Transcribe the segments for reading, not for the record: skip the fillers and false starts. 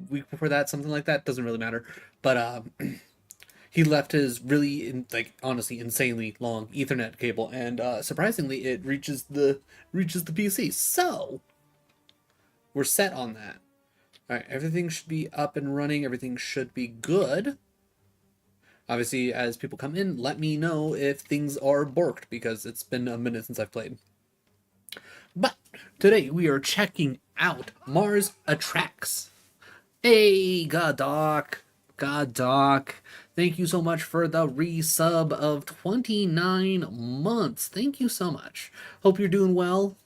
week before that, something like that. Doesn't really matter. But he left his really, like, honestly, insanely long Ethernet cable, and surprisingly, it reaches the PC. So we're set on that. All right, everything should be up and running. Everything should be good. Obviously, as people come in, let me know if things are borked because it's been a minute since I've played. But today we are checking out Mars Attracts. Hey, God Doc. Thank you so much for the resub of 29 months. Thank you so much. Hope you're doing well.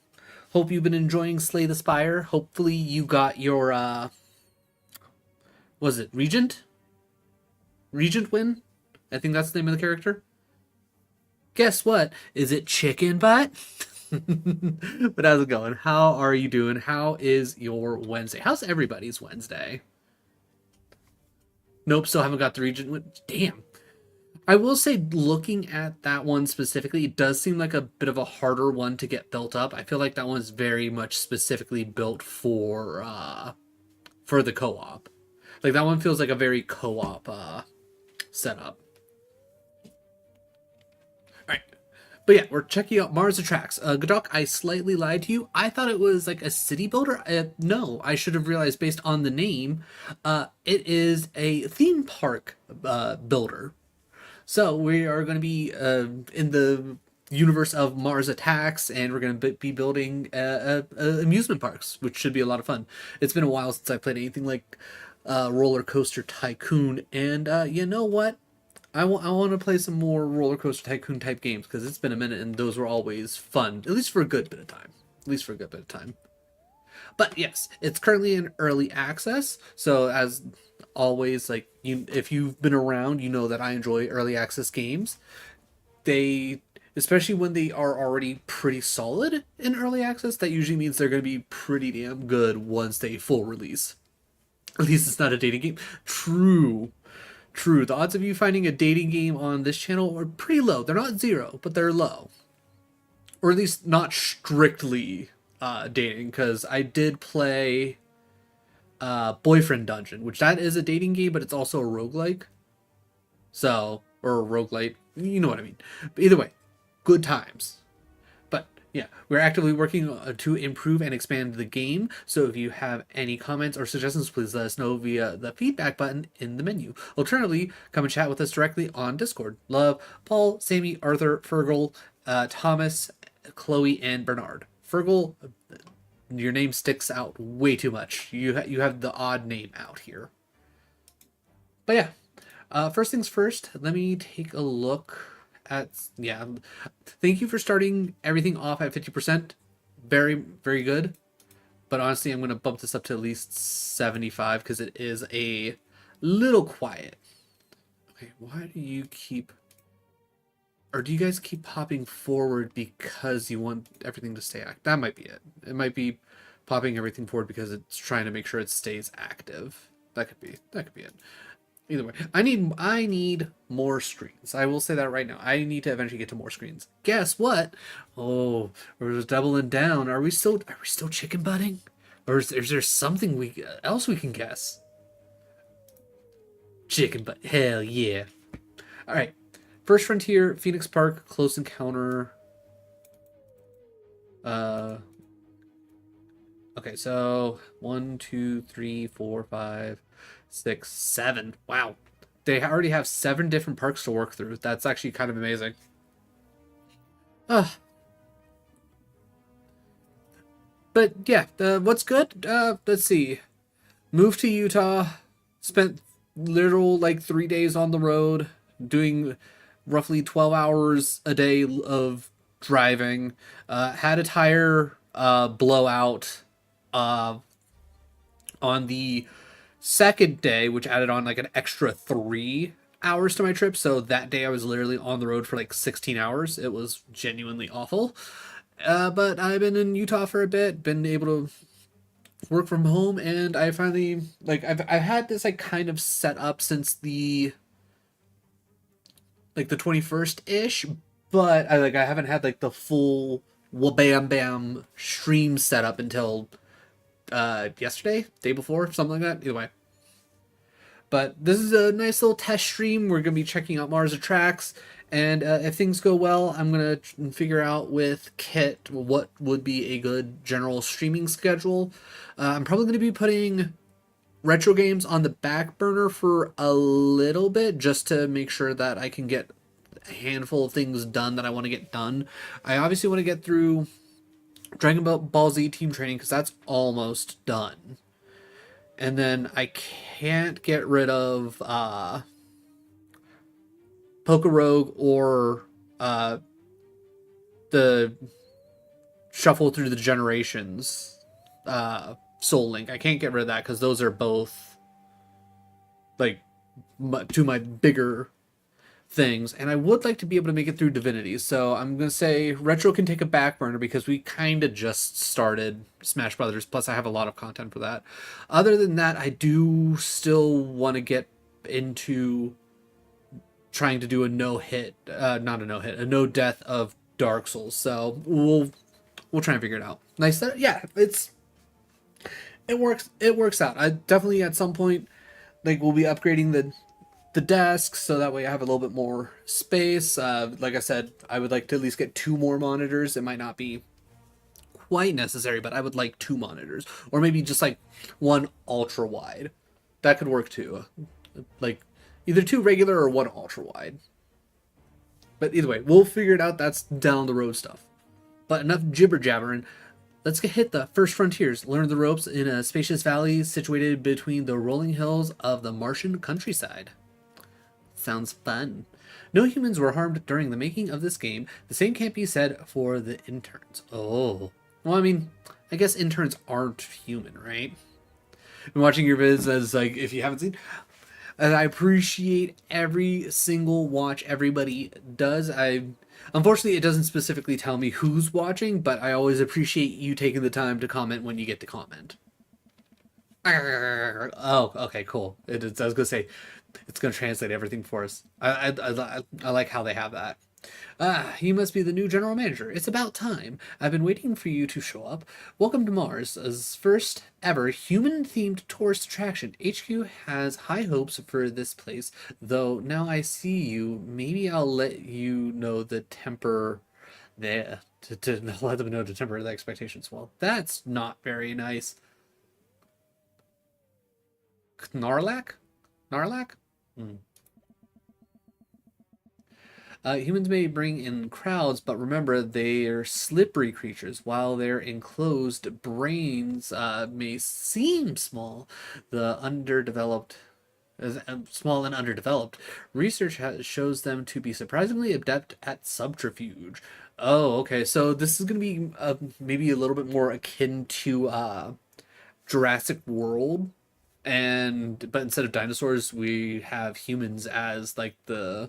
Hope you've been enjoying Slay the Spire. Hopefully you got your was it Regent? Regent win? I think that's the name of the character. Guess what? Is it chicken butt? But how's it going? How are you doing? How is your Wednesday? How's everybody's Wednesday? Nope, still haven't got the region. Damn. I will say, looking at that one specifically, it does seem like a bit of a harder one to get built up. I feel like that one's very much specifically built for the co-op. Like that one feels like a very co-op setup. All right, but yeah, we're checking out Mars Attracts. Gadok, I slightly lied to you. I thought it was like a city builder. No, I should have realized based on the name. It is a theme park builder. So we are going to be in the universe of Mars Attacks, and we're going to be building amusement parks, which should be a lot of fun. It's been a while since I played anything like Roller Coaster Tycoon, and you know what? I want to play some more Roller Coaster Tycoon type games because it's been a minute, and those were always fun, at least for a good bit of time. At least for a good bit of time. But yes, it's currently in early access. So as always, like you, if you've been around, you know that I enjoy early access games. They, especially when they are already pretty solid in early access, that usually means they're going to be pretty damn good once they full release. At least it's not a dating game. True. True. The odds of you finding a dating game on this channel are pretty low. They're not zero, but they're low. Or at least not strictly dating, because I did play Boyfriend Dungeon, which that is a dating game, but it's also a roguelike. So, or a roguelite, you know what I mean. But either way, good times. But yeah, we're actively working to improve and expand the game. So if you have any comments or suggestions, please let us know via the feedback button in the menu. Alternatively, come and chat with us directly on Discord. Love, Paul, Sammy, Arthur, Fergal, Thomas, Chloe, and Bernard. Fergal, your name sticks out way too much. You have the odd name out here. But yeah, first things first, let me take a look at, yeah, thank you for starting everything off at 50%. Very, very good. But honestly, I'm going to bump this up to at least 75 because it is a little quiet. Okay, why do you keep, or do you guys keep popping forward because you want everything to stay active? That might be it. It might be popping everything forward because it's trying to make sure it stays active. That could be it. Either way, I need more screens. I will say that right now. I need to eventually get to more screens. Guess what? Oh, we're just doubling down. Are we still chicken butting? Or is there something else we can guess? Chicken butt. Hell yeah. All right. First Frontier, Phoenix Park, Close Encounter. Okay, so 1, 2, 3, 4, 5, 6, 7. Wow. They already have 7 different parks to work through. That's actually kind of amazing. But yeah, what's good? Let's see. Moved to Utah, spent literal like 3 days on the road, doing roughly 12 hours a day of driving. Had a tire blowout uh, on the second day, which added on like an extra 3 hours to my trip. So that day I was literally on the road for like 16 hours. It was genuinely awful. But I've been in Utah for a bit, been able to work from home, and I finally like I've had this like kind of set up since the 21st ish, but I haven't had like the full bam bam stream set up until yesterday, day before, something like that. Either way. But this is a nice little test stream. We're going to be checking out Mars Attracts. And if things go well, I'm going to figure out with Kit what would be a good general streaming schedule. I'm probably going to be putting retro games on the back burner for a little bit just to make sure that I can get a handful of things done that I want to get done. I obviously want to get through Dragon Ball Z Team Training because that's almost done. And then I can't get rid of Poke Rogue or the Shuffle Through the Generations Soul Link. I can't get rid of that because those are both like two of my bigger things, and I would like to be able to make it through Divinity. So I'm gonna say Retro can take a back burner because we kind of just started Smash Brothers. Plus, I have a lot of content for that. Other than that, I do still want to get into trying to do a no death of Dark Souls. So we'll try and figure it out. Nice. Yeah, it works. It works out. I definitely at some point like we'll be upgrading the desk so that way I have a little bit more space. Like I said, I would like to at least get 2 more monitors. It might not be quite necessary, but I would like 2 monitors, or maybe just like 1 ultra wide. That could work too. Like either 2 regular or 1 ultra wide. But either way, we'll figure it out. That's down the road stuff. But enough jibber jabbering. Let's get hit the first frontiers. Learn the ropes in a spacious valley situated between the rolling hills of the Martian countryside. Sounds fun. No humans were harmed during the making of this game. The same can't be said for the interns. Oh. Well, I mean, I guess interns aren't human, right? I'm watching your vids as, like, if you haven't seen, and I appreciate every single watch everybody does. Unfortunately, it doesn't specifically tell me who's watching, but I always appreciate you taking the time to comment when you get to comment. Oh, okay, cool. I was gonna say, it's gonna translate everything for us. I like how they have that. You must be the new general manager. It's about time. I've been waiting for you to show up. Welcome to Mars, as first ever human-themed tourist attraction. HQ has high hopes for this place, though now I see you. Maybe I'll let you know the temper there to let them know to temper the expectations. Well, that's not very nice. Narlac? Narlac? Hmm. Humans may bring in crowds, but remember they are slippery creatures. While their enclosed brains may seem small, the underdeveloped, small and underdeveloped, research shows them to be surprisingly adept at subterfuge. Oh, okay. So this is going to be maybe a little bit more akin to Jurassic World, but instead of dinosaurs, we have humans as like the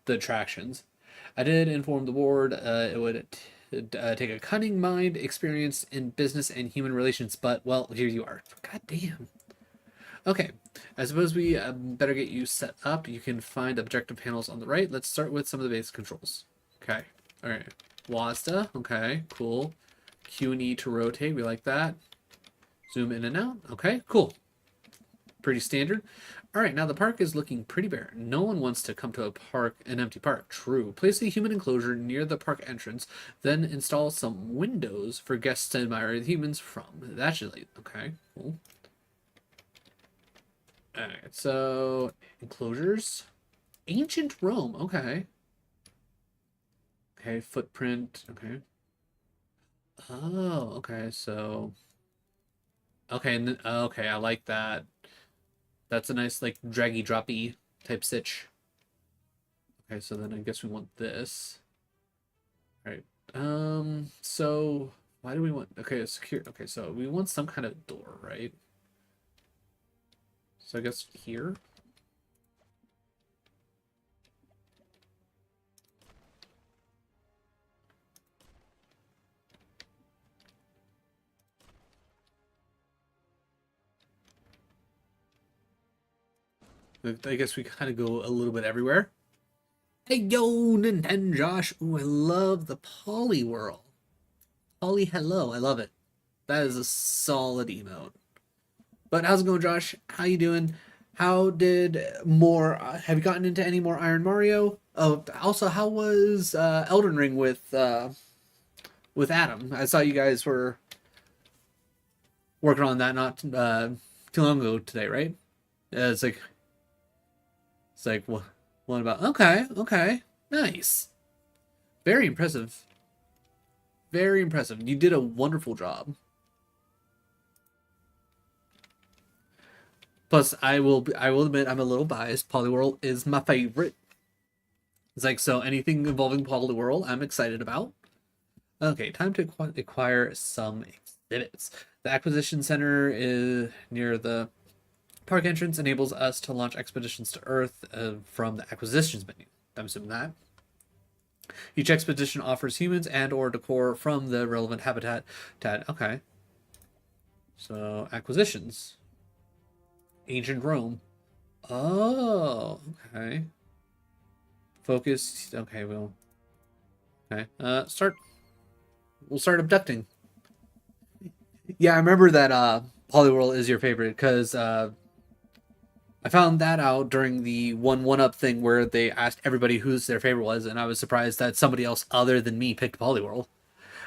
attractions. I did inform the board it would take a cunning mind, experience in business and human relations, but well, here you are. God damn. Okay, I suppose we better get you set up. You can find objective panels on the right. Let's start with some of the basic controls. Okay, all right. WASDA, okay, cool. Q and E to rotate, we like that. Zoom in and out, okay, cool. Pretty standard. All right, now the park is looking pretty bare. No one wants to come to an empty park. True. Place a human enclosure near the park entrance, then install some windows for guests to admire the humans from. That should like, okay, cool. All right, so enclosures, ancient Rome. Okay. Okay, footprint. Okay. Oh, okay. So, okay, and then, okay, I like that. That's a nice, like, draggy droppy type sitch. Okay, so then I guess we want this. All right. So why do we want, okay, secure. Okay, so we want some kind of door, right? So I guess here. I guess we kind of go a little bit everywhere. Hey, yo, Nintendo Josh. Ooh, I love the Poly World. Poly, hello. I love it. That is a solid emote. But how's it going, Josh? How you doing? How did more? Have you gotten into any more Iron Mario? Oh, also, how was Elden Ring with Adam? I saw you guys were working on that not too long ago today, right? It's like what about? Okay, okay, nice, very impressive, very impressive. You did a wonderful job. Plus, I will admit I'm a little biased. Polyworld is my favorite. It's like so anything involving Polyworld, I'm excited about. Okay, time to acquire some exhibits. The acquisition center is near the park entrance enables us to launch expeditions to Earth from the acquisitions menu. I'm assuming that. Each expedition offers humans and or decor from the relevant habitat. Okay. So acquisitions. Ancient Rome. Oh, okay. Focus. Okay, okay. We'll start abducting. Yeah, I remember that Polyworld is your favorite because I found that out during the one up thing where they asked everybody whose their favorite was, and I was surprised that somebody else other than me picked Polyworld.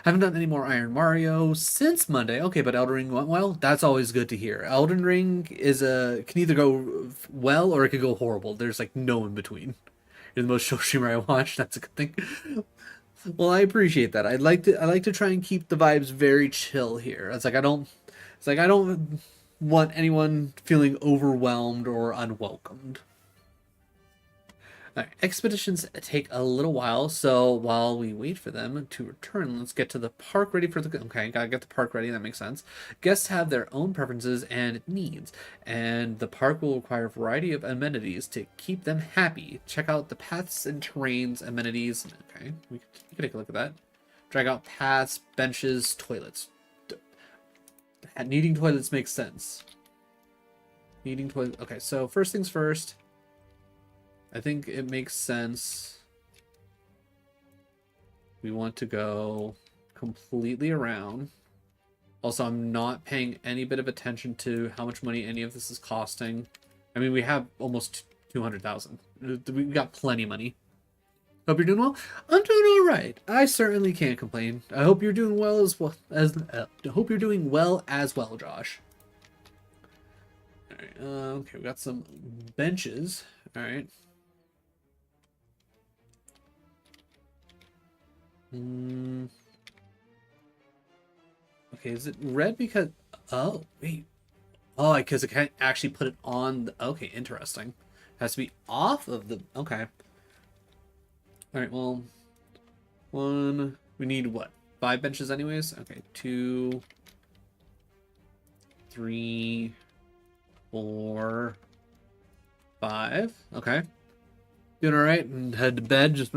I haven't done any more Iron Mario since Monday. Okay, but Elden Ring went well. That's always good to hear. Elden Ring can either go well or it could go horrible. There's like no in between. You're the most show streamer I watch. That's a good thing. Well, I appreciate that. I like to try and keep the vibes very chill here. It's like I don't want anyone feeling overwhelmed or unwelcomed. All right, expeditions take a little while, so while we wait for them to return, let's get to the park ready for the. Okay, gotta get the park ready. That makes sense. Guests have their own preferences and needs, and the park will require a variety of amenities to keep them happy. Check out the paths and terrains amenities. Okay, we can take a look at that. Drag out paths, benches, toilets. Needing toilets makes sense. Needing toilets. Okay, so first things first. I think it makes sense. We want to go completely around. Also, I'm not paying any bit of attention to how much money any of this is costing. I mean, we have almost 200,000. We got plenty of money. Hope you're doing well. I'm doing all right. I certainly can't complain. I hope you're doing well hope you're doing well as well, Josh. All right. Okay, we got some benches. All right. Okay, is it red because... Oh, wait. Oh, because I can't actually put it on the... Okay, interesting. It has to be off of the... Okay. Alright, well... One... We need what? 5 benches anyways? Okay, 2... 3... 4... 5. Okay. Doing alright, and head to bed. Just...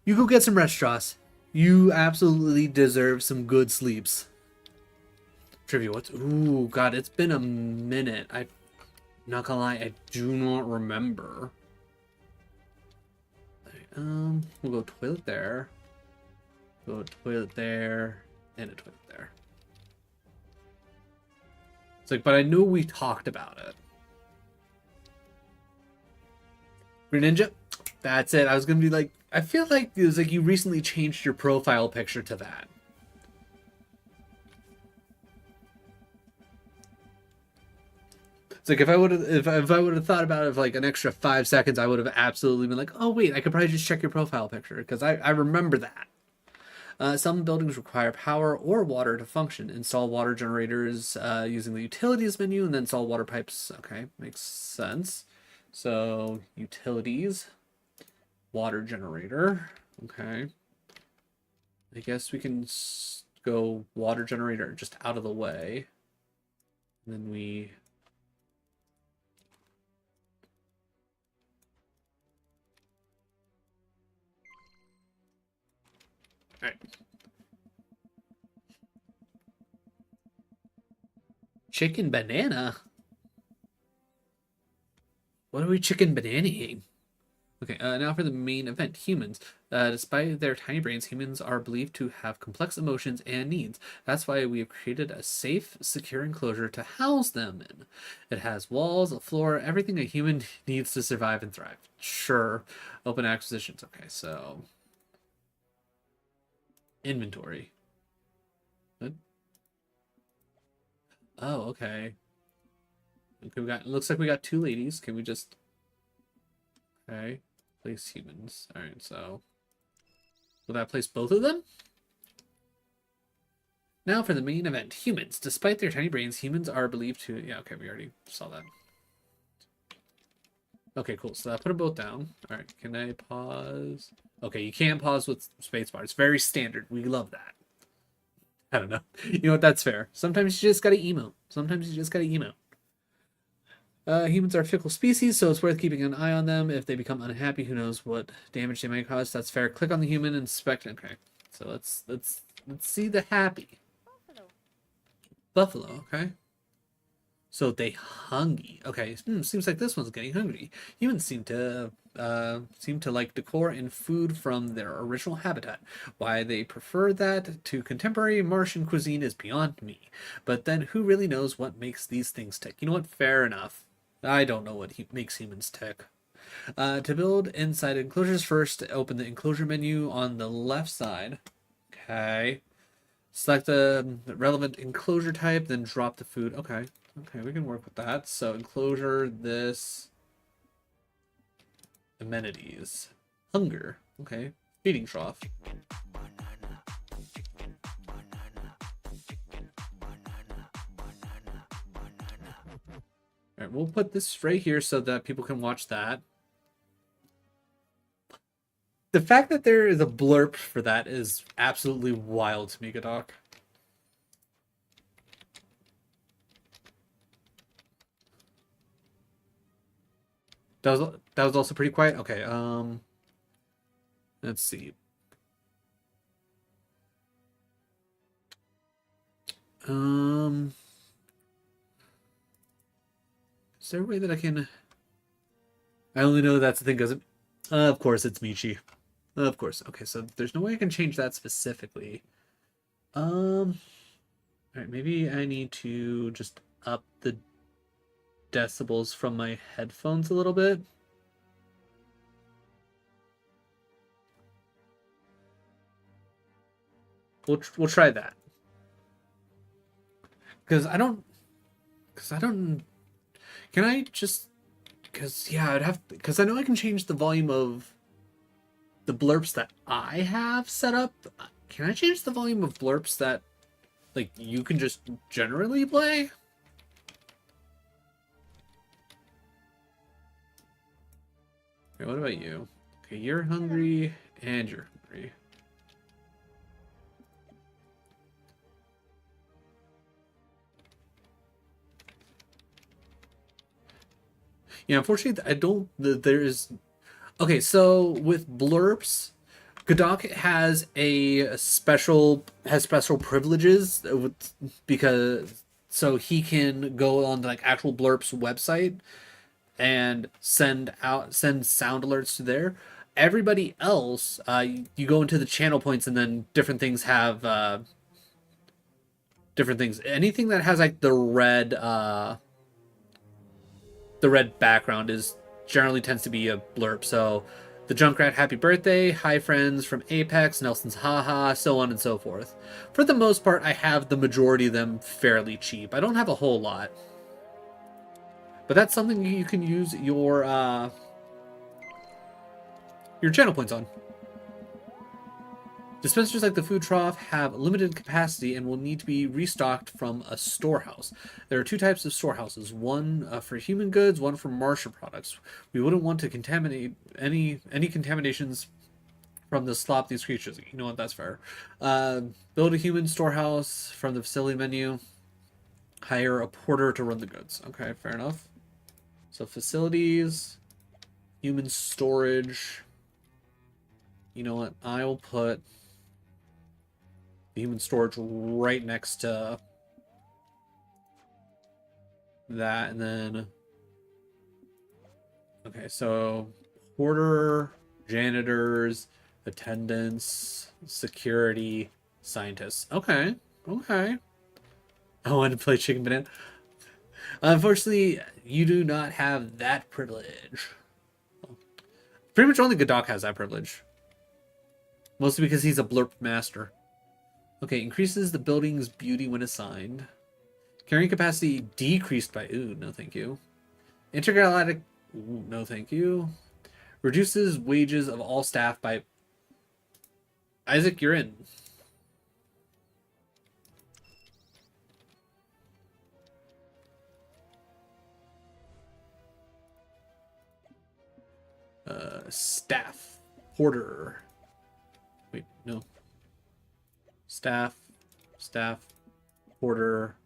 You go get some rest, Joss. You absolutely deserve some good sleeps. Trivia, what's... Ooh, God, it's been a minute. I'm not gonna lie, I do not remember. We'll go toilet there. Go toilet there. And a toilet there. It's like, but I knew we talked about it. Green Ninja? That's it. I was gonna be like, I feel like it was like you recently changed your profile picture to that. It's like if I would have thought about it for like an extra 5 seconds, I would have absolutely been like, oh wait, I could probably just check your profile picture because I remember that. Some buildings require power or water to function. Install water generators using the utilities menu and then install water pipes. Okay, makes sense. So utilities. Water generator. Okay. I guess we can go water generator just out of the way. And then we... Alright. Chicken banana? What are we chicken bananaing? Okay, now for the main event, humans. Despite their tiny brains, humans are believed to have complex emotions and needs. That's why we have created a safe, secure enclosure to house them in. It has walls, a floor, everything a human needs to survive and thrive. Sure. Open acquisitions. Okay, so inventory. What? Oh, okay. Okay, we got. Looks like we got two ladies. Can we just? Okay, place humans. All right, so will that place both of them? Now for the main event, humans. Despite their tiny brains, humans are believed to... Yeah, okay, we already saw that. Okay, cool. So I put them both down. All right, can I pause? Okay, you can pause with spacebar. It's very standard. We love that. I don't know. You know what? That's fair. Sometimes you just gotta emote. Sometimes you just gotta emote. Humans are a fickle species, so it's worth keeping an eye on them. If they become unhappy, who knows what damage they might cause. That's fair. Click on the human, inspect. Okay, so let's see the happy. Buffalo, okay. So they hungry. Okay, seems like this one's getting hungry. Humans seem to like decor and food from their original habitat. Why they prefer that to contemporary Martian cuisine is beyond me. But then who really knows what makes these things tick? You know what? Fair enough. I don't know what makes humans tick. To build inside enclosures, first open the enclosure menu on the left side. Okay. Select the relevant enclosure type, then drop the food. Okay. Okay, we can work with that. So enclosure, this, amenities, hunger. Okay, feeding trough. All right, we'll put this right here so that people can watch that. The fact that there is a blurb for that is absolutely wild to me, Godok. That was also pretty quiet. Okay, let's see. Um, is there a way that I can? I only know that's the thing because, of course, it's Michi. Of course. Okay, so there's no way I can change that specifically. All right, maybe I need to just up the decibels from my headphones a little bit. We'll try that. Because I don't can I just because yeah, I'd have because I know I can change the volume of the blurps that I have set up. Can I change the volume of blurps that like you can just generally play? Okay, what about you? Okay, you're hungry and you're hungry. Yeah, unfortunately, I don't. There's okay. So with blurps, Godok has special privileges because so he can go on like actual blurps website and send sound alerts to there. Everybody else, you go into the channel points and then different things have different things. Anything that has like the red background is generally tends to be a blurb. So the Junkrat Happy Birthday, Hi Friends from Apex, Nelson's Haha, so on and so forth. For the most part, I have the majority of them fairly cheap. I don't have a whole lot. But that's something you can use your channel points on. Dispensers like the food trough have limited capacity and will need to be restocked from a storehouse. There are two types of storehouses, one for human goods, one for Martian products. We wouldn't want to contaminate any contaminations from the slop these creatures. You know what? That's fair. Build a human storehouse from the facility menu. Hire a porter to run the goods. Okay, fair enough. So facilities, human storage. You know what? I'll put the human storage right next to that, and then okay, so Porter, janitors, attendants, security, scientists. Okay, okay. I want to play chicken banana. Unfortunately, you do not have that privilege. Pretty much only Godok has that privilege. Mostly because he's a blurp master. Okay, increases the building's beauty when assigned. Carrying capacity decreased by... Ooh, no thank you. Intergalactic... Ooh, no thank you. Reduces wages of all staff by... Isaac, you're in. Staff. Porter. Wait, no. Staff. Porter.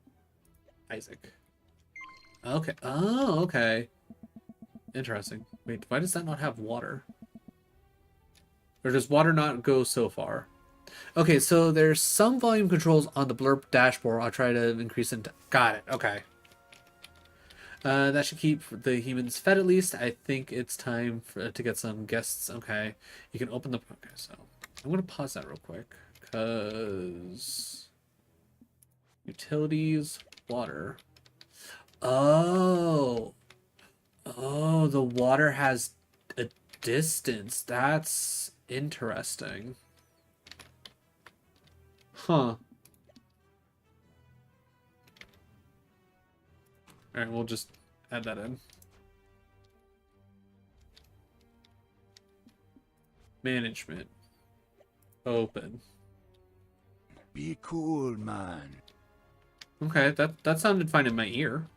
Isaac. Okay. Oh, okay. Interesting. Wait, why does that not have water? Or does water not go so far? Okay, so there's some volume controls on the blurb dashboard. I'll try to increase it. Got it. Okay. That should keep the humans fed at least. I think it's time to get some guests. Okay. You can open the... Okay, so I'm going to pause that real quick. Because... Utilities, water. Oh. Oh, the water has a distance. That's interesting. Huh. Alright, we'll just add that in. Management. Open. Be cool, man. Okay, that sounded fine in my ear.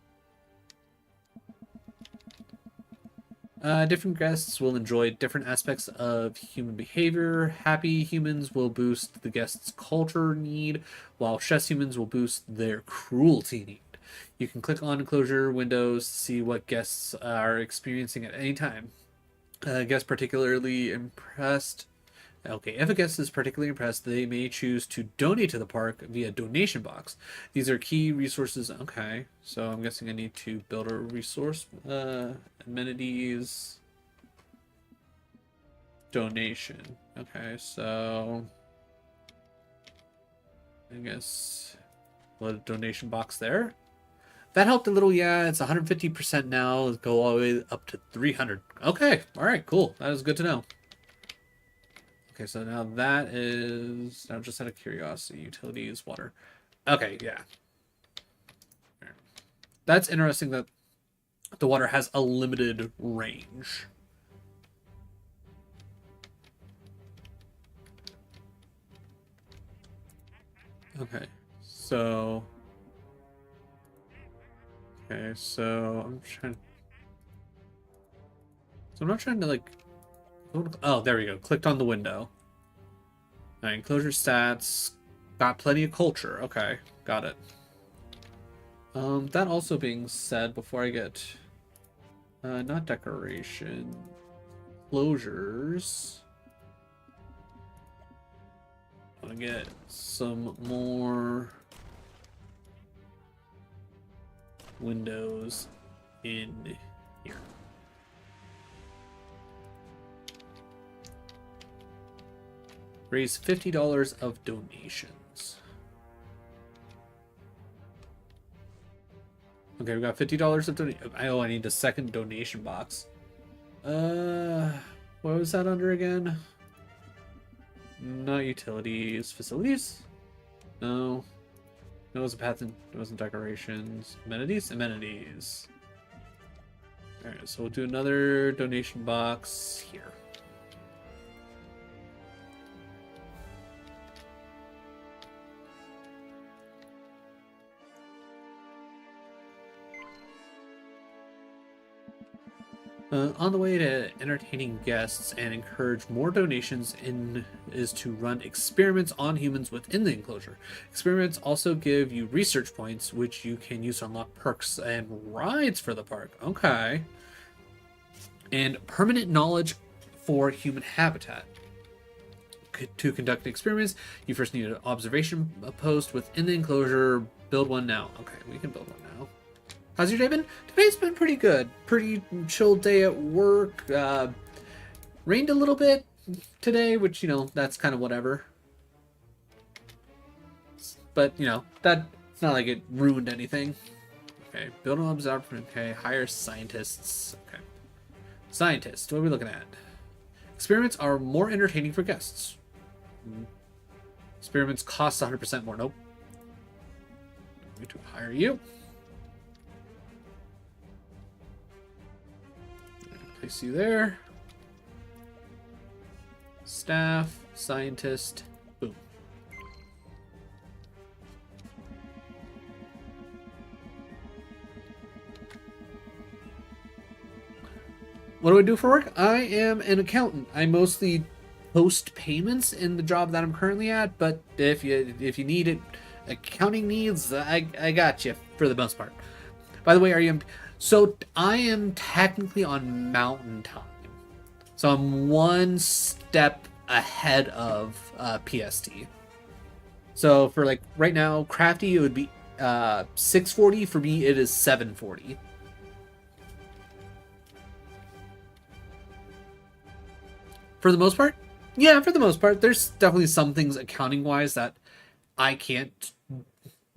Different guests will enjoy different aspects of human behavior. Happy humans will boost the guest's culture need, while stressed humans will boost their cruelty need. You can click on enclosure windows to see what guests are experiencing at any time. Guests particularly impressed. Okay, if a guest is particularly impressed, they may choose to donate to the park via donation box. These are key resources. Okay, so I'm guessing I need to build a resource. Amenities. Donation. Okay, so I guess we'll have a donation box there. That helped a little, yeah. It's 150% now. Let's go all the way up to 300. Okay, all right, cool. That is good to know. Okay, so now that is... Now just out of curiosity, utilities, water. Okay, yeah. That's interesting that the water has a limited range. Okay, so... Okay, so I'm trying... So I'm not trying to, like... Oh, there we go. Clicked on the window. All right, enclosure stats. Got plenty of culture. Okay, got it. That also being said, before I get... not decoration. Closures. I want to get some more... windows in here. Raise $50 of donations. Okay, we got $50 of donation. Oh, I need a second donation box. What was that under again? Not utilities. Facilities? No. No, it wasn't path and it wasn't decorations. Amenities? Amenities. Alright, so we'll do another donation box here. On the way to entertaining guests and encourage more donations is to run experiments on humans within the enclosure. Experiments also give you research points, which you can use to unlock perks and rides for the park. Okay. And permanent knowledge for human habitat. To conduct experiments, you first need an observation post within the enclosure. Build one now. Okay, we can build one now. How's your day been? Today's been pretty good. Pretty chill day at work. Rained a little bit today, which, you know, that's kind of whatever. But, you know, that it's not like it ruined anything. Okay, build an observatory. Okay, hire scientists. Okay. Scientists, what are we looking at? Experiments are more entertaining for guests. Experiments cost 100% more. Nope. I'm going to hire you. Place you there. Staff, scientist, boom. What do I do for work? I am an accountant. I mostly post payments in the job that I'm currently at, but if you need it, accounting needs, I got you for the most part. By the way, are you? So I am technically on Mountain Time, so I'm one step ahead of PST. So for like right now, Crafty it would be 6:40. For me, it is 7:40. For the most part, yeah. For the most part, there's definitely some things accounting wise that I can't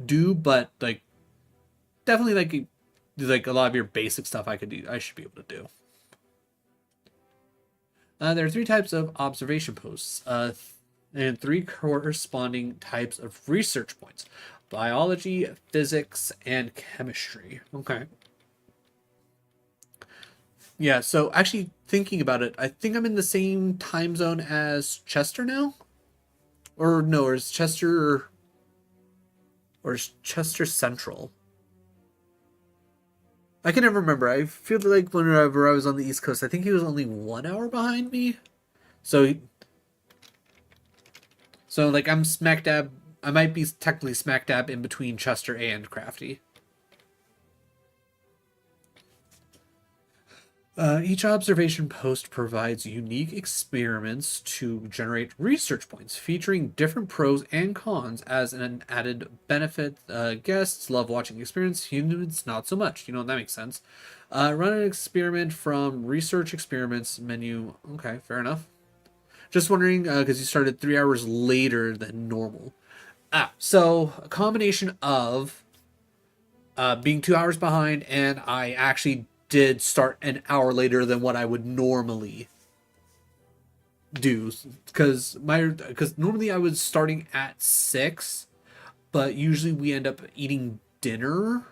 do, but like definitely like a lot of your basic stuff I could do. I should be able to do. There are 3 types of observation posts, and 3 corresponding types of research points: biology, physics, and chemistry. Okay. Yeah, so actually thinking about it, I think I'm in the same time zone as Chester now. Or no, or is Chester Central? I can never remember. I feel like whenever I was on the East Coast, I think he was only 1 hour behind me. So like I'm smack dab. I might be technically smack dab in between Chester and Crafty. Each observation post provides unique experiments to generate research points, featuring different pros and cons as an added benefit. Guests love watching the experience, humans not so much. You know, that makes sense. Run an experiment from research experiments menu. Okay, fair enough. Just wondering, because you started 3 hours later than normal. So a combination of being 2 hours behind, and I actually did start an hour later than what I would normally do, because normally I was starting at 6, but usually we end up eating dinner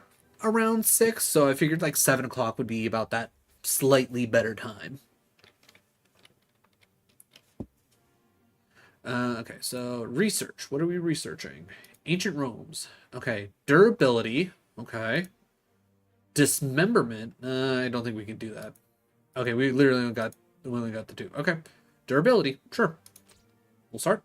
around 6, so I figured like 7 o'clock would be about that slightly better time. Okay, so research. What are we researching? Ancient Rome's. Okay, durability. Okay. Dismemberment. I don't think we can do that. Okay, we only got the 2. Okay, durability. Sure, we'll start.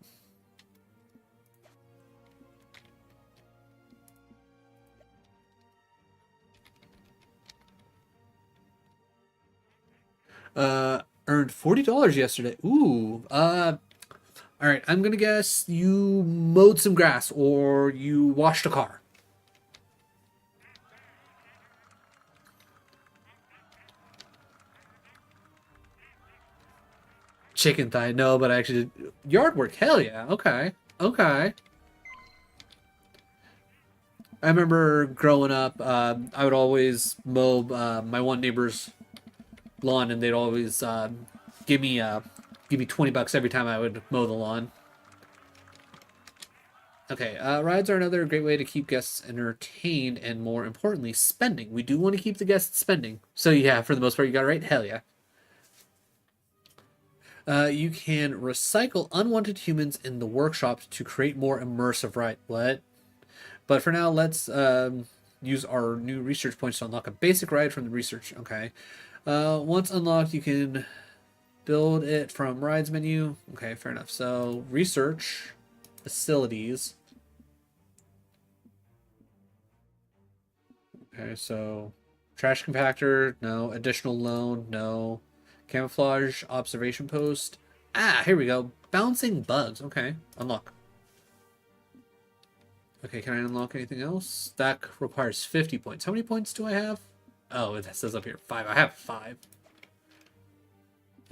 Earned $40 yesterday. Ooh. All right. I'm gonna guess you mowed some grass or you washed a car. Chicken thigh, no, but I actually did yard work. Hell yeah. Okay. Okay. I remember growing up, I would always mow my one neighbor's lawn, and they'd always give me give me $20 every time I would mow the lawn. Okay, rides are another great way to keep guests entertained, and more importantly, spending. We do want to keep the guests spending. So yeah, for the most part, you got it right. Hell yeah. You can recycle unwanted humans in the workshop to create more immersive ride. What? But for now, let's use our new research points to unlock a basic ride from the research. Okay. Once unlocked, you can build it from rides menu. Okay, fair enough. So research, facilities. Okay, so trash compactor, no. Additional loan, no. Camouflage, observation post. Here we go. Bouncing bugs. Okay, unlock. Okay, can I unlock anything else? That requires 50 points. How many points do I have? Oh, it says up here 5. I have 5.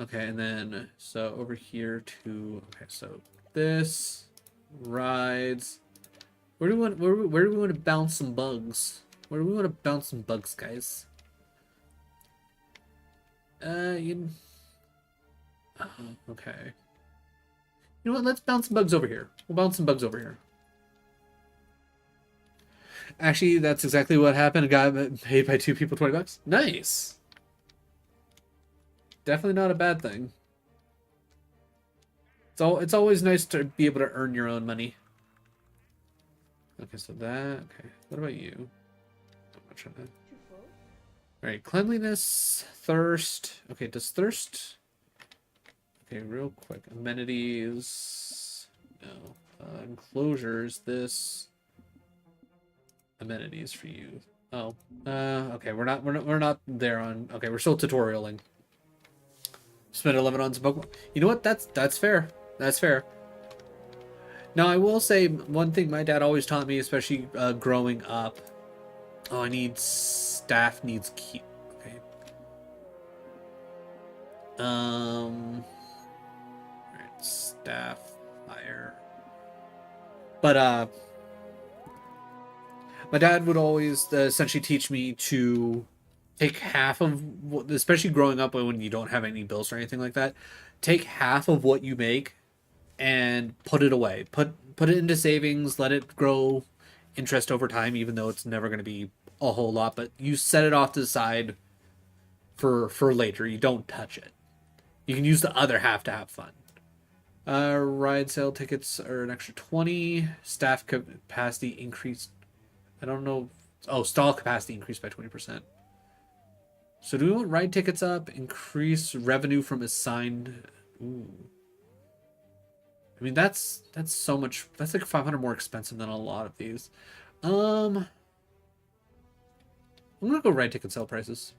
Okay, and then so over here to okay, so this rides. Where do we want where do we want to bounce some bugs? Where do we want to bounce some bugs, guys? You okay. You know what? Let's bounce some bugs over here. We'll bounce some bugs over here. Actually, that's exactly what happened. A guy paid by 2 people $20. Nice. Definitely not a bad thing. It's always nice to be able to earn your own money. Okay, so that okay. What about you? I'm not trying to. All right, cleanliness, thirst. Okay, does thirst? Okay, real quick. Amenities. No. Enclosures. This. Amenities for you. Oh. Okay. We're not there on. Okay, we're still tutorialing. Spend 11 on some Pokemon. You know what? That's fair. That's fair. Now I will say one thing my dad always taught me, especially growing up. Oh, I need staff needs key. Okay. Alright, staff fire. But my dad would always essentially teach me to take half of, especially growing up when you don't have any bills or anything like that, take half of what you make and put it away. Put it into savings, let it grow interest over time, even though it's never going to be a whole lot, but you set it off to the side for later. You don't touch it. You can use the other half to have fun. Ride sale tickets are an extra 20. Staff capacity increased. I don't know. Oh, stall capacity increased by 20%. So do we want ride tickets up? Increase revenue from assigned. Ooh. I mean that's so much. That's like 500 more expensive than a lot of these. I'm gonna go ride ticket sell prices.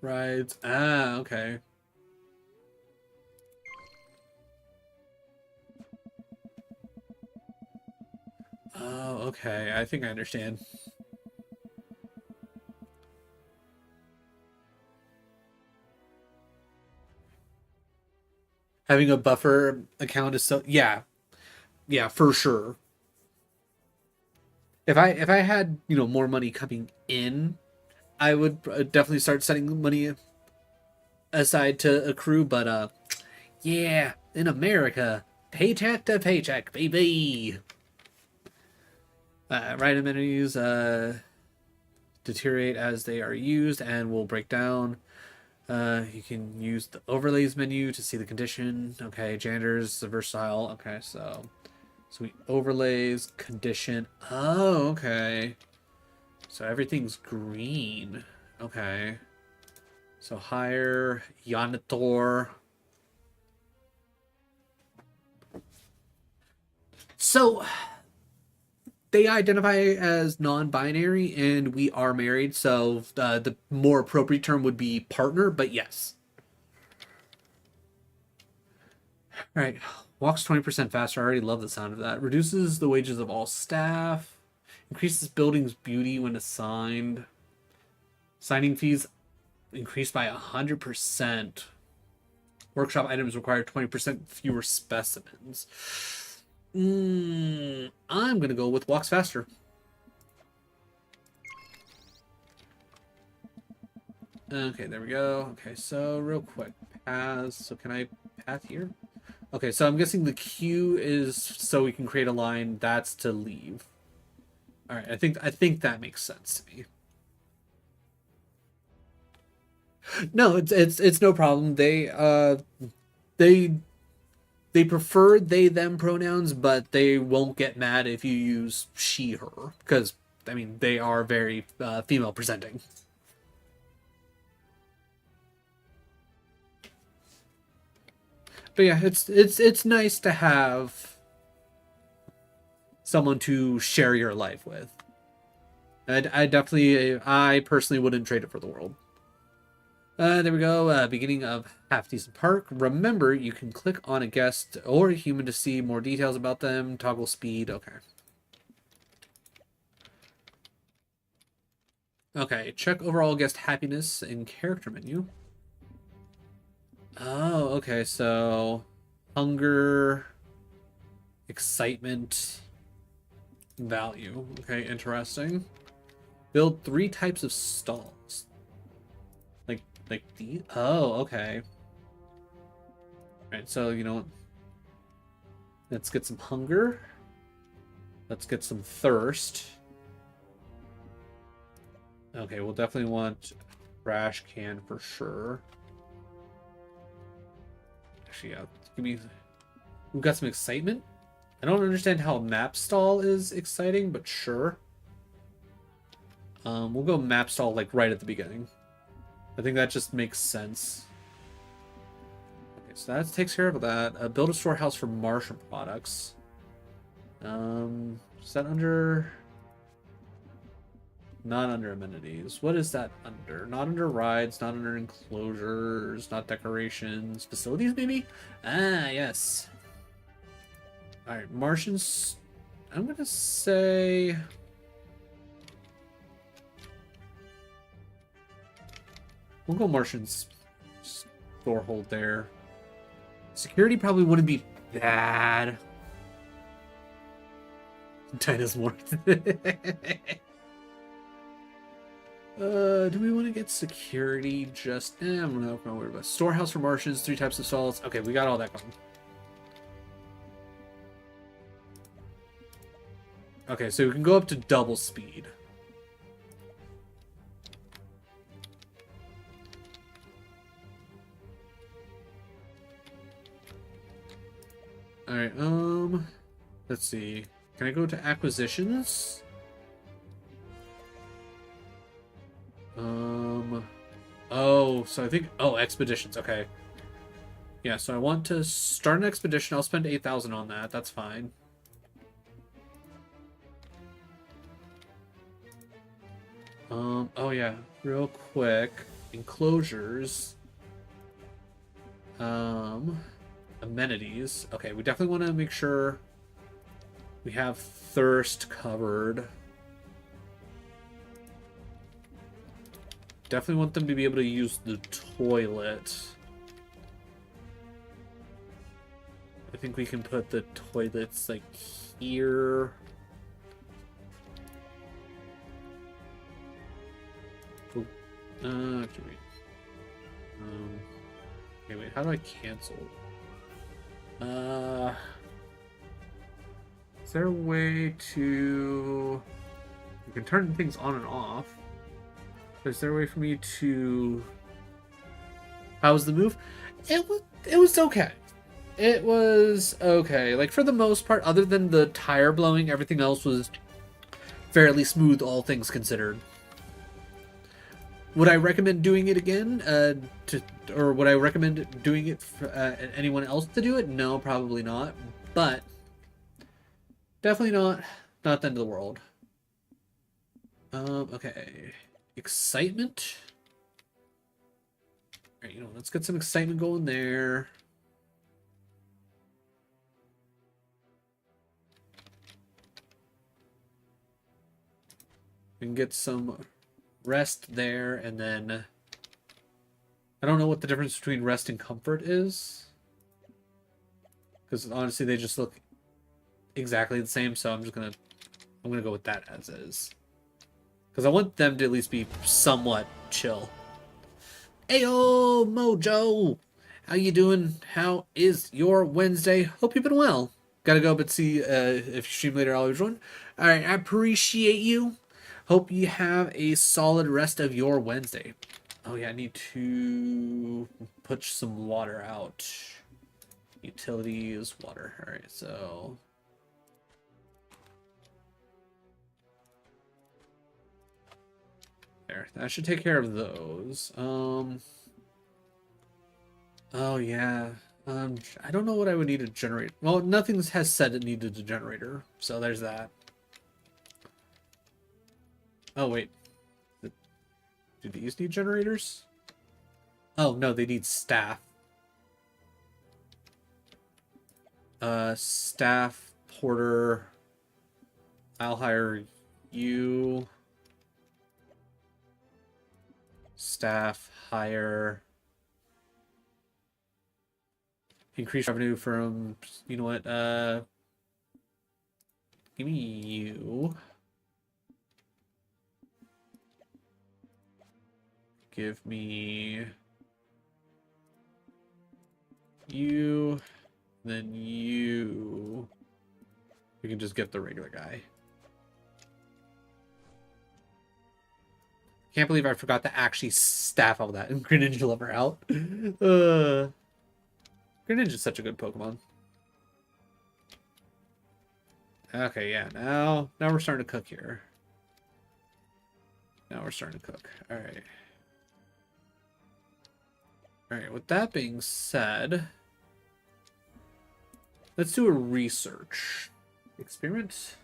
Rides. Ah, okay. Oh, okay. I think I understand. Having a buffer account is so yeah, yeah, for sure. If I had, more money coming in, I would definitely start setting money aside to accrue, but yeah, in America, paycheck to paycheck, baby. Right amenities deteriorate as they are used and will break down. You can use the overlays menu to see the condition. Okay, janitors, the versatile. Okay, so we overlays, condition. Oh, okay. So everything's green. Okay. So hire Yanator. So they identify as non-binary and we are married, so the more appropriate term would be partner, but yes. All right. Walks 20% faster. I already love the sound of that. Reduces the wages of all staff. Increases building's beauty when assigned. Signing fees increased by 100%. Workshop items require 20% fewer specimens. I'm going to go with walks faster. Okay, there we go. Okay, so real quick. Paths. So can I path here? Okay, so I'm guessing the Q is so we can create a line. That's to leave. All right, I think that makes sense to me. No, it's no problem. They they prefer they them pronouns, but they won't get mad if you use she her because I mean they are very female presenting. But yeah, it's nice to have someone to share your life with. I personally wouldn't trade it for the world. There we go. Beginning of Half Decent Park. Remember, you can click on a guest or a human to see more details about them. Toggle speed. Okay. Okay, check overall guest happiness in character menu. Oh, okay, so hunger, excitement, value. Okay, interesting. Build 3 types of stalls. Like the oh, okay. Right, so you know what? Let's get some hunger. Let's get some thirst. Okay, we'll definitely want trash can for sure. Actually, yeah, give me. We've got some excitement. I don't understand how a map stall is exciting, but sure. We'll go map stall like right at the beginning. I think that just makes sense. Okay, so that takes care of that. Build a storehouse for Martian products. Is that under? Not under amenities. What is that under? Not under rides, not under enclosures, not decorations. Facilities, maybe? Ah, yes. Alright, Martians. I'm gonna say. We'll go Martians. Store hold there. Security probably wouldn't be bad. China's more. Do we want to get security? Just, I'm not gonna worry about it. Storehouse for Martians, 3 types of stalls. Okay, we got all that going. Okay, so we can go up to double speed. Alright, let's see. Can I go to acquisitions? Oh, so I think, oh, expeditions, okay. Yeah, so I want to start an expedition. I'll spend 8,000 on that. That's fine. Oh yeah, real quick. Enclosures. Amenities. Okay, we definitely want to make sure we have thirst covered. Definitely want them to be able to use the toilet. I think we can put the toilets like here. Okay, wait. Okay, wait, how do I cancel? Is there a way to... You can turn things on and off. Is there a way for me to... How was the move? It was okay. It was okay. Like, for the most part, other than the tire blowing, everything else was fairly smooth, all things considered. Would I recommend doing it again? Or would I recommend doing it for anyone else to do it? No, probably not. But definitely not the end of the world. Okay. Excitement. All right, you know, let's get some excitement going there. We can get some rest there, and then I don't know what the difference between rest and comfort is, because honestly they just look exactly the same, so I'm gonna go with that as is, because I want them to at least be somewhat chill. Ayo, Mojo, how you doing? How is your Wednesday? Hope you've been well. Gotta go but see if you stream later. I'll join. All right, I appreciate you. Hope you have a solid rest of your Wednesday. Oh yeah, I need to put some water out. Utilities, water. All right, so there. That should take care of those. Oh yeah. I don't know what I would need to generate. Well, nothing has said it needed a generator, so there's that. Oh wait. Do these need generators? Oh no, they need staff. Staff, porter. I'll hire you. staff, hire. Increase revenue from, you know what, give me you. Give me you, then you. We can just get the regular guy. Can't believe I forgot to actually staff all that and Greninja lever out. Greninja's such a good Pokemon. Okay, yeah, now we're starting to cook here. Now we're starting to cook. Alright. Alright, with that being said, let's do a research. Experiment?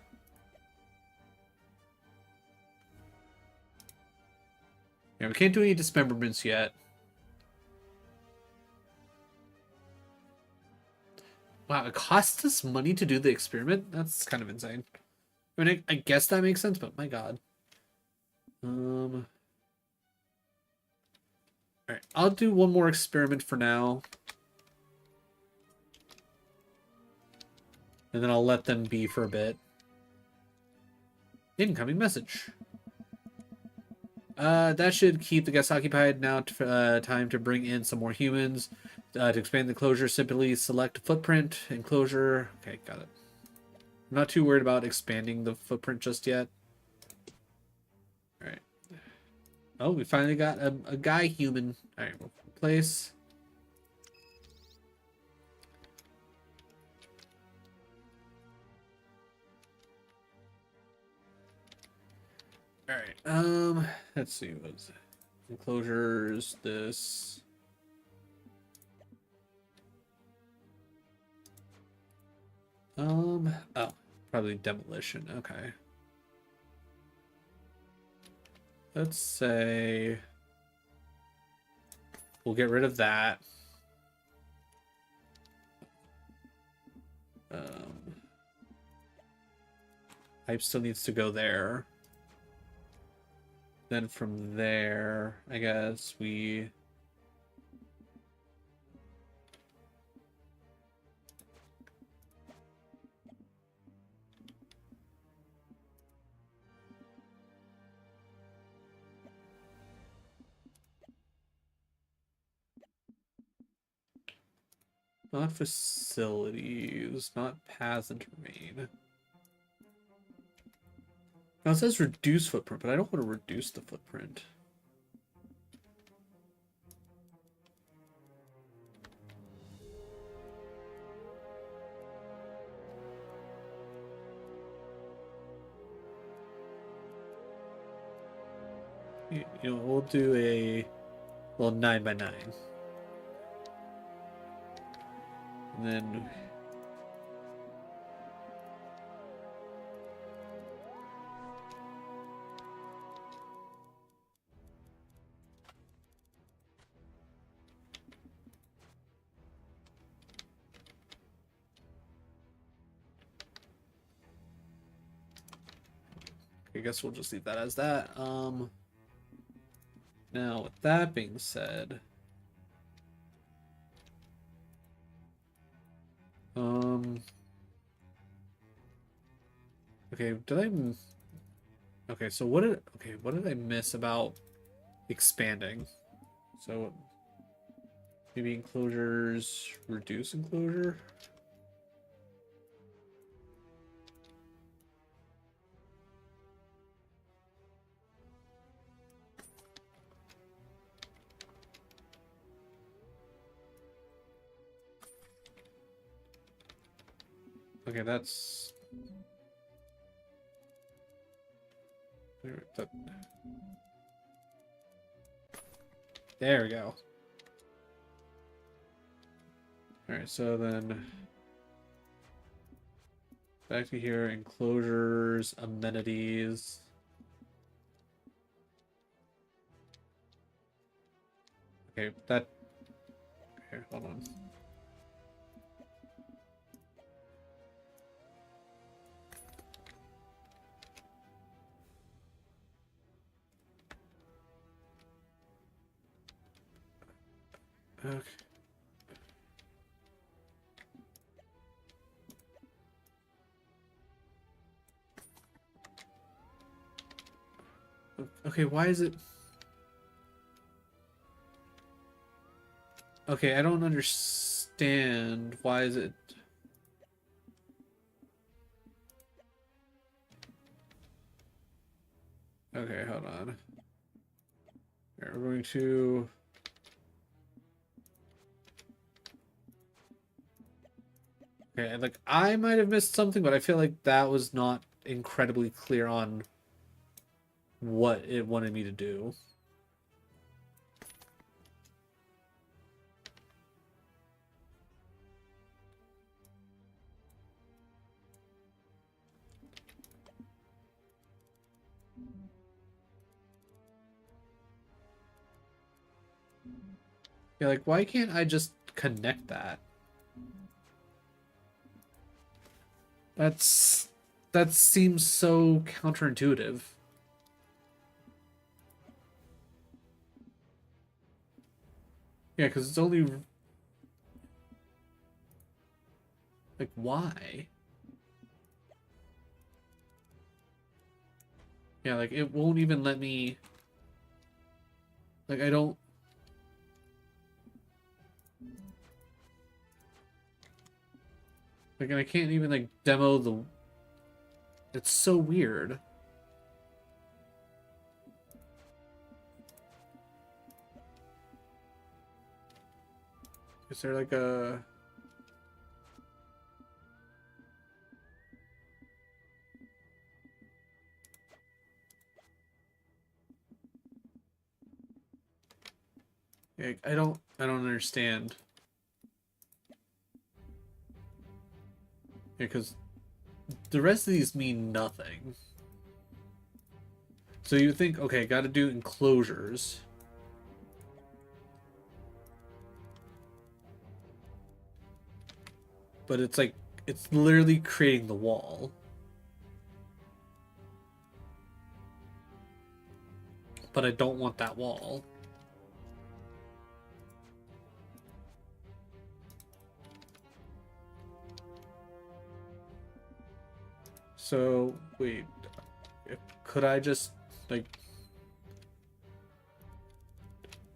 Yeah, we can't do any dismemberments yet. Wow, it costs us money to do the experiment? That's kind of insane. I mean, I guess that makes sense, but my god. Alright, I'll do one more experiment for now. And then I'll let them be for a bit. Incoming message. That should keep the guests occupied. Now time to bring in some more humans. To expand the enclosure, simply select footprint, enclosure. Okay, got it. I'm not too worried about expanding the footprint just yet. Alright. Oh, we finally got a guy human. Alright, we'll place. Alright, let's see, what's it? Enclosures, this. Oh, probably demolition, okay. Let's say we'll get rid of that. Pipe still needs to go there. Then from there, I guess we... Not facilities, not paths intervene. Now it says reduce footprint, but I don't want to reduce the footprint. You know, we'll do a little 9x9. And then I guess we'll just leave that as that. Now with that being said, okay, okay, so what did I miss about expanding? So maybe enclosures, reduce enclosure? Okay, that's... There we go. Alright, so then... Back to here, enclosures, amenities... Okay, that... Okay, hold on. Okay. Okay, why is it... Okay, I don't understand. Why is it... Okay, hold on. Here, we're going to... Okay, like, I might have missed something, but I feel like that was not incredibly clear on what it wanted me to do. Yeah, like, why can't I just connect that? That seems so counterintuitive. Yeah, because it's only... Like, why? Yeah, like, it won't even let me... Like, I don't... Like, and I can't even, like, demo the... It's so weird. Is there, like, a... Like, I don't understand. Yeah, because the rest of these mean nothing. So you think, okay, gotta do enclosures. But it's like, it's literally creating the wall. But I don't want that wall. So, wait, could I just, like...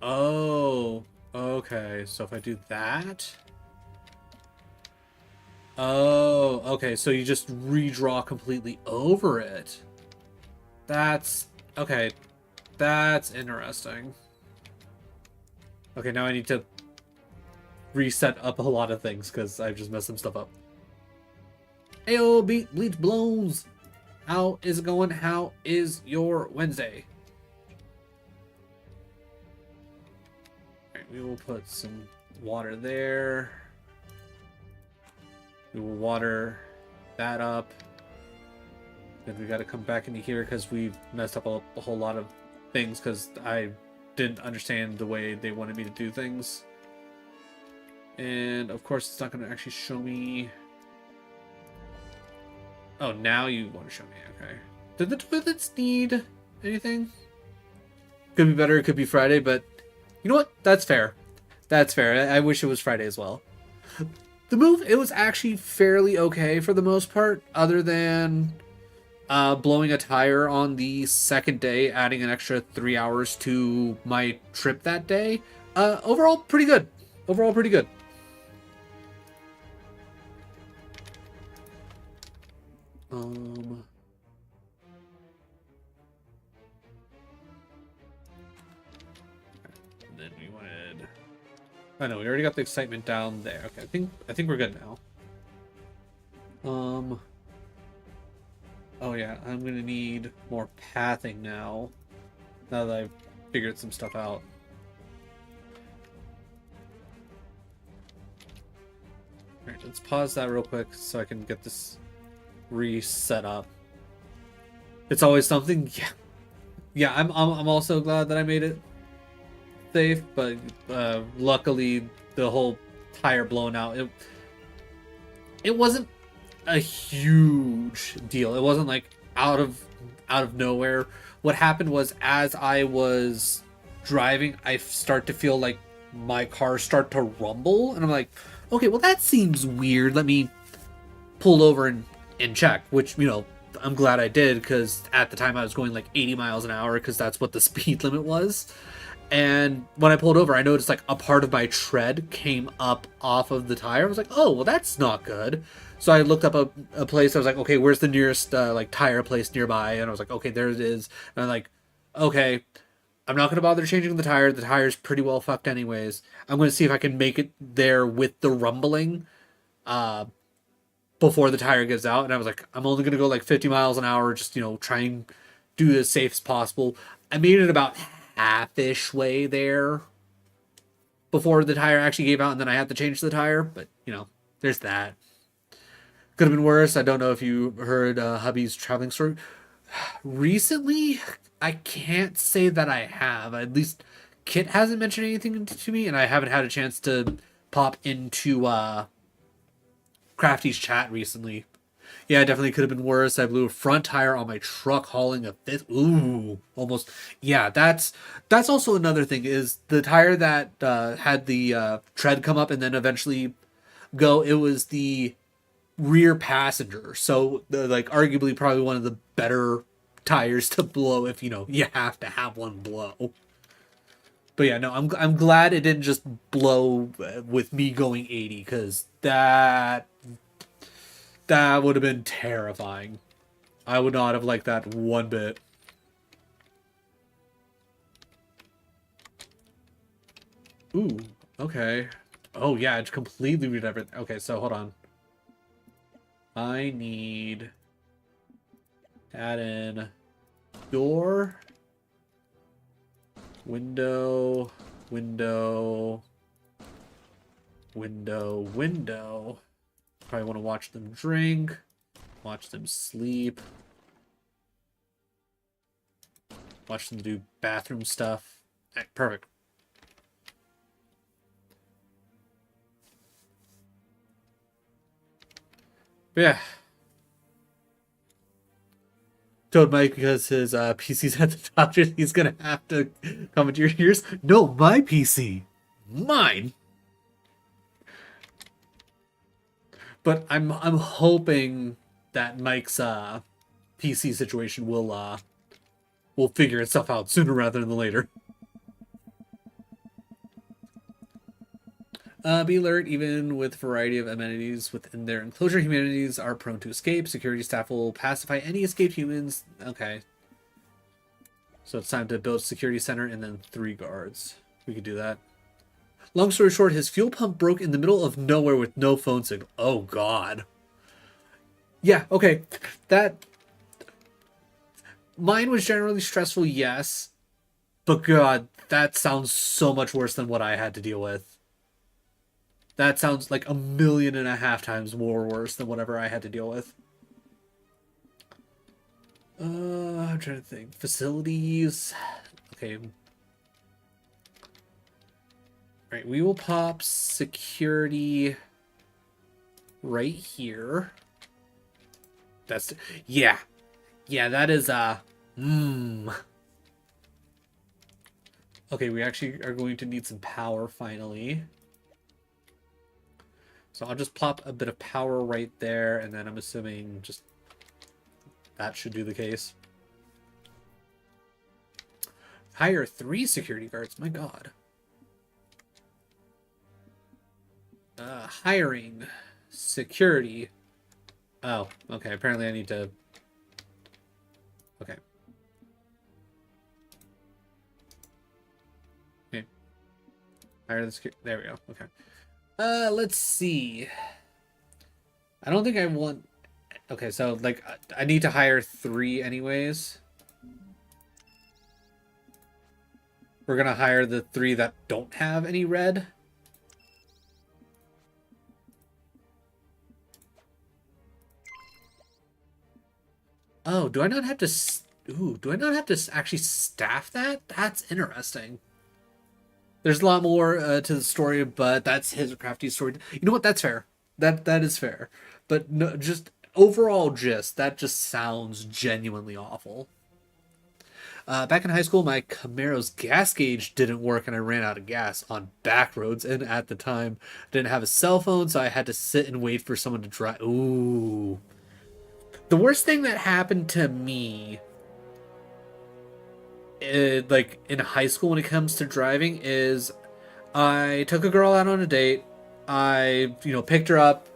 Oh, okay, so if I do that... Oh, okay, so you just redraw completely over it. That's... Okay, that's interesting. Okay, now I need to reset up a lot of things, because I've just messed some stuff up. Ayo, Bleach Blows! How is it going? How is your Wednesday? Alright, we will put some water there. We will water that up. Then we got to come back into here because we've messed up a whole lot of things because I didn't understand the way they wanted me to do things. And of course it's not going to actually show me... Oh, now you want to show me, okay. Did the toilets need anything? Could be better, it could be Friday, but you know what? That's fair. That's fair. I wish it was Friday as well. The move, it was actually fairly okay for the most part, other than blowing a tire on the second day, adding an extra 3 hours to my trip that day. Overall, pretty good. Overall, pretty good. Then we wanted... I know we already got the excitement down there. Okay, I think we're good now. Oh yeah, I'm gonna need more pathing now. Now that I've figured some stuff out. Alright, let's pause that real quick so I can get this reset up. It's always something. Yeah. Yeah, I'm also glad that I made it safe, but luckily the whole tire blown out, it wasn't a huge deal. It wasn't like out of nowhere. What happened was, as I was driving, I start to feel like my car start to rumble, and I'm like, okay, well that seems weird. Let me pull over and check. Which I'm glad I did because at the time I was going like 80 miles an hour because that's what the speed limit was. And when I pulled over, I noticed like a part of my tread came up off of the tire. I was like, oh, well, that's not good. So I looked up a place. I was like, okay, where's the nearest like tire place nearby? And I was like, okay, there it is. And I'm like, okay, I'm not going to bother changing the tire. The tire's pretty well fucked anyways. I'm going to see if I can make it there with the rumbling before the tire gives out. And I was like, I'm only going to go like 50 miles an hour, just, try and do it as safe as possible. I made it about half-ish way there before the tire actually gave out, and then I had to change the tire. But, there's that. Could have been worse. I don't know if you heard hubby's traveling story. Recently, I can't say that I have. At least Kit hasn't mentioned anything to me, and I haven't had a chance to pop into Crafty's chat recently. Yeah, it definitely could have been worse. I blew a front tire on my truck hauling a fifth. Ooh, almost. Yeah, that's also another thing is the tire that had the tread come up and then eventually go. It was the rear passenger, so like arguably probably one of the better tires to blow if you have to have one blow. But yeah, no, I'm glad it didn't just blow with me going 80 because that would have been terrifying. I would not have liked that one bit. Ooh, okay. Oh yeah, it's completely read everything. Okay, so hold on. I need add in door, window, window, window. Probably want to watch them drink, watch them sleep, watch them do bathroom stuff. Perfect. But yeah. Told Mike because his PC's at the doctor, he's gonna have to come into your ears. No, my PC. Mine. But I'm hoping that Mike's PC situation will figure itself out sooner rather than later. Be alert, even with variety of amenities within their enclosure, humanities are prone to escape. Security staff will pacify any escaped humans. Okay. So it's time to build a security center and then 3 guards. We could do that. Long story short, his fuel pump broke in the middle of nowhere with no phone signal. Oh, God. Yeah, okay. Mine was generally stressful, yes. But God, that sounds so much worse than what I had to deal with. That sounds like 1.5 million times more worse than whatever I had to deal with. I'm trying to think. Facilities. Okay. Alright, we will pop security right here. That's... Yeah. Yeah, that is, Okay, we actually are going to need some power, finally. So I'll just plop a bit of power right there, and then I'm assuming just... that should do the case. Hire 3 security guards, my God. Hiring. Security. Oh, okay, apparently I need to... Okay. Okay. Hire the security... There we go, okay. Let's see. I don't think I want... Okay, so, like, I need to hire 3 anyways. We're gonna hire the 3 that don't have any red. Oh, do I not have to... Ooh, do I not have to actually staff that? That's interesting. There's a lot more to the story, but that's his crafty story. You know what? That's fair. That is fair. But no, just overall gist, that just sounds genuinely awful. Back in high school, my Camaro's gas gauge didn't work and I ran out of gas on back roads. And at the time, I didn't have a cell phone, so I had to sit and wait for someone to drive. Ooh. The worst thing that happened to me, like in high school when it comes to driving, is I took a girl out on a date. I, picked her up.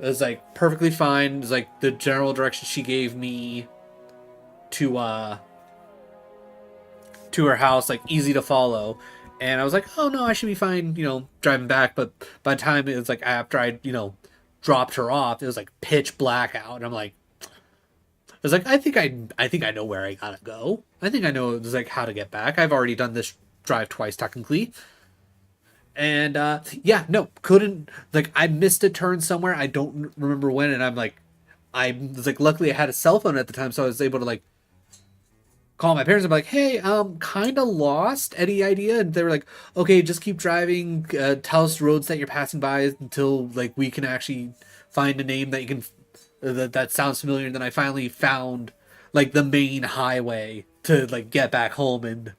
It was like perfectly fine. It was like the general direction she gave me to her house, like easy to follow. And I was like, oh no, I should be fine, driving back. But by the time it was like after I, dropped her off, it was like pitch black out. And I'm like, I was like, I think I know where I gotta go. I think I know like how to get back. I've already done this drive twice technically. And yeah, no, couldn't, like, I missed a turn somewhere. I don't remember when, and I was like, luckily I had a cell phone at the time, so I was able to like call my parents and be like, hey, kind of lost. Any idea? And they were like, okay, just keep driving. Tell us roads that you're passing by until like we can actually find a name that you can that sounds familiar. And then I finally found like the main highway to like get back home, and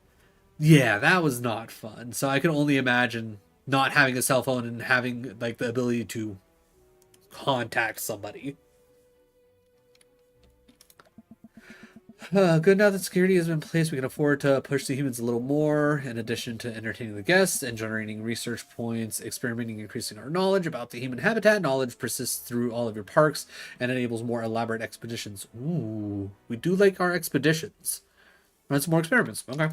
yeah, that was not fun. So I can only imagine not having a cell phone and having like the ability to contact somebody. Good, now that security has been placed, we can afford to push the humans a little more. In addition to entertaining the guests and generating research points, experimenting, increasing our knowledge about the human habitat. Knowledge persists through all of your parks and enables more elaborate expeditions. Ooh, we do like our expeditions. Run some more experiments. Okay.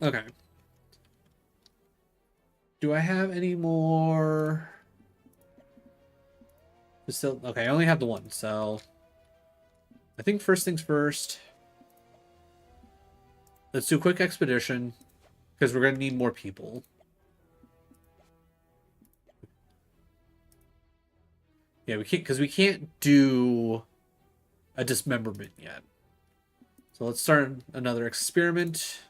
Okay. Do I have any more? Okay, I only have the one, so I think first things first. Let's do a quick expedition because we're gonna need more people. Yeah, we can't do a dismemberment yet. So let's start another experiment.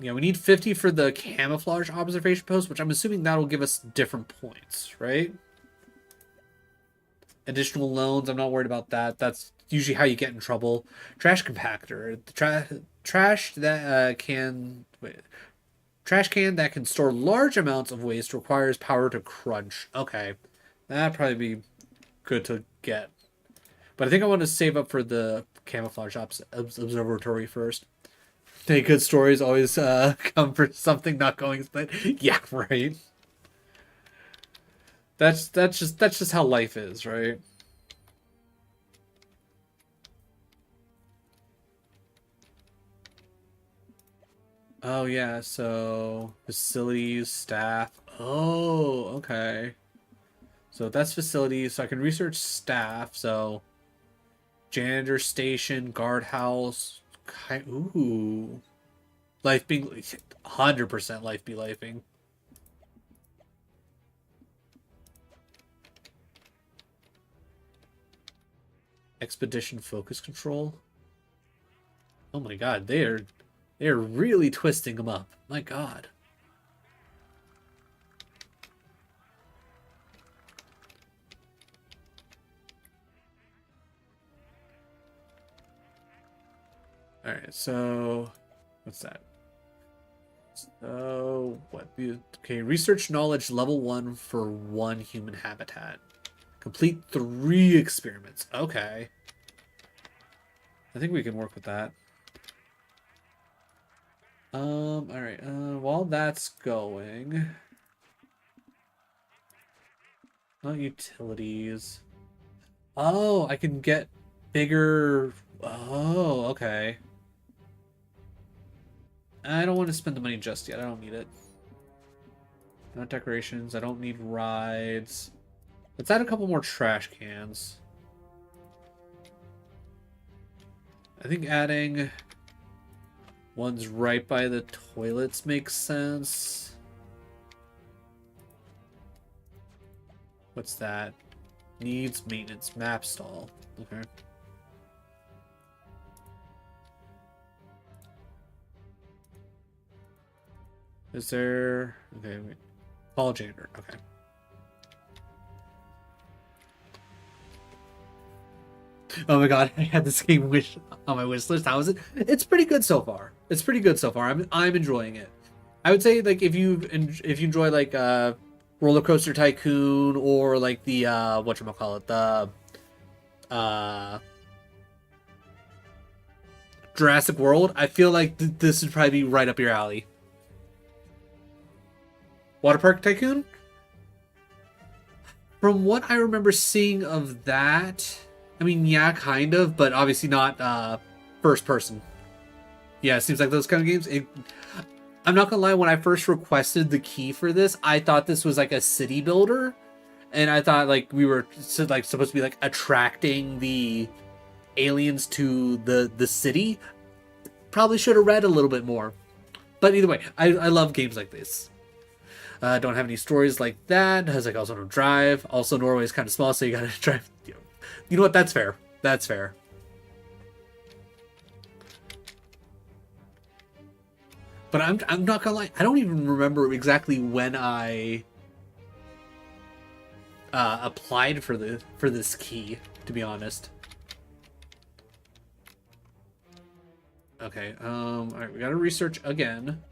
Yeah, we need 50 for the camouflage observation post, which I'm assuming that'll give us different points, right? Additional loans, I'm not worried about that. That's usually how you get in trouble. Trash compactor. Trash that trash can that can store large amounts of waste requires power to crunch. Okay. That'd probably be good to get. But I think I want to save up for the camouflage observatory first. Hey, good stories always come for something not going. Yeah, right. That's just how life is, right? Oh yeah, so facilities, staff. Oh, okay. So that's facilities. So I can research staff. So janitor station, guardhouse. Ooh, life being 100% life be lifing. Expedition focus control. Oh my god, they're really twisting them up. My god. All right, so what's that? So what? Okay, research knowledge level 1 for 1 human habitat. Complete 3 experiments. Okay. I think we can work with that. All right. While that's going, not utilities. Oh, I can get bigger. Oh, okay. I don't want to spend the money just yet. I don't need it. Not decorations. I don't need rides. Let's add a couple more trash cans. I think adding ones right by the toilets makes sense. What's that? Needs maintenance. Map stall. Okay. Is there... Okay, wait. Paul janitor. Okay. Oh my god, I had this game wish on my wish list. How is it? It's pretty good so far. It's pretty good so far. I'm enjoying it. I would say like if you enjoy like Roller Coaster Tycoon or like the whatchamacallit, the uh Jurassic World, I feel like this would probably be right up your alley. Water Park Tycoon? From what I remember seeing of that, I mean, yeah, kind of, but obviously not first person. Yeah, it seems like those kind of games. I'm not gonna lie, when I first requested the key for this, I thought this was like a city builder, and I thought like we were like supposed to be like attracting the aliens to the city. Probably should have read a little bit more, but either way, I love games like this. Don't have any stories like that. Has like also no drive. Also, Norway is kind of small, so you gotta drive. You know what? That's fair. That's fair. But I'm not gonna lie. I don't even remember exactly when I applied for this key. To be honest. Okay. All right. We gotta research again.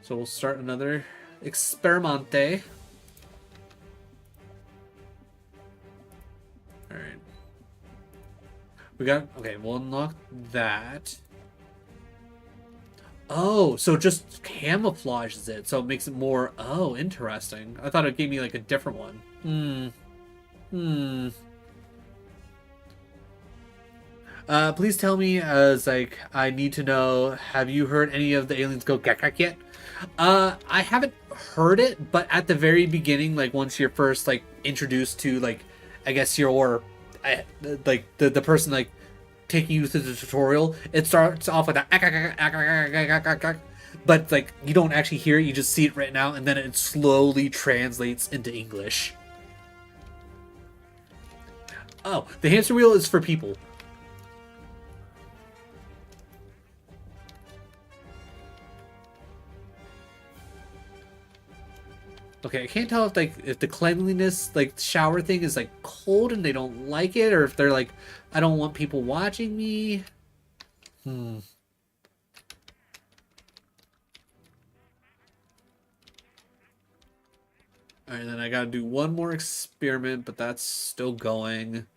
So we'll start another experimente. Alright. We got... Okay, we'll unlock that. Oh, so it just camouflages it. So it makes it more... Oh, interesting. I thought it gave me, like, a different one. Please tell me, as, like, I need to know, have you heard any of the aliens go gak yet? I haven't heard it, but at the very beginning, like once you're first like introduced to like, I guess your, like the person like taking you through the tutorial, it starts off with that, but like you don't actually hear it, you just see it written out, and then it slowly translates into English. Oh, the hamster wheel is for people. Okay, I can't tell if the cleanliness like shower thing is like cold and they don't like it, or if they're like, I don't want people watching me. Alright, then I gotta do one more experiment, but that's still going.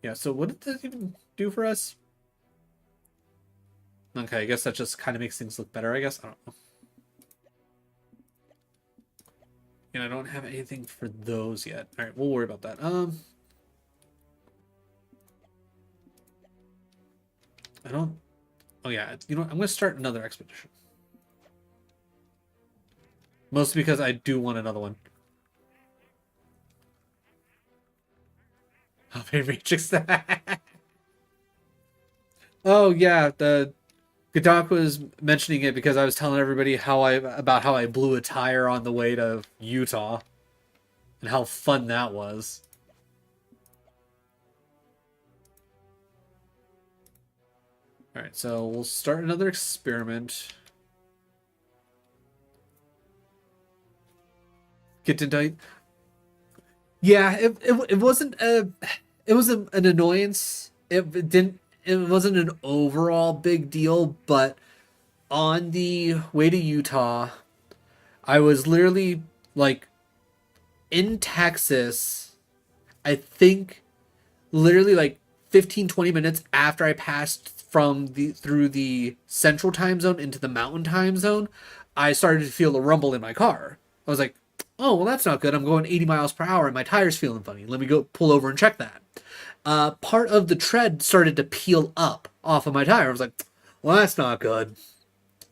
Yeah, so what did that even do for us? Okay, I guess that just kind of makes things look better, I guess. I don't know. And I don't have anything for those yet. All right, we'll worry about that. I don't... Oh, yeah. You know what? I'm going to start another expedition. Mostly because I do want another one. Oh, Matrix. Oh, yeah. The Gadak was mentioning it because I was telling everybody how I blew a tire on the way to Utah. And how fun that was. Alright, so we'll start another experiment. Get to night. Yeah, it wasn't a... It was an annoyance. It didn't... It wasn't an overall big deal, but on the way to Utah, I was literally, like, in Texas, I think, literally, like, 15-20 minutes after I passed through the central time zone into the mountain time zone, I started to feel a rumble in my car. I was like, oh, well, that's not good. I'm going 80 miles per hour and my tire's feeling funny. Let me go pull over and check that. Part of the tread started to peel up off of my tire. I was like, well, that's not good.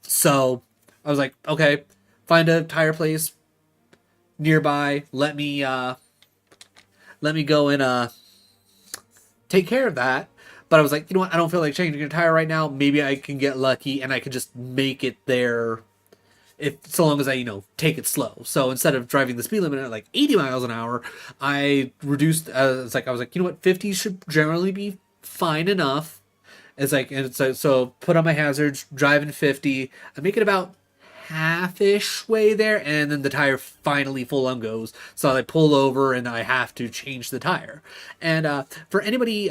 So I was like, okay, find a tire place nearby. Let me go and take care of that. But I was like, you know what? I don't feel like changing a tire right now. Maybe I can get lucky and I can just make it there, if so long as I take it slow. So instead of driving the speed limit at like 80 miles an hour, I reduced. I was like, you know what? 50 should generally be fine enough. It's like, and so put on my hazards, driving 50. I make it about half-ish way there, and then the tire finally full on goes. So I pull over and I have to change the tire. And for anybody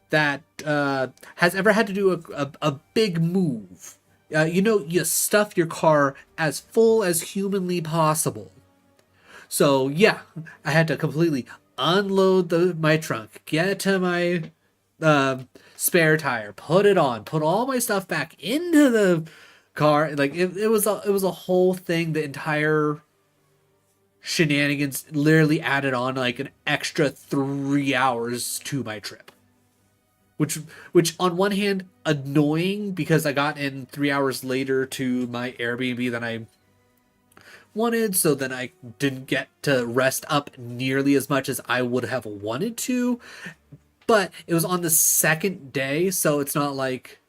that has ever had to do a big move, you stuff your car as full as humanly possible. So yeah, I had to completely unload my trunk, get to my spare tire, put it on, put all my stuff back into the car. Like it was a whole thing. The entire shenanigans literally added on like an extra 3 hours to my trip. Which on one hand annoying because I got in 3 hours later to my Airbnb than I wanted, so then I didn't get to rest up nearly as much as I would have wanted to. But it was on the second day, so it's not like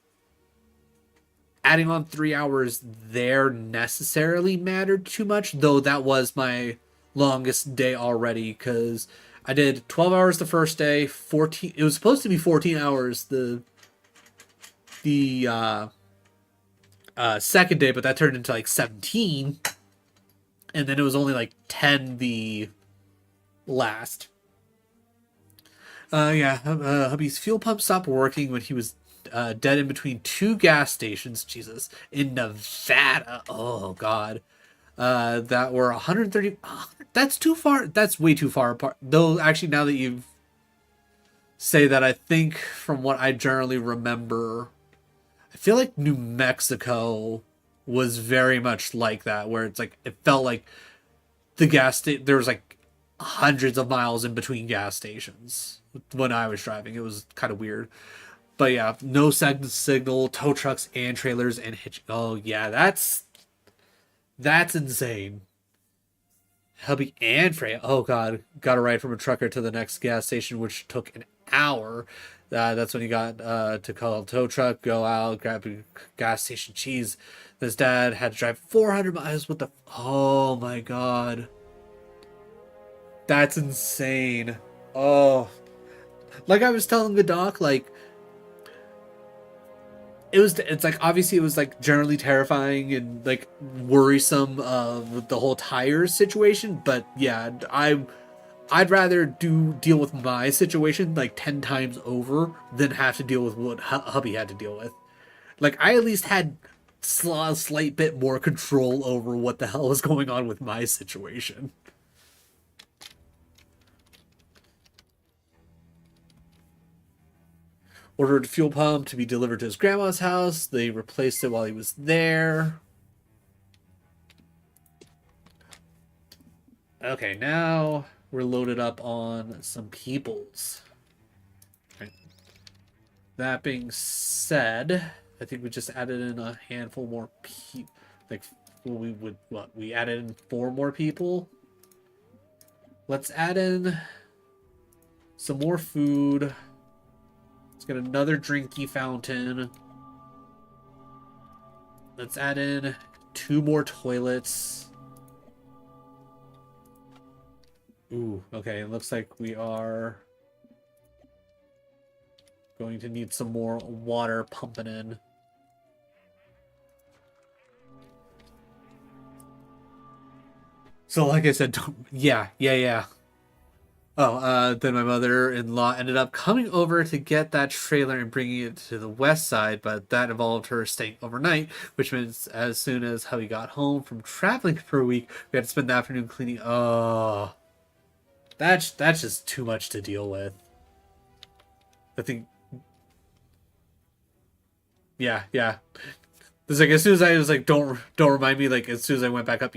adding on 3 hours there necessarily mattered too much, though that was my longest day already because I did 12 hours the first day, 14. It was supposed to be 14 hours the second day, but that turned into like 17, and then it was only like 10 the last. Hubby's fuel pump stopped working when he was dead in between two gas stations. Jesus, in Nevada. Oh God, that were 130. Oh, that's too far. That's way too far apart. Though, actually, now that you say that, I think from what I generally remember, I feel like New Mexico was very much like that, where it's like it felt like there was like hundreds of miles in between gas stations when I was driving. It was kind of weird. But yeah, no signal, tow trucks and trailers and hitch. Oh yeah, that's insane. Hubby and Freya. Oh god, got a ride from a trucker to the next gas station, which took an hour. That's when he got to call a tow truck, go out, grab a gas station cheese. His dad had to drive 400 miles with the. Oh my god, that's insane. Oh, like I was telling the doc, like it's like obviously it was like generally terrifying and like worrisome with the whole tires situation, but yeah, I'd rather deal with my situation like 10 times over than have to deal with what hubby had to deal with. Like I at least had a slight bit more control over what the hell was going on with my situation. Ordered a fuel pump to be delivered to his grandma's house. They replaced it while he was there. Okay, now we're loaded up on some peoples. Right. That being said, I think we just added in a handful more people. Like, we added in 4 more people. Let's add in some more food. Let's get another drinky fountain. Let's add in 2 more toilets. Ooh, okay, it looks like we are going to need some more water pumping in. So like I said, yeah. Oh, then my mother-in-law ended up coming over to get that trailer and bringing it to the west side, but that involved her staying overnight, which means as soon as hubby got home from traveling for a week, we had to spend the afternoon cleaning. Oh, that's just too much to deal with. I think, yeah. It's like as soon as I was like, don't remind me. Like as soon as I went back up,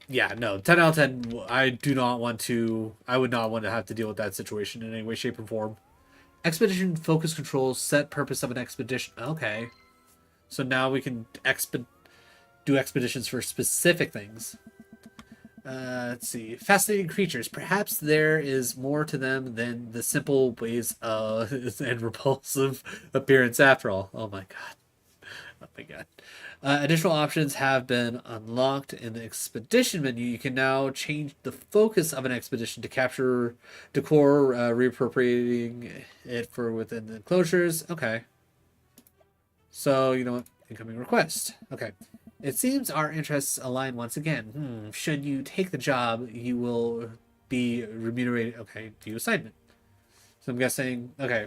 yeah, no, 10 out of 10. I would not want to have to deal with that situation in any way, shape, or form. Expedition focus controls, set purpose of an expedition. Okay. So now we can do expeditions for specific things. Let's see. Fascinating creatures. Perhaps there is more to them than the simple ways and repulsive appearance after all. Oh my god. Oh my god. Additional options have been unlocked in the expedition menu. You can now change the focus of an expedition to capture decor, reappropriating it for within the enclosures. Okay. So, you know what? Incoming request. Okay. It seems our interests align once again. Should you take the job, you will be remunerated. Okay, new assignment. So I'm guessing. Okay.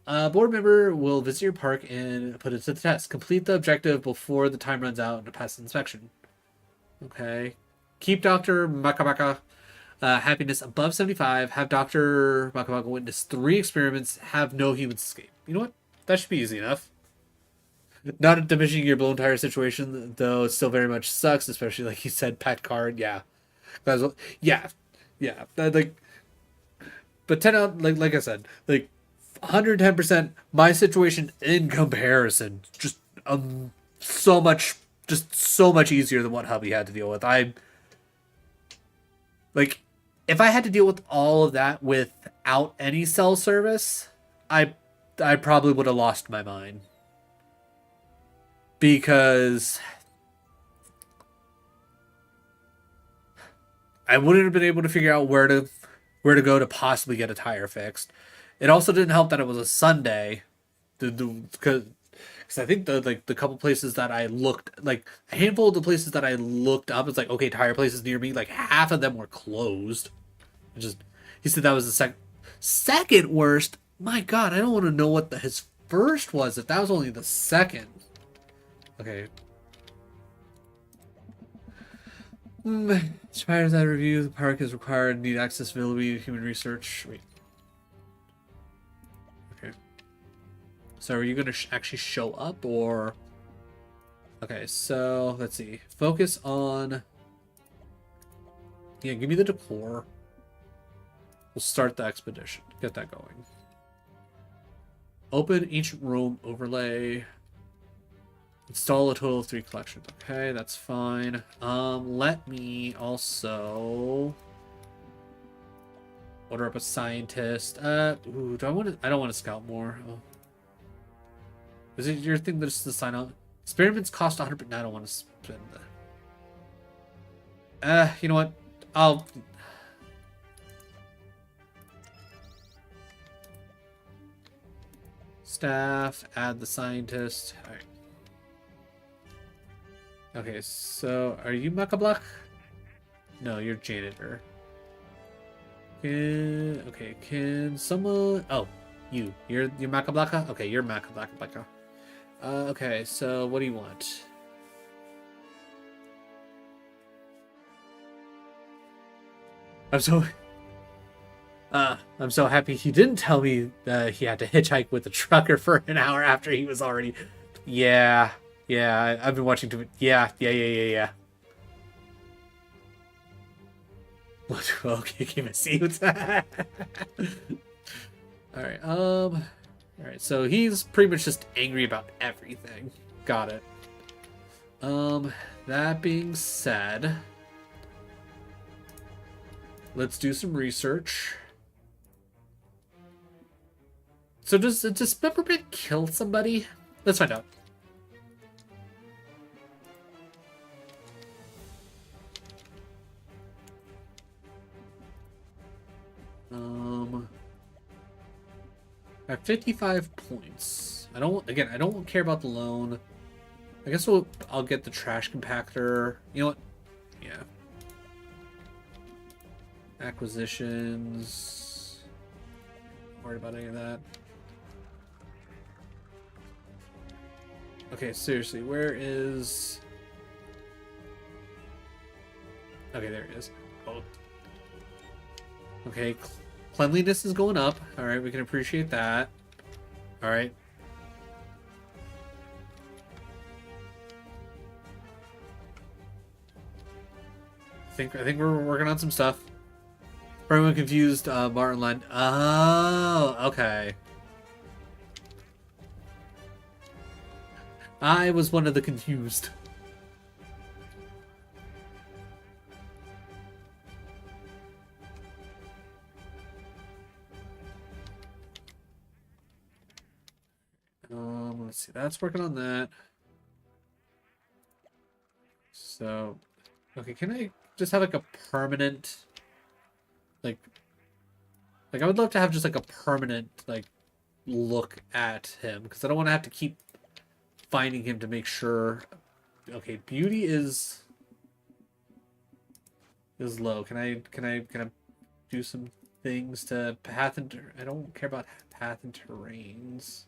A board member will visit your park and put it to the test. Complete the objective before the time runs out and pass the inspection. Okay. Keep Dr. Makabaka happiness above 75. Have Dr. Makabaka witness 3 experiments. Have no humans escape. You know what? That should be easy enough. Not diminishing your blown tire situation, though it still very much sucks, especially like you said, pet card. Yeah. That's what, yeah. Yeah. Like, but 10 out, like I said, like 110%, my situation in comparison, just so much, just so much easier than what hubby had to deal with. I, like, if I had to deal with all of that without any cell service, I probably would have lost my mind. Because I wouldn't have been able to figure out where to go to possibly get a tire fixed. It also didn't help that it was a Sunday, because I think the couple places that I looked, like a handful of the places that I looked up, it's like okay, tire places near me, like half of them were closed. Just he said that was the second worst. My God, I don't want to know what his first was if that was only the second. Okay. As far as that review, the park is required. Need accessibility to human research. Wait. Okay. So are you going to actually show up or... Okay, so let's see. Focus on... Yeah, give me the decor. We'll start the expedition. Get that going. Open ancient Rome overlay. Install a total of 3 collections. Okay, that's fine. Let me also order up a scientist. Ooh, do I want to? I don't want to scout more. Oh. Is it your thing that's to sign up? Experiments cost 100. No, I don't want to spend that. You know what? I'll. Staff. Add the scientist. All right. Okay, so are you Makabluck? No, you're janitor. Okay, can someone... Oh, you're Makablaka? Okay, you're Makablaka. Okay, so what do you want? I'm so happy he didn't tell me he had to hitchhike with the trucker for an hour after he was already... Yeah, I've been watching too... Yeah. Okay, give me suit. Alright, so he's pretty much just angry about everything. Got it. That being said, let's do some research. So does Peppermint kill somebody? Let's find out. I have 55 points. I don't care about the loan. I guess I'll get the trash compactor. You know what? Yeah. Acquisitions. Don't worry about any of that. Okay, seriously, where is... Okay, there it is. Oh. Okay, cleanliness is going up. Alright, we can appreciate that. Alright. I think we're working on some stuff. For everyone confused, Martin line. Oh, okay. I was one of the confused. Let's see. That's working on that. So, okay, can I just have like a permanent, like I would love to have just like a permanent like look at him because I don't want to have to keep finding him to make sure. Okay, beauty is low. Can I do some things to path and I don't care about path and terrains.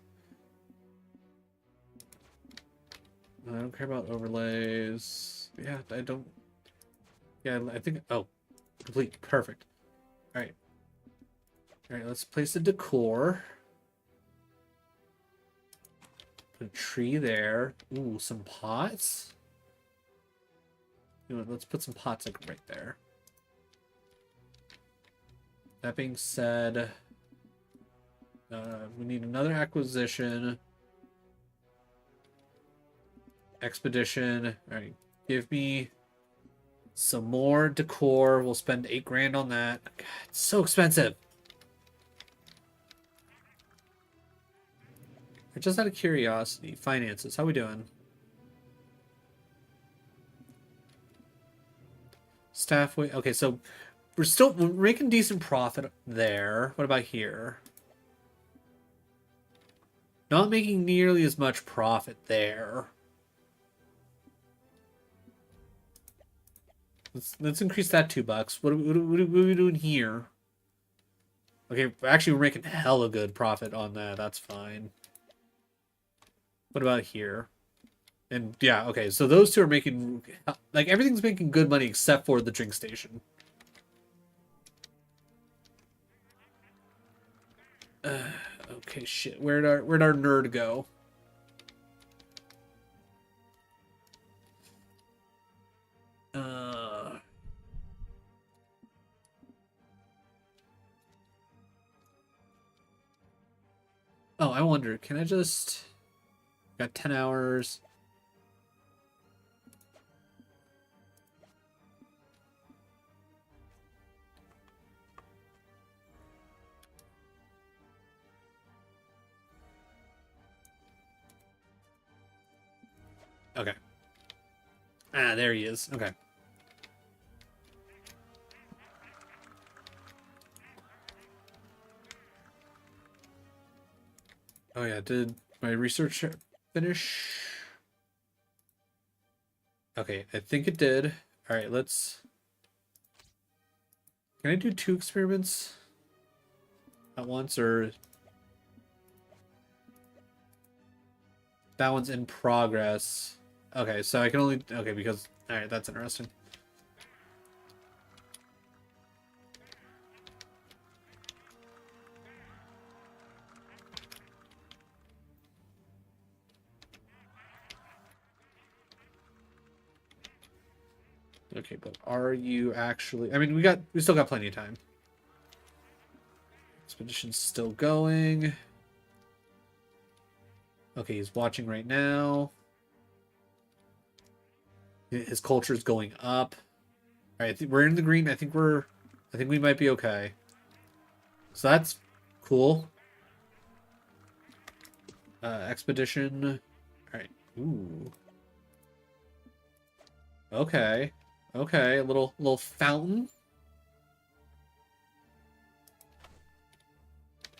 I don't care about overlays. Yeah, I don't. Yeah, I think. Oh, complete. Perfect. All right. All right. Let's place the decor. Put a tree there. Ooh, some pots. You know what, let's put some pots like right there. That being said, we need another acquisition. Expedition. All right, give me some more decor. We'll spend 8 grand on that. God, it's so expensive. Just out of curiosity, finances. How we doing? Staff weight. Okay, so we're making decent profit there. What about here? Not making nearly as much profit there. Let's increase that $2. What are we doing here? Okay, actually we're making hella good profit on that. That's fine. What about here? And yeah, okay, so those two are making like everything's making good money except for the drink station. Okay, shit. Where'd our nerd go? Oh, I wonder, can I just got 10 hours? Okay. Ah, there he is. Okay. Oh yeah, did my research finish? Okay, I think it did. All right, let's. Can I do 2 experiments at once, or that one's in progress? Okay, so I can only. Okay, because all right, that's interesting. Okay, but are you actually? I mean, we still got plenty of time. Expedition's still going. Okay, he's watching right now. His culture's going up. All right, I think we're in the green. I think we might be okay. So that's cool. Expedition. All right. Ooh. Okay. Okay, a little fountain.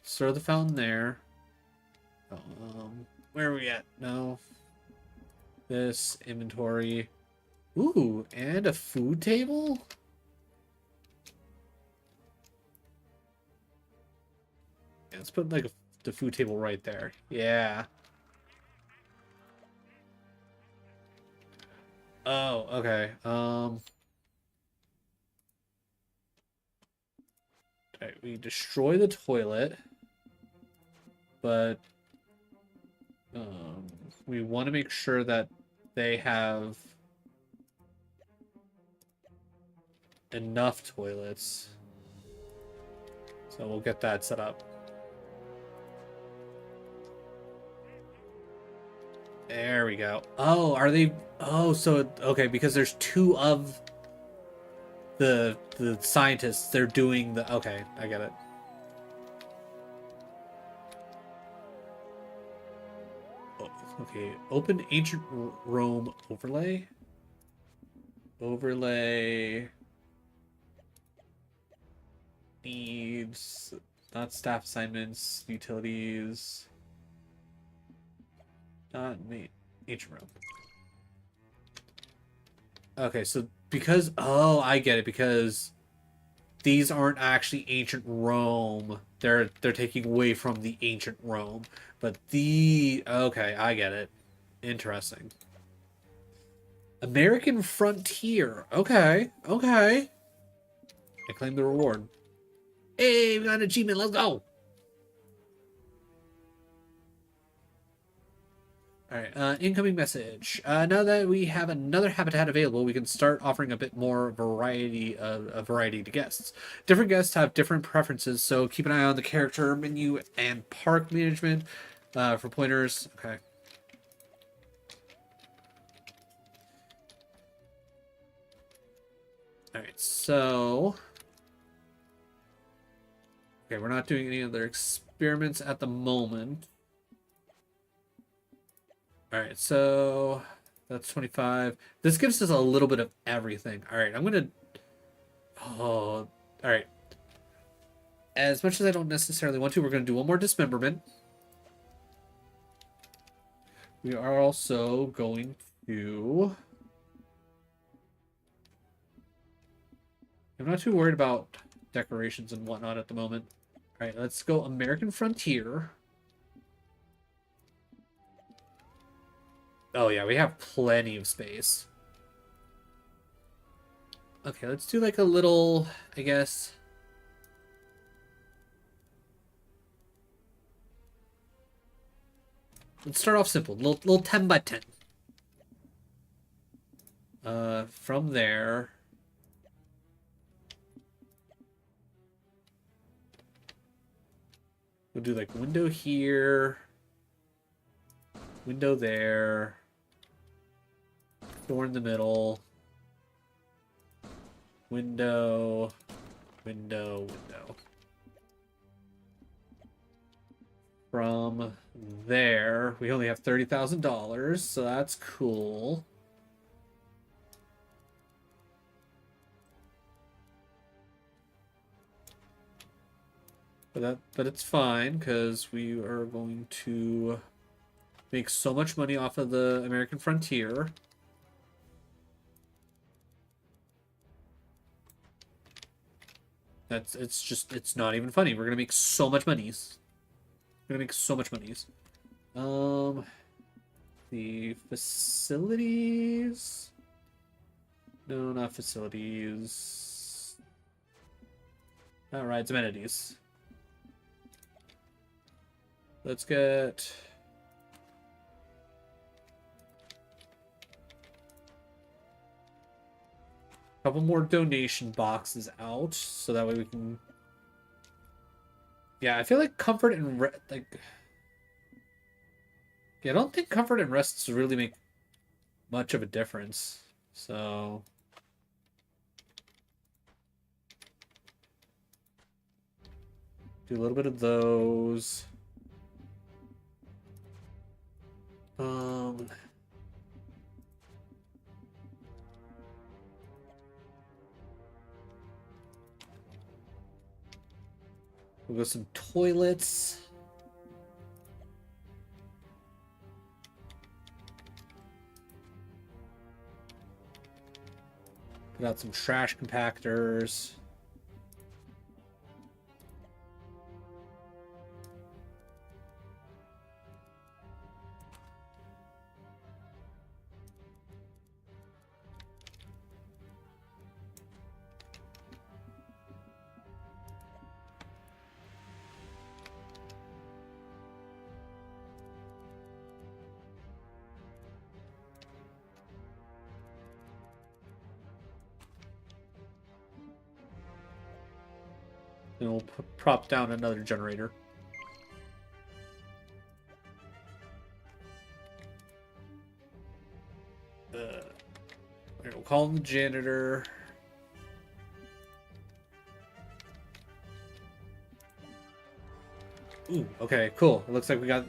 Stir the fountain there. Where are we at? No. This inventory. Ooh, and a food table? Yeah, let's put like the food table right there. Yeah. Oh, okay. Right, we destroy the toilet, but we want to make sure that they have enough toilets. So we'll get that set up. There we go. Oh, are they? Oh, so okay, because there's 2 of the scientists. They're doing the. Okay, I get it. Oh, okay, open ancient Rome overlay. Overlay needs not staff assignments, utilities. Not me. Ancient Rome. Okay, so because... Oh, I get it. Because these aren't actually ancient Rome. They're taking away from the ancient Rome. But the... Okay, I get it. Interesting. American Frontier. Okay, okay. I claim the reward. Hey, we got an achievement. Let's go. All right, incoming message. Now that we have another habitat available, we can start offering a bit more variety to guests. Different guests have different preferences, so keep an eye on the character menu and park management for pointers. Okay. All right, so okay, we're not doing any other experiments at the moment. All right, so that's 25. This gives us a little bit of everything. All right, I'm gonna. Oh, all right. As much as I don't necessarily want to, we're gonna do one more dismemberment. We are also going to. I'm not too worried about decorations and whatnot at the moment. All right, let's go American Frontier. Oh yeah, we have plenty of space. Okay, let's do like a little, I guess. Let's start off simple. Little 10 by 10. From there. We'll do like window here. Window there. Door in the middle. Window. Window. Window. From there, we only have $30,000, so that's cool. But it's fine because we are going to make so much money off of the American Frontier. It's not even funny. We're gonna make so much monies. We're gonna make so much monies. The facilities. No, not facilities. All right, it's amenities. Let's get. A couple more donation boxes out, so that way we can. Yeah, I feel like comfort and yeah, I don't think comfort and rests really make much of a difference. So do a little bit of those. We'll go some toilets. Put out some trash compactors. And we'll prop down another generator. We'll call him the janitor. Ooh, okay, cool. It looks like we got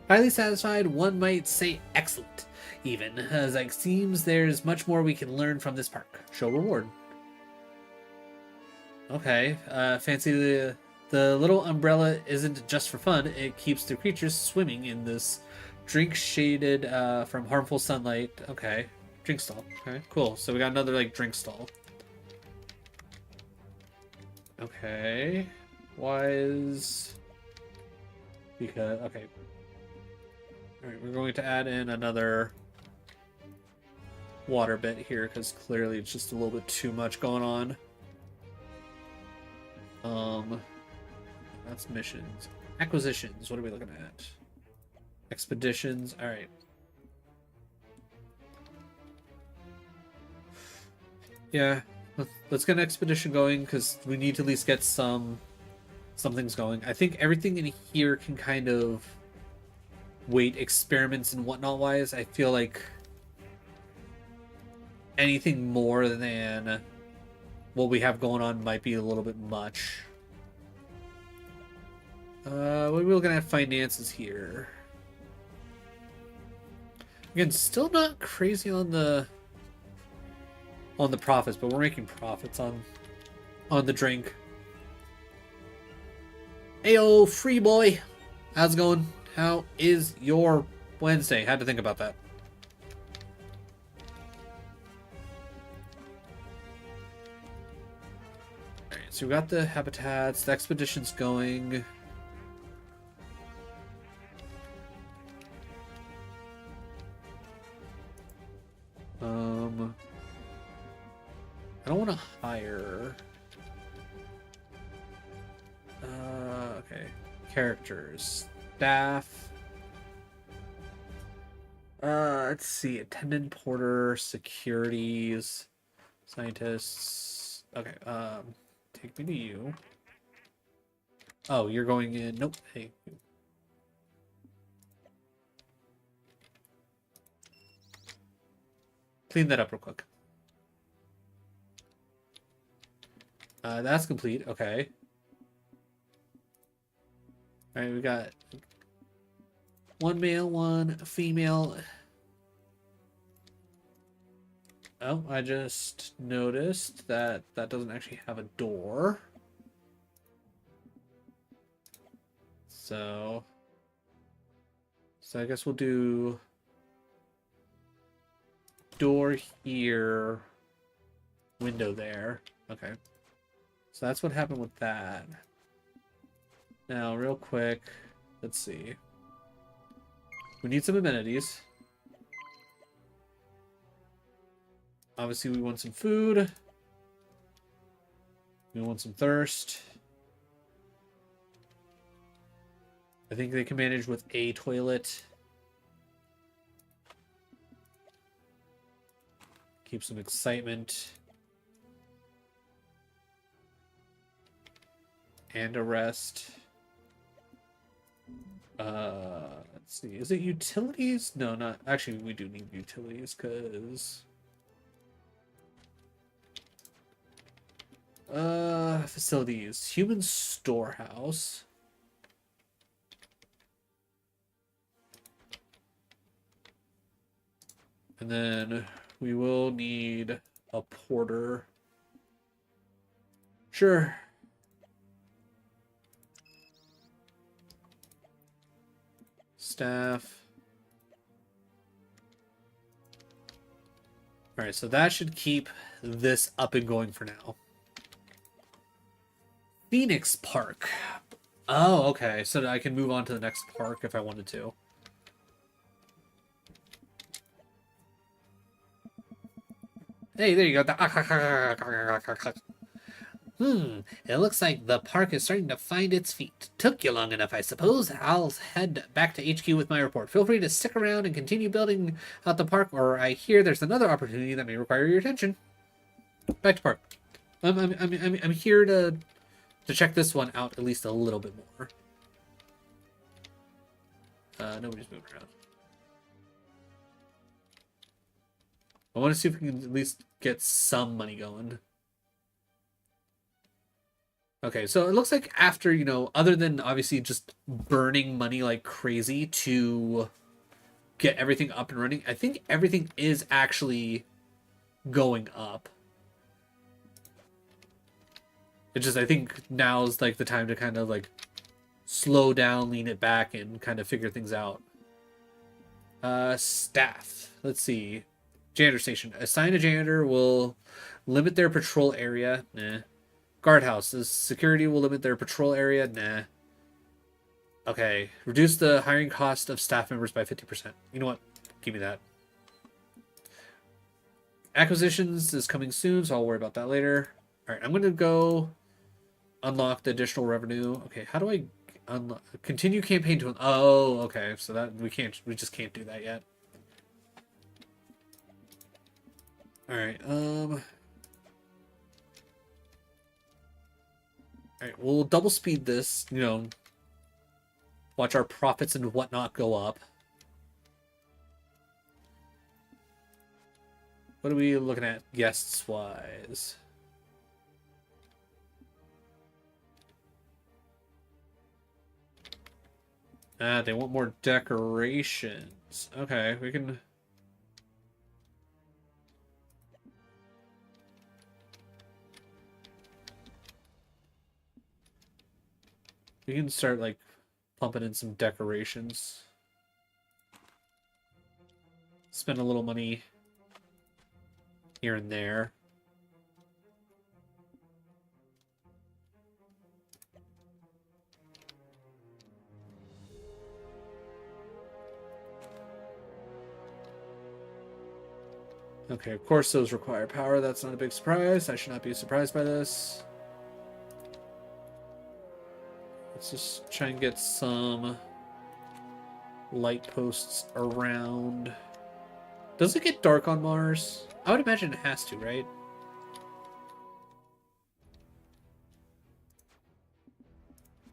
highly satisfied. One might say excellent, even. As like seems there's much more we can learn from this park. Show reward. Okay, fancy the little umbrella isn't just for fun. It keeps the creatures swimming in this Drink shaded from harmful sunlight. Okay. Drink stall. Okay, cool. So we got another, like, drink stall. Okay. Why is... Because... Okay. Alright, we're going to add in another water bit here, because clearly it's just a little bit too much going on. That's missions. Acquisitions, what are we looking at? Expeditions, alright. Yeah, let's get an expedition going, because we need to at least get some things going. I think everything in here can kind of wait, experiments and whatnot wise. I feel like anything more than what we have going on might be a little bit much. What are we looking at finances here? Again, still not crazy on the profits, but we're making profits on the drink. Ayo, free boy. How's it going? How is your Wednesday? Had to think about that. Alright, so we got the habitats, the expedition's going. I don't want to hire. Okay. Characters. Staff. Let's see. Attendant, porter, securities, scientists. Okay. Take me to you. Oh, you're going in. Nope. Hey. Clean that up real quick. That's complete. Okay. All right, we got one male, one female. Oh, I just noticed that that doesn't actually have a door. So I guess we'll do door here, window there. Okay. So that's what happened with that. Now, real quick, let's see. We need some amenities. Obviously, we want some food. We want some thirst. I think they can manage with a toilet. Keep some excitement. And a rest. Let's see. Is it utilities? No, not actually. We do need utilities because facilities. Human storehouse. And then we will need a porter. Sure. Staff. Alright, so that should keep this up and going for now. Phoenix Park. Oh, okay. So I can move on to the next park if I wanted to. Hey, there you go. It looks like the park is starting to find its feet. Took you long enough, I suppose. I'll head back to HQ with my report. Feel free to stick around and continue building out the park, or I hear there's another opportunity that may require your attention. Back to park. I'm here to check this one out at least a little bit more. Nobody's moving around. I want to see if we can at least get some money going. Okay, so it looks like after, you know, other than obviously just burning money like crazy to get everything up and running, I think everything is actually going up. It's just, I think now's like the time to kind of like slow down, lean it back, and kind of figure things out. Staff. Let's see. Janitor station. Assign a janitor will limit their patrol area. Nah. Guardhouses. Security will limit their patrol area. Nah. Okay. Reduce the hiring cost of staff members by 50%. You know what? Give me that. Acquisitions is coming soon, so I'll worry about that later. Alright, I'm going to go unlock the additional revenue. Okay, how do I unlock? Continue campaign to... Oh, okay. So that we just can't do that yet. Alright, Alright, we'll double speed this, you know. Watch our profits and whatnot go up. What are we looking at guests-wise? They want more decorations. Okay, we can... We can start, like, pumping in some decorations. Spend a little money here and there. Okay, of course those require power. That's not a big surprise. I should not be surprised by this. Let's just try and get some light posts around. Does it get dark on Mars? I would imagine it has to, right?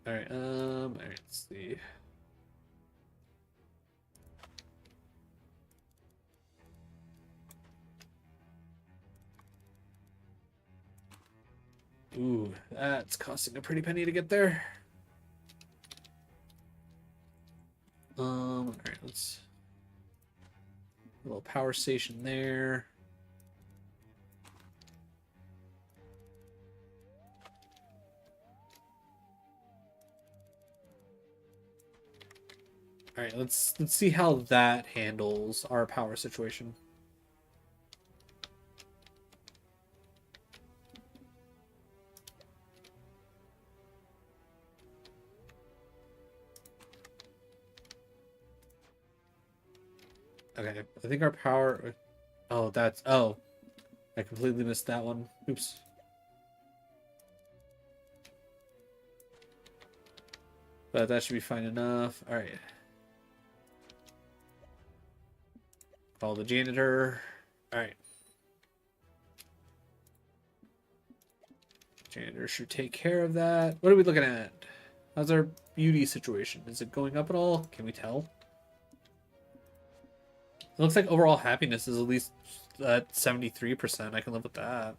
Alright, let's see. Ooh, that's costing a pretty penny to get there. Alright, let's... A little power station there. Alright, let's see how that handles our power situation. Okay, I think our power... Oh, that's... Oh, I completely missed that one. Oops. But that should be fine enough. Alright. Call the janitor. Alright. Janitor should take care of that. What are we looking at? How's our beauty situation? Is it going up at all? Can we tell? It looks like overall happiness is at least at 73%. I can live with that.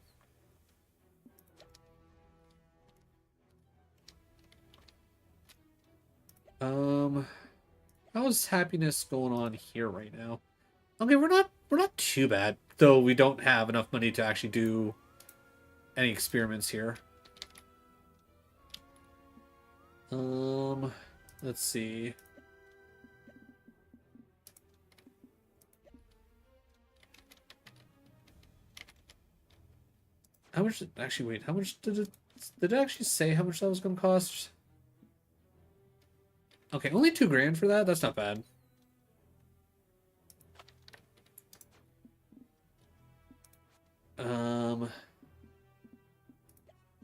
How's happiness going on here right now? Okay, we're not too bad, though we don't have enough money to actually do any experiments here. Let's see. How much actually wait, how much did it actually say how much that was gonna cost? Okay, only $2,000 for that? That's not bad.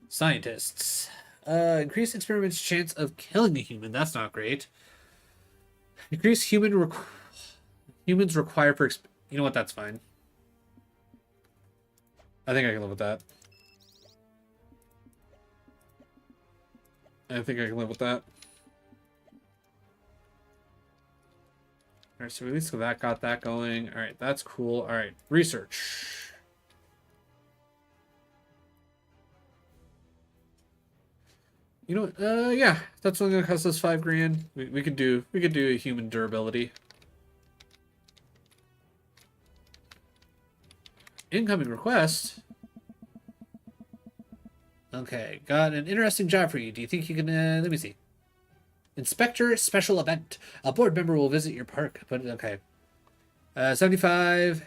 Scientists. Increase experiment's chance of killing a human. That's not great. Increase humans require for you know what, that's fine. I think I can live with that. I think I can live with that. Alright, so at least that got that going. Alright, that's cool. Alright, research. You know what? Yeah, that's only gonna cost us $5,000. We could do a human durability. Incoming request. Okay, got an interesting job for you. Do you think you can? Let me see. Inspector special event. A board member will visit your park. But okay. 75.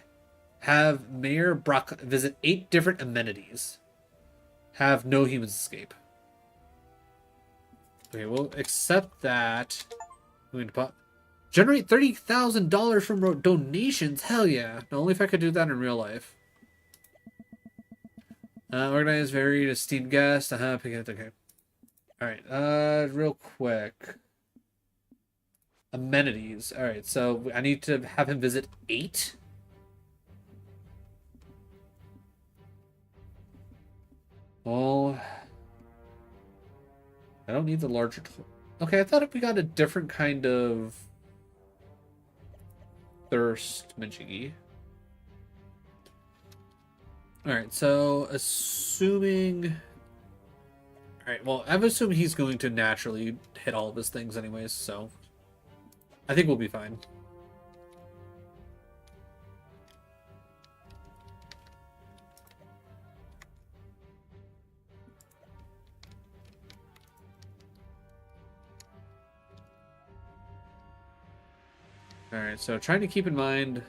Have Mayor Brock visit 8 different amenities. Have no humans escape. Okay, we'll accept that. Generate $30,000 from donations. Hell yeah! No, only if I could do that in real life. Organize varied esteemed guests. Okay. All right. Real quick. Amenities. All right. So I need to have him visit 8. Well, I don't need the larger. Okay, I thought if we got a different kind of thirst, Minchigi. All right. So assuming. All right. Well, I'm assuming he's going to naturally hit all of his things, anyways. So I think we'll be fine. Alright, so trying to keep in mind...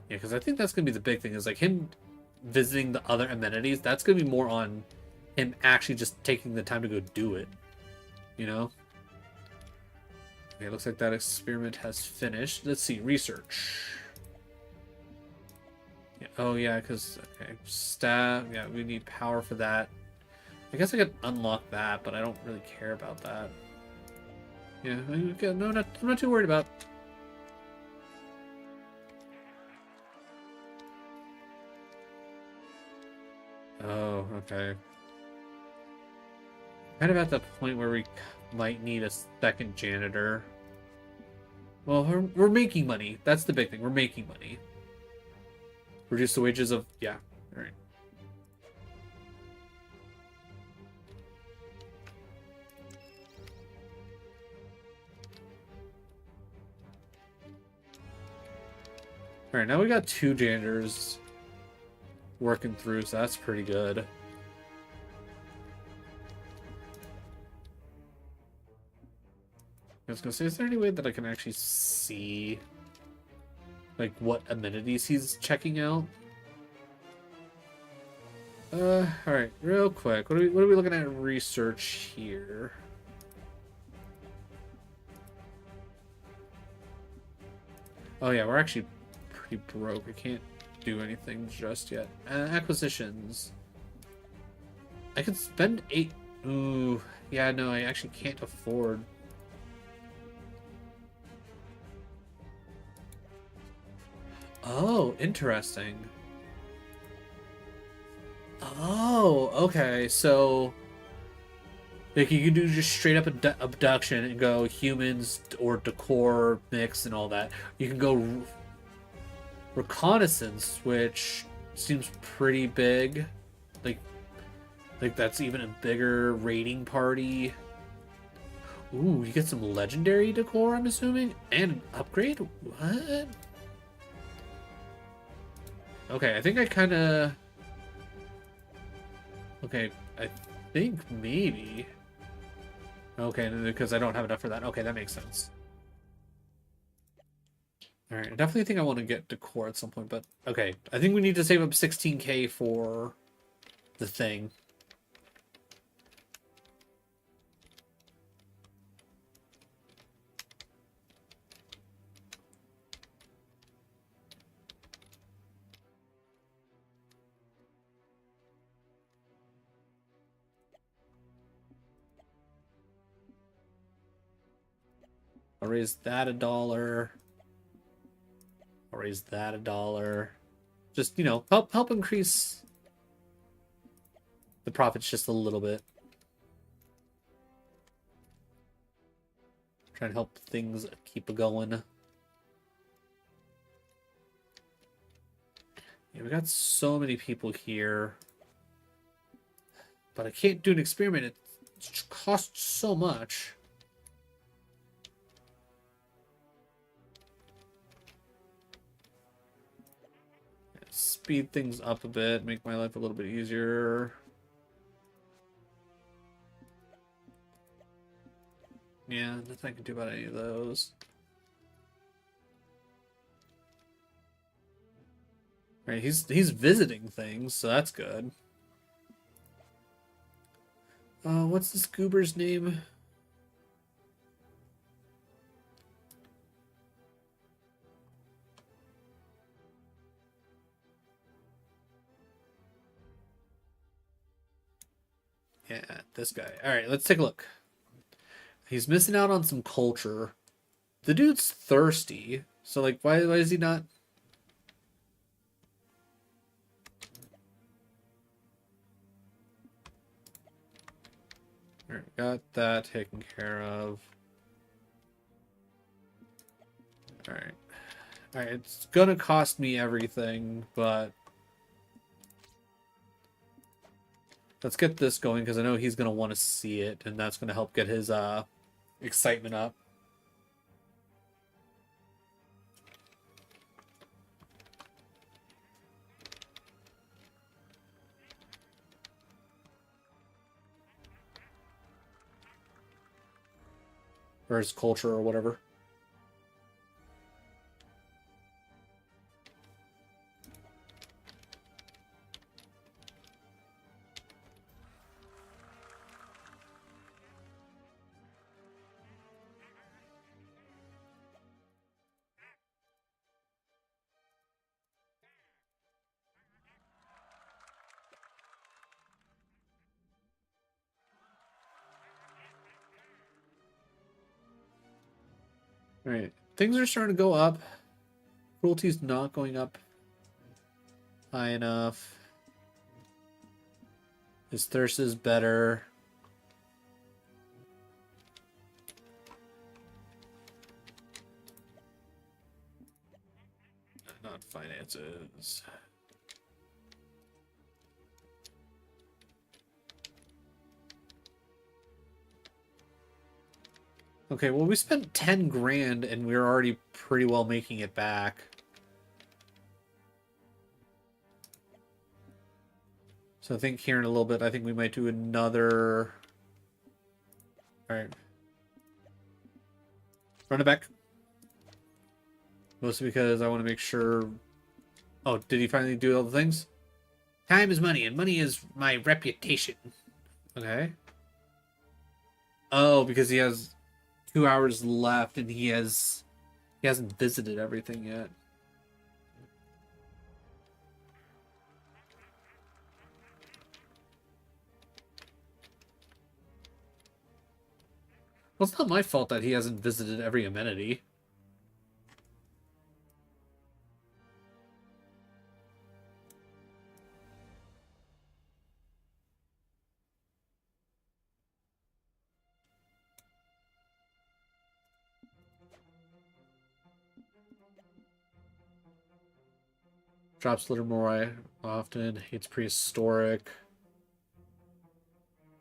Yeah, because I think that's going to be the big thing, is like him visiting the other amenities, that's going to be more on him actually just taking the time to go do it. You know? Okay, looks like that experiment has finished. Let's see, research. Yeah, oh yeah, because, okay, staff, yeah, we need power for that. I guess I could unlock that, but I don't really care about that. Yeah, no, I'm not too worried about. Oh, okay. Kind of at the point where we might need a second janitor. Well, we're making money. That's the big thing. We're making money. Reduce the wages of... Yeah, all right. All right, now we got 2 janitors working through, so that's pretty good. I was gonna say, is there any way that I can actually see like what amenities he's checking out? All right, real quick. What are we looking at in research here? Oh yeah, we're actually pretty broke. I can't do anything just yet. Acquisitions. I could spend 8. Ooh, yeah, no, I actually can't afford. Oh, interesting. Oh, okay. So, like, you can do just straight up abduction and go humans or decor mix and all that. You can go reconnaissance, which seems pretty big. Like that's even a bigger raiding party. Ooh, you get some legendary decor, I'm assuming, and an upgrade. What? Okay, I think I kind of. Okay, I think maybe. Okay, because I don't have enough for that. Okay, that makes sense. All right, I definitely think I want to get decor at some point, but okay, I think we need to save up 16K for the thing. I'll raise that $1. I'll raise that $1. Just, help increase the profits just a little bit. Try to help things keep going. Yeah, we got so many people here. But I can't do an experiment. It costs so much. Speed things up a bit, make my life a little bit easier. Yeah, nothing I can do about any of those. Right, he's visiting things, so that's good. What's this goober's name? Yeah, this guy. All right, let's take a look. He's missing out on some culture. The dude's thirsty, so like, why is he not? All right, got that taken care of. All right, all right. It's gonna cost me everything, but let's get this going because I know he's gonna want to see it, and that's gonna help get his excitement up. Or his culture or whatever. All right, things are starting to go up. Cruelty's not going up high enough. His thirst is better. Not finances. Okay, well, we spent 10 grand and we're already pretty well making it back. So I think here in a little bit, I think we might do another... Alright. Run it back. Mostly because I want to make sure... Oh, did he finally do all the things? Time is money, and money is my reputation. Okay. Oh, because he has 2 hours left and he hasn't visited everything yet. Well, it's not my fault that he hasn't visited every amenity. Drops litter more often. Hates prehistoric.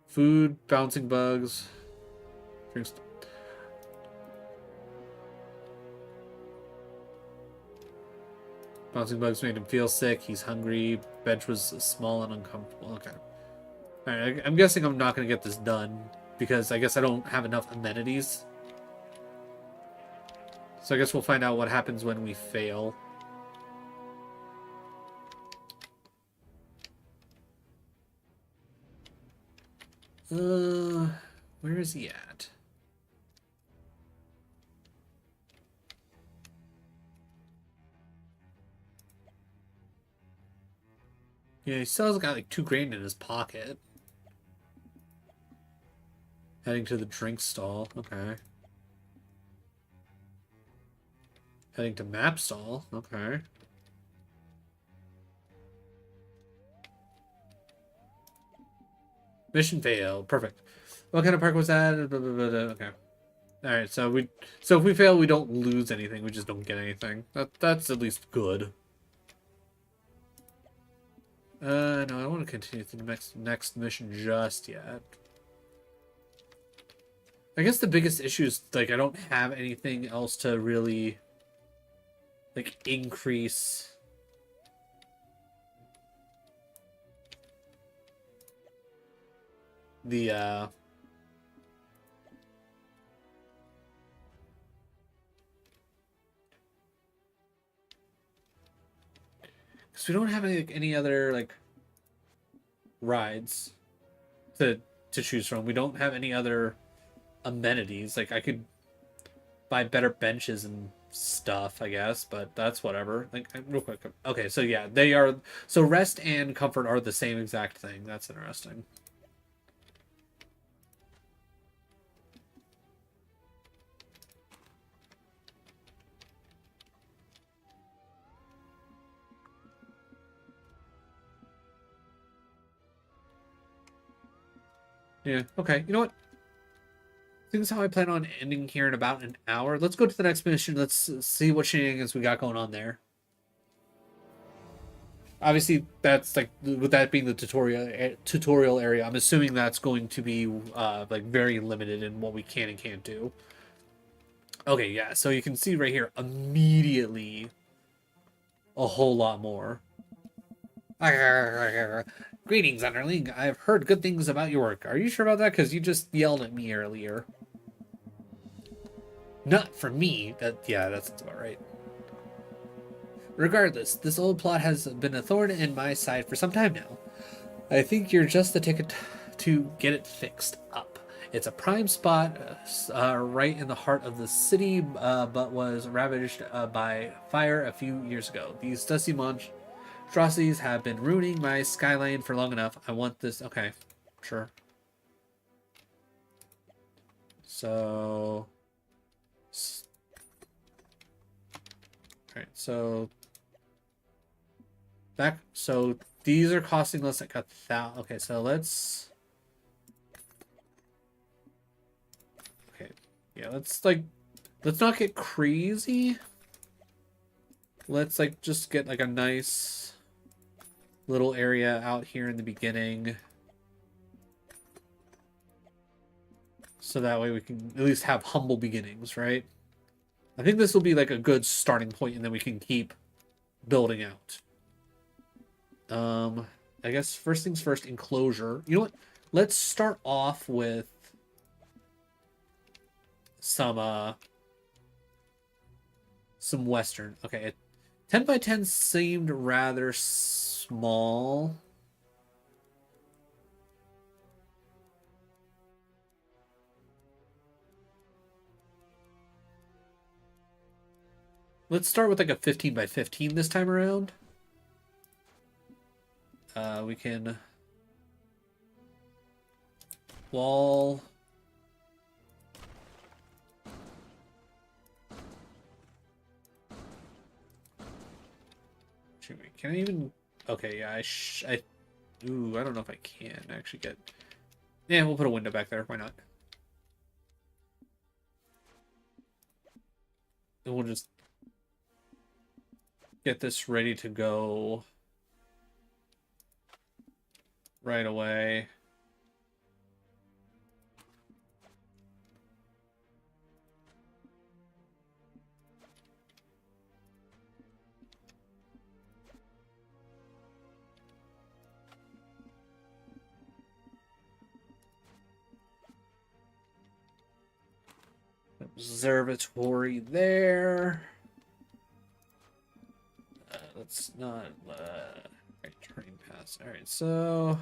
Food, bouncing bugs. Drinks. Bouncing bugs made him feel sick. He's hungry. Bench was small and uncomfortable. Okay. Alright, I'm guessing I'm not going to get this done because I guess I don't have enough amenities. So I guess we'll find out what happens when we fail. Where is he at? Yeah, he still has got like 2 grand in his pocket. Heading to the drink stall. Okay. Heading to map stall. Okay. Mission failed. Perfect. What kind of park was that? Okay. All right. So if we fail, we don't lose anything. We just don't get anything. That's at least good. No, I don't want to continue to the next mission just yet. I guess the biggest issue is like I don't have anything else to really like increase the Because we don't have any other like rides to choose from. We don't have any other amenities. Like I could buy better benches and stuff, I guess, but that's whatever. Like real quick. Okay, so yeah, they are so rest and comfort are the same exact thing. That's interesting. Yeah, okay. You know what? Seeing as how I plan on ending here in about an hour, let's go to the next mission. Let's see what shenanigans we got going on there. Obviously, that's like with that being the tutorial area. I'm assuming that's going to be like very limited in what we can and can't do. Okay, yeah. So you can see right here immediately a whole lot more. Greetings, underling. I've heard good things about your work. Are you sure about that? Because you just yelled at me earlier. Not for me. Yeah, that's about right. Regardless, this old plot has been a thorn in my side for some time now. I think you're just the ticket to get it fixed up. It's a prime spot right in the heart of the city, but was ravaged by fire a few years ago. These dusty monstrosities have been ruining my skyline for long enough. I want this. Okay, sure. So, alright, so back. So these are costing less like 1,000. Okay, so let's. Okay, yeah, let's not get crazy. Let's like just get like a nice little area out here in the beginning. So that way we can at least have humble beginnings, right? I think this will be like a good starting point, and then we can keep building out. I guess first things first, enclosure. You know what? Let's start off with some western. Okay, 10 by 10 seemed rather small. Let's start with like a 15 by 15 this time around. We can wall. Can I even? Okay, yeah. Ooh, I don't know if I can actually get. Yeah, we'll put a window back there. Why not? And we'll just get this ready to go right away. Observatory there. Let's not turning pass. All right, so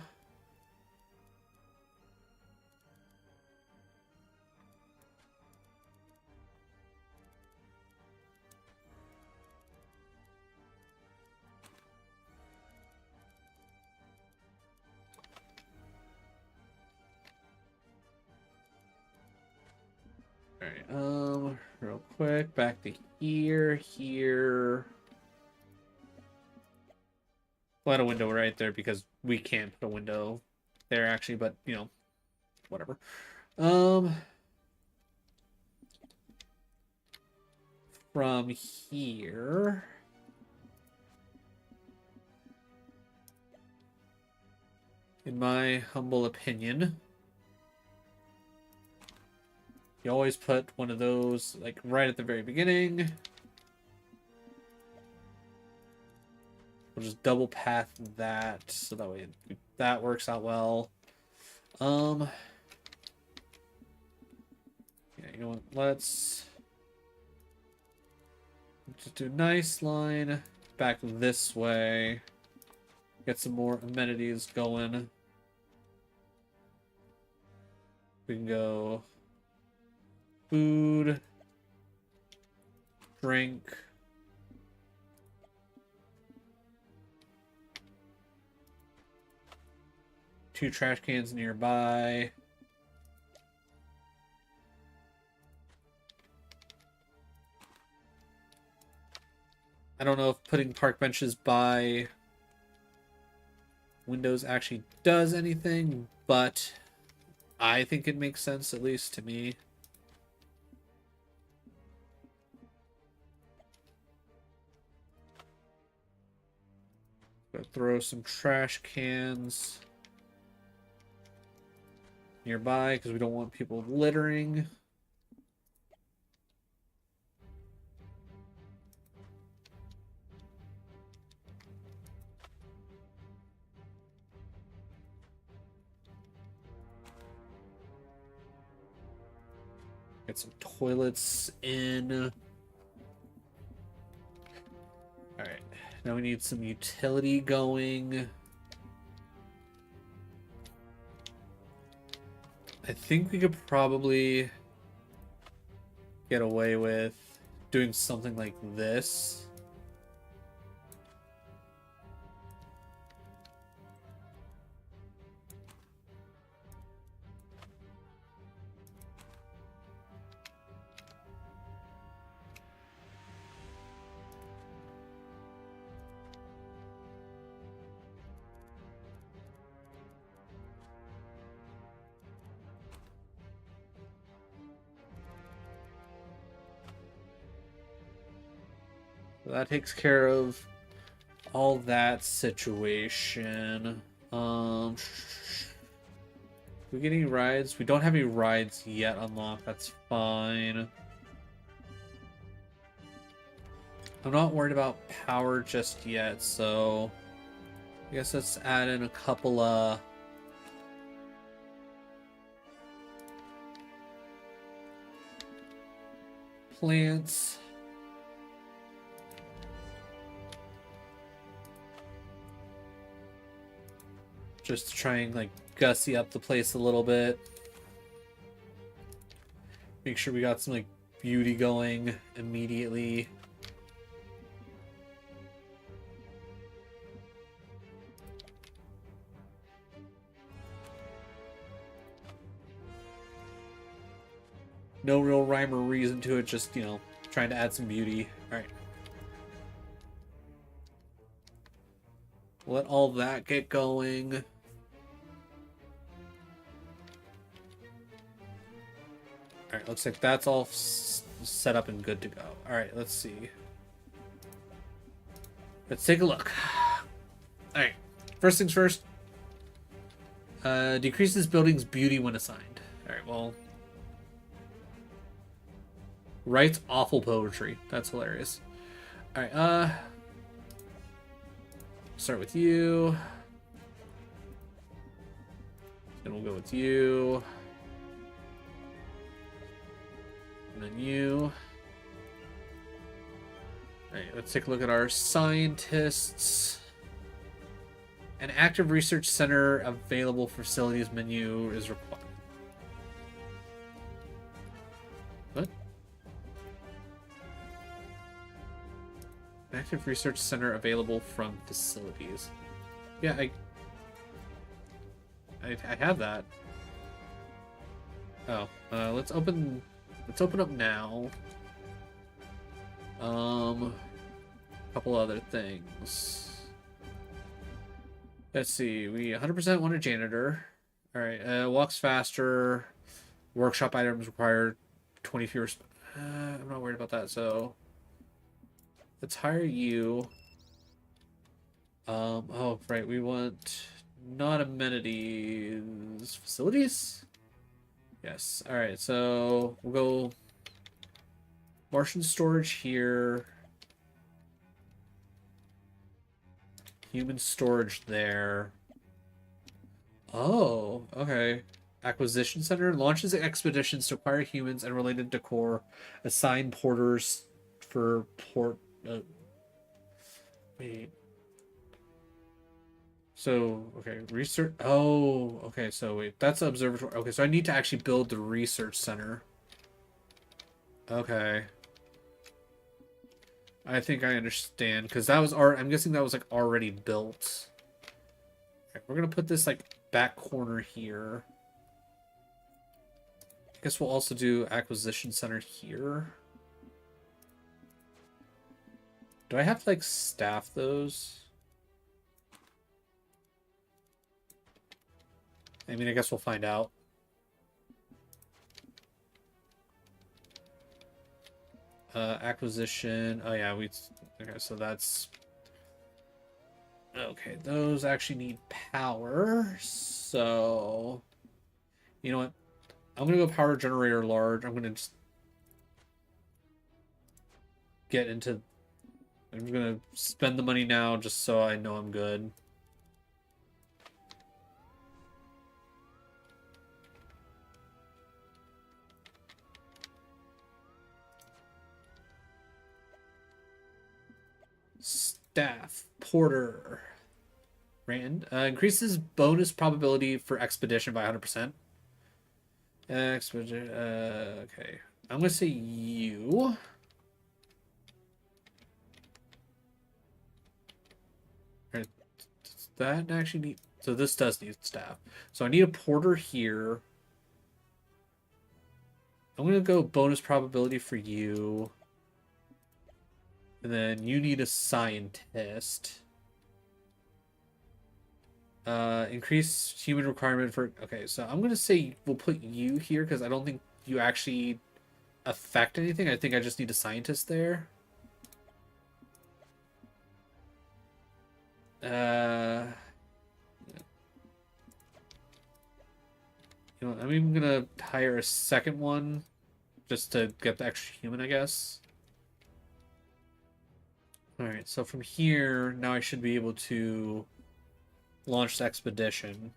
all right, real quick, back to here. We'll add a window right there because we can't put a window there actually, but you know, whatever. From here, in my humble opinion, you always put one of those like right at the very beginning. We'll just double path that so that way that works out well. Yeah, you know what? Let's just do nice line. back this way. Get some more amenities going. We can go food, drink, two trash cans nearby. I don't know if putting park benches by windows actually does anything, but I think it makes sense, at least to me. Go throw some trash cans nearby because we don't want people littering. Get some toilets in. Alright, now we need some utility going. I think we could probably get away with doing something like this. That takes care of all that situation. We get any rides? We don't have any rides yet unlocked. That's fine. I'm not worried about power just yet, so I guess let's add in a couple of plants. Just to try and like gussy up the place a little bit. Make sure we got some like beauty going immediately. No real rhyme or reason to it, just, you know, trying to add some beauty. Alright. Let all that get going. Alright, looks like that's all set up and good to go. Alright, let's see. Let's take a look. Alright, first things first. Decreases building's beauty when assigned. Alright, well... Writes awful poetry. That's hilarious. Alright, start with you. Then we'll go with you. And then you. Alright, let's take a look at our scientists. An active research center available for facilities menu is required. What? An active research center available from facilities. Yeah, I have that. Oh, let's open up now. A couple other things. Let's see. We 100% want a janitor. All right. Walks faster. Workshop items require 20 fewer. I'm not worried about that. So let's hire you. Oh, right. We want not amenities, facilities. Yes. All right. So we'll go Martian storage here. Human storage there. Oh, okay. Acquisition center launches expeditions to acquire humans and related decor. Assign porters for Wait. So, okay, research. Oh, okay, so wait, that's the observatory. Okay, so I need to actually build the research center. Okay. I think I understand, because that was I'm guessing that was like already built. Okay, we're gonna put this like back corner here. I guess we'll also do acquisition center here. Do I have to like staff those? I mean, I guess we'll find out. Acquisition. Oh yeah, okay, so that's okay. Those actually need power. So you know what? I'm gonna go power generator large. I'm gonna just get into. I'm gonna spend the money now just so I know I'm good. Staff Porter. Rand increases bonus probability for expedition by 100%. Expedition. Okay, I'm gonna say you. Alright, does that actually need? So this does need staff. So I need a porter here. I'm gonna go bonus probability for you. And then you need a scientist. Increase human requirement for... Okay, so I'm gonna say we'll put you here because I don't think you actually affect anything. I think I just need a scientist there. You know, I'm even gonna hire a second one just to get the extra human, I guess. Alright, so from here, now I should be able to launch the expedition.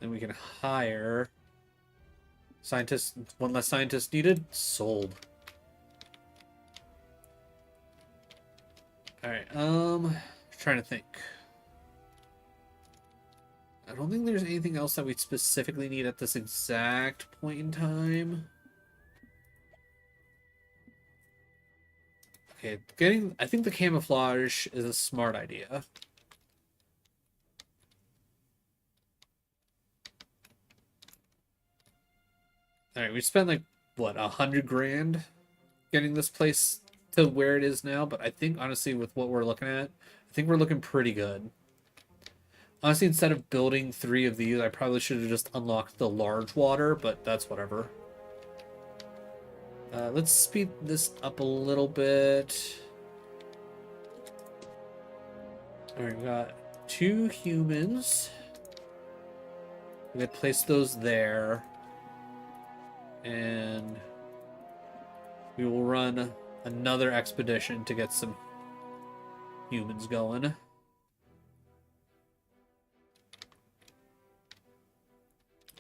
Then we can hire scientists. One less scientist needed. Sold. Alright, trying to think. I don't think there's anything else that we specifically need at this exact point in time. Okay, I think the camouflage is a smart idea. Alright, we spent like, what, 100 grand getting this place to where it is now, but I think, honestly, with what we're looking at, I think we're looking pretty good. Honestly, instead of building 3 of these, I probably should have just unlocked the large water, but that's whatever. Let's speed this up a little bit. Alright, we got 2 humans. I'm gonna place those there. And we will run another expedition to get some humans going.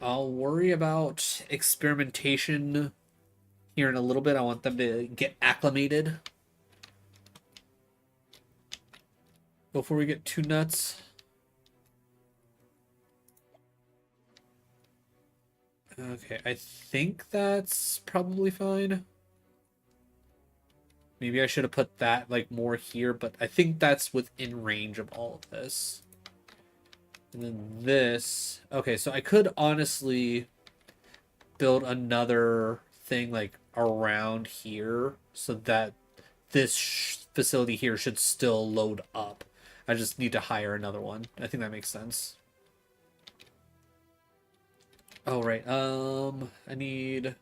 I'll worry about experimentation here in a little bit. I want them to get acclimated before we get too nuts. Okay, I think that's probably fine. Maybe I should have put that like more here, but I think that's within range of all of this. And then this. Okay, so I could honestly build another thing like around here so that this facility here should still load up. I just need to hire another one. I think that makes sense. Oh, right. I need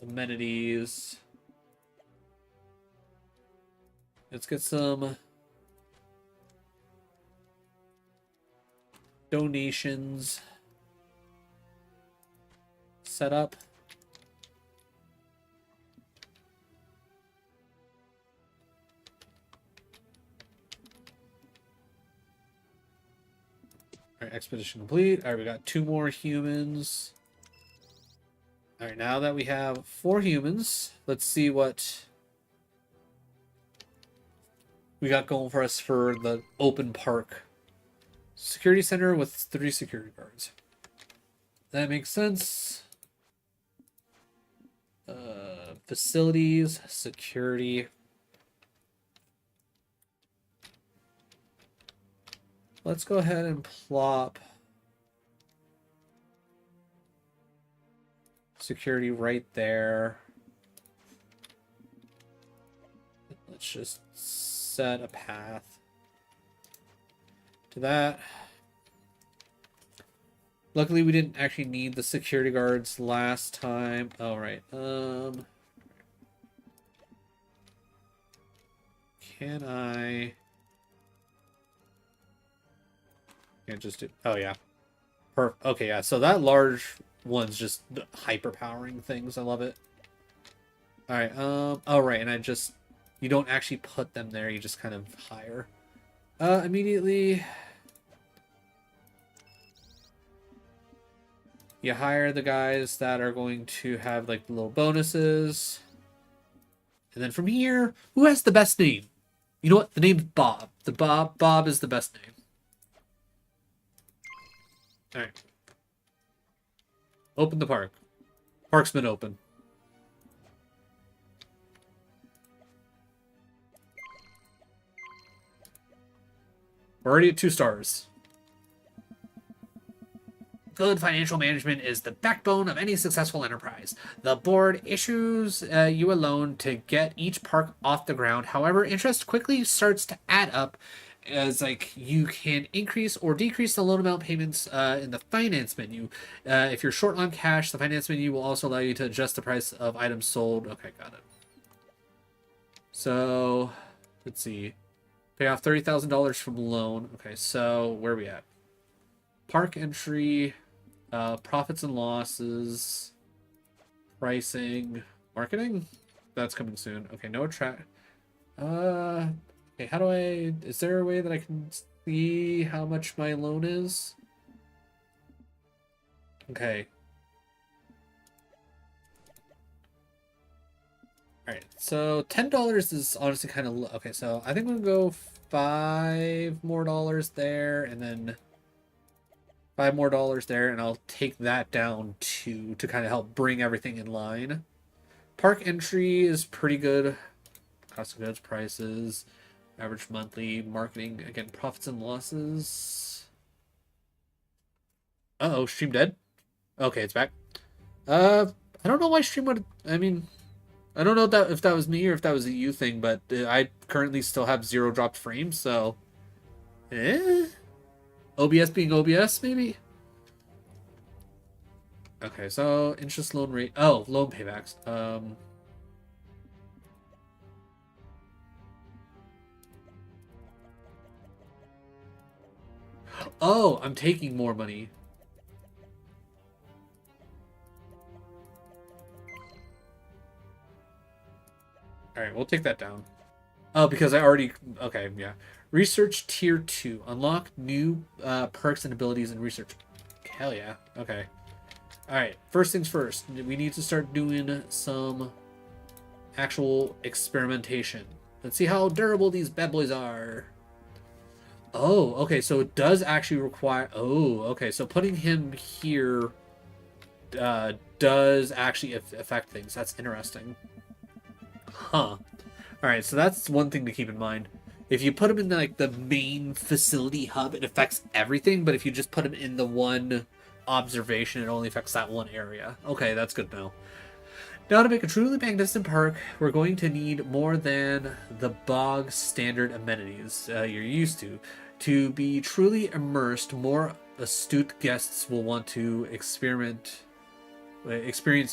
amenities. Let's get some donations set up. All right, expedition complete. All right, we got 2 more humans. Alright, now that we have 4 humans, let's see what we got going for us for the open park. Security center with 3 security guards. That makes sense. Facilities, security. Let's go ahead and plop security right there. Let's just set a path to that. Luckily, we didn't actually need the security guards last time. Oh, right. Can I... Can't just do... Oh, yeah. Okay, yeah. So that large one's just hyper-powering things. I love it. Alright, oh, right. And I just... You don't actually put them there. You just kind of hire. Immediately... You hire the guys that are going to have, like, the little bonuses. And then from here, who has the best name? You know what? The name's Bob. Bob is the best name. Alright. Open the park. Park's been open. We're already at 2 stars. Good financial management is the backbone of any successful enterprise. The board issues you a loan to get each park off the ground. However, interest quickly starts to add up as you can increase or decrease the loan amount payments in the finance menu. If you're short on cash, the finance menu will also allow you to adjust the price of items sold. Okay, got it. So, let's see. Pay off $30,000 from loan. Okay, so where are we at? Park entry, profits and losses, pricing, marketing. That's coming soon. Okay, no track. Okay, how do I... Is there a way that I can see how much my loan is? Okay. Alright, so $10 is honestly kind of... Okay, so I think we'll go $5 more there, and then $5 more there, and I'll take that down to kind of help bring everything in line. Park entry is pretty good. Cost of goods, prices, average monthly, marketing, again, profits and losses. Uh-oh, stream dead? Okay, it's back. I don't know why stream would... I mean, I don't know if that was me or if that was a you thing, but I currently still have 0 dropped frames, so... OBS being OBS, maybe? Okay, so interest loan rate... Oh, loan paybacks. Oh, I'm taking more money. Alright, we'll take that down. Oh, because I already... Okay, yeah. Research Tier 2. Unlock new perks and abilities in research. Hell yeah. Okay. Alright, first things first. We need to start doing some actual experimentation. Let's see how durable these bad boys are. Oh, okay, so it does actually require... Oh, okay, so putting him here does actually affect things. That's interesting. Huh. Alright, so that's one thing to keep in mind. If you put him in the main facility hub, it affects everything, but if you just put him in the one observation, it only affects that one area. Okay, that's good to know. Now, to make a truly magnificent park, we're going to need more than the bog standard amenities you're used to. To be truly immersed, more astute guests will want to experience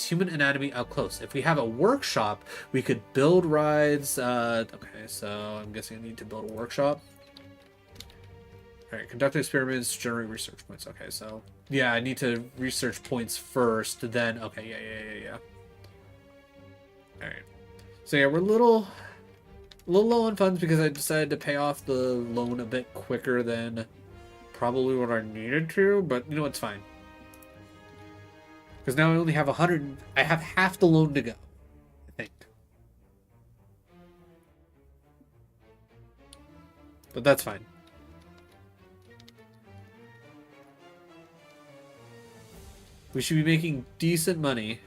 human anatomy up close. If we have a workshop, we could build rides. Okay, so I'm guessing I need to build a workshop. All right, conduct experiments, generate research points. Okay, so yeah, I need to research points first, then okay, yeah. All right, so yeah, we're a little low on funds because I decided to pay off the loan a bit quicker than probably what I needed to, but you know, it's fine. Because now I only have 100. I have half the loan to go, I think. But that's fine. We should be making decent money.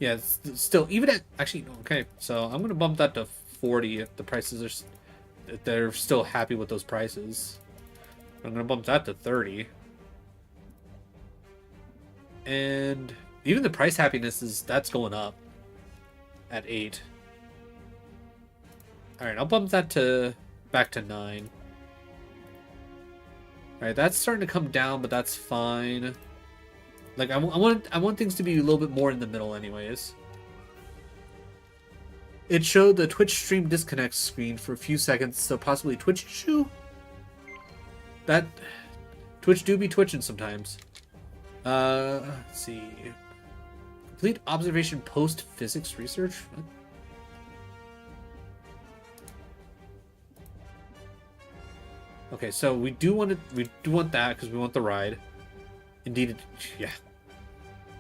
Yeah, still, even at... Actually, okay, so I'm going to bump that to 40 if the prices are... If they're still happy with those prices. I'm going to bump that to 30. And even the price happiness that's going up at 8. Alright, I'll bump that to back to 9. Alright, that's starting to come down, but that's fine. Like, I want things to be a little bit more in the middle anyways. It showed the Twitch stream disconnect screen for a few seconds, so possibly Twitch issue? That... Twitch do be twitching sometimes. Let's see. Complete observation post-physics research? What? Okay, so we do want that because we want the ride. Indeed, yeah.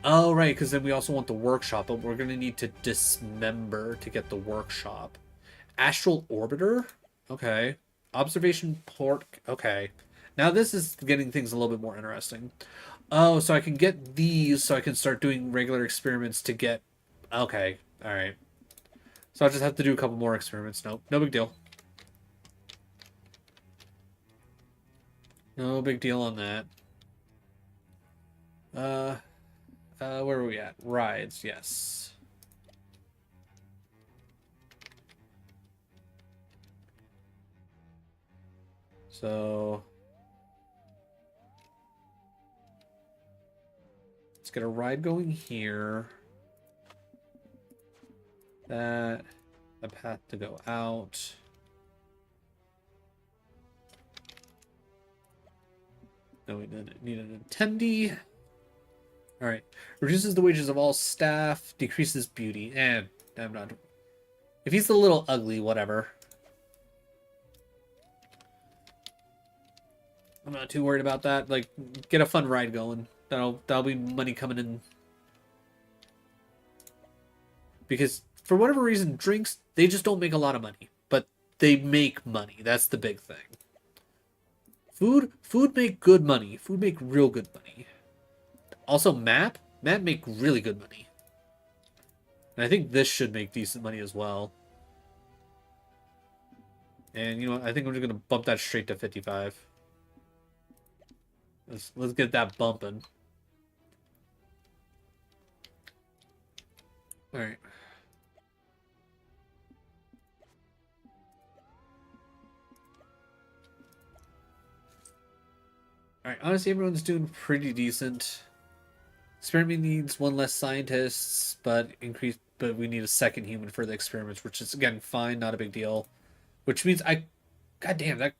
Oh, right, because then we also want the workshop, but we're going to need to dismember to get the workshop. Astral orbiter? Okay. Observation port? Okay. Now this is getting things a little bit more interesting. Oh, so I can get these so I can start doing regular experiments to get... Okay, alright. So I'll just have to do a couple more experiments. Nope, no big deal. No big deal on that. Where are we at? Rides, yes. So... Let's get a ride going here. That... A path to go out. No, we need an attendee. Alright. Reduces the wages of all staff. Decreases beauty. And I'm not... If he's a little ugly, whatever. I'm not too worried about that. Like, get a fun ride going. That'll be money coming in. Because, for whatever reason, drinks, they just don't make a lot of money. But they make money. That's the big thing. Food make good money. Food make real good money. Also, map make really good money. And I think this should make decent money as well. And you know what? I think I'm just gonna bump that straight to 55. Let's get that bumping. All right. Alright, honestly, everyone's doing pretty decent. Experiment needs one less scientists, but we need a second human for the experiments, which is, again, fine, not a big deal. Which means God damn, that...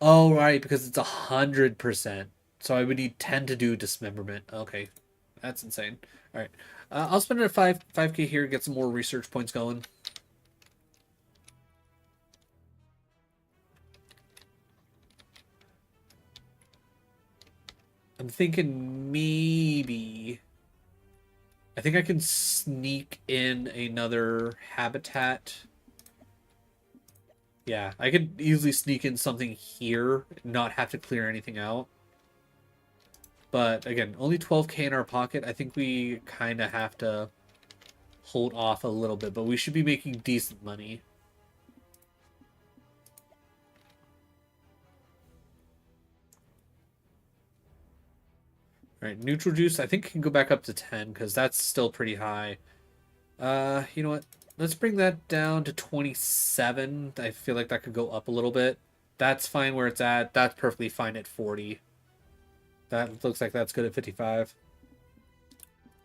Oh, right, because it's 100%. So I would need 10 to do dismemberment. Okay, that's insane. Alright, I'll spend a 5k here, get some more research points going. I'm thinking maybe... I think I can sneak in another habitat. Yeah, I could easily sneak in something here, not have to clear anything out. But, again, only 12k in our pocket. I think we kind of have to hold off a little bit, but we should be making decent money. Alright, neutral juice, I think can go back up to 10, because that's still pretty high. You know what? Let's bring that down to 27. I feel like that could go up a little bit. That's fine where it's at. That's perfectly fine at 40. That looks like that's good at 55.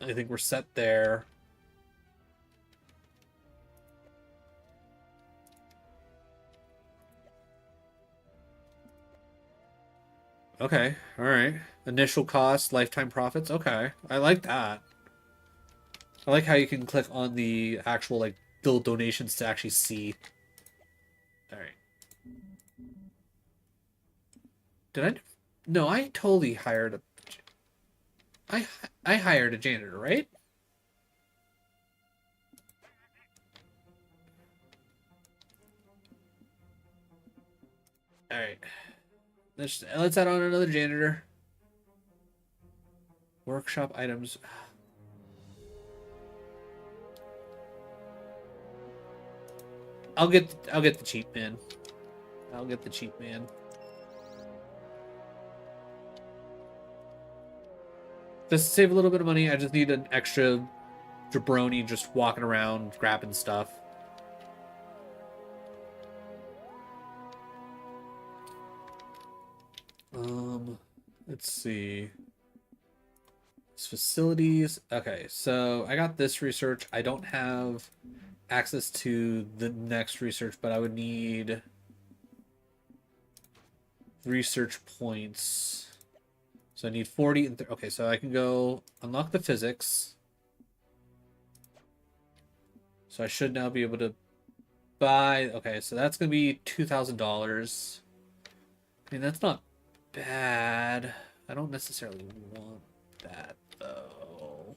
I think we're set there. Okay, alright. Initial cost, lifetime profits. Okay, I like that. I like how you can click on the actual, like, little donations to actually see. Alright. Did I... No, I totally hired a... I hired a janitor, right? All right. Let's add on another janitor. Workshop items. I'll get the cheap man. I'll get the cheap man. Just to save a little bit of money, I just need an extra jabroni just walking around grabbing stuff. Let's see. It's facilities. Okay, so I got this research. I don't have access to the next research, but I would need research points. So I need 40 and okay, so I can go unlock the physics. So I should now be able to buy. Okay, so that's gonna be $2,000. I mean, that's not bad. I don't necessarily want that though.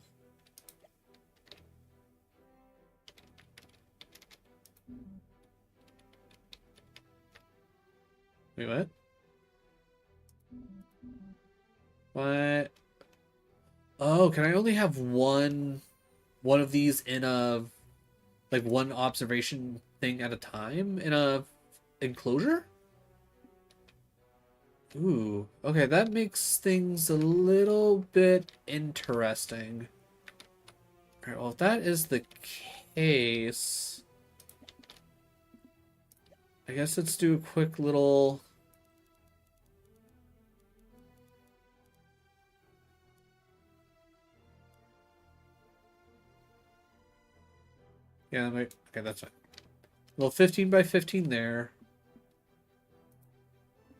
Wait, what? What? Oh, can I only have one of these in a like one observation thing at a time in a enclosure? Ooh, okay, that makes things a little bit interesting. All right, well, if that is the case, I guess let's do a quick little. Yeah, okay, that's fine. Well, 15 by 15 there.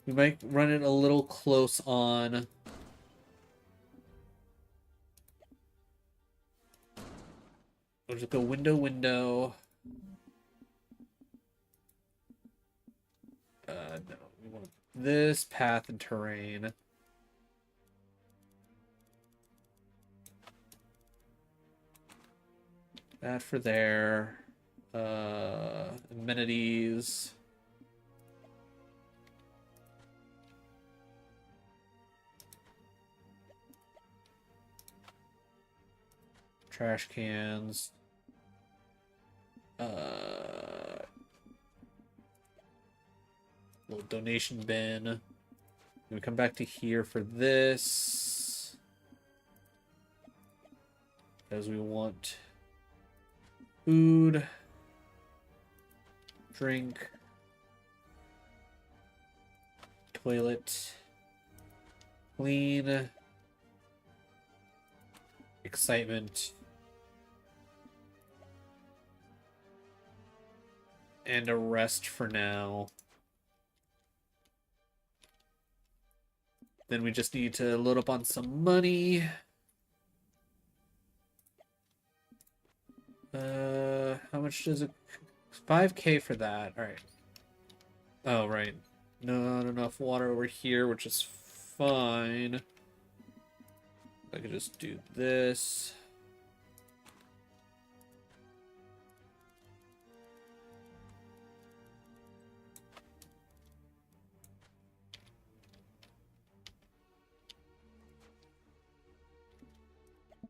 We might run it a little close on. We'll just go window, window. No, we want this path and terrain. That for there. Amenities. Trash cans. Little donation bin. We come back to here for this. Because we want food, drink, toilet, clean, excitement, and a rest for now. Then we just need to load up on some money. How much does it? 5K for that. All right. Oh, right. Not enough water over here, which is fine. I could just do this.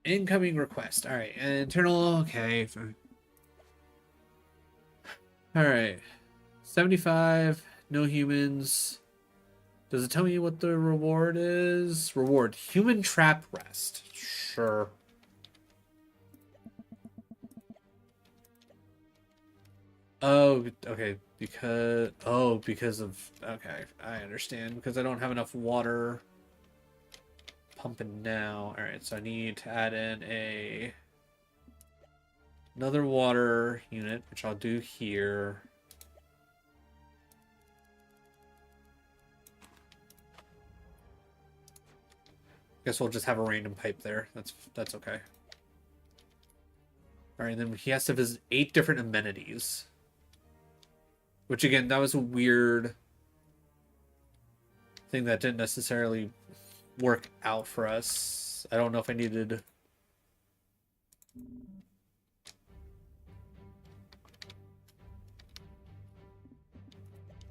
Incoming request. All right. Internal. Okay. All right. 75. No humans. Does it tell me what the reward is? Reward. Human trap rest. Sure. Oh, okay. Because of, okay, I understand. Because I don't have enough water pumping now. All right, so I need to add in another water unit, which I'll do here. Guess we'll just have a random pipe there. That's okay. All right, and then he has to visit 8 different amenities. Which again, that was a weird thing that didn't necessarily work out for us. guess. I don't know if I needed...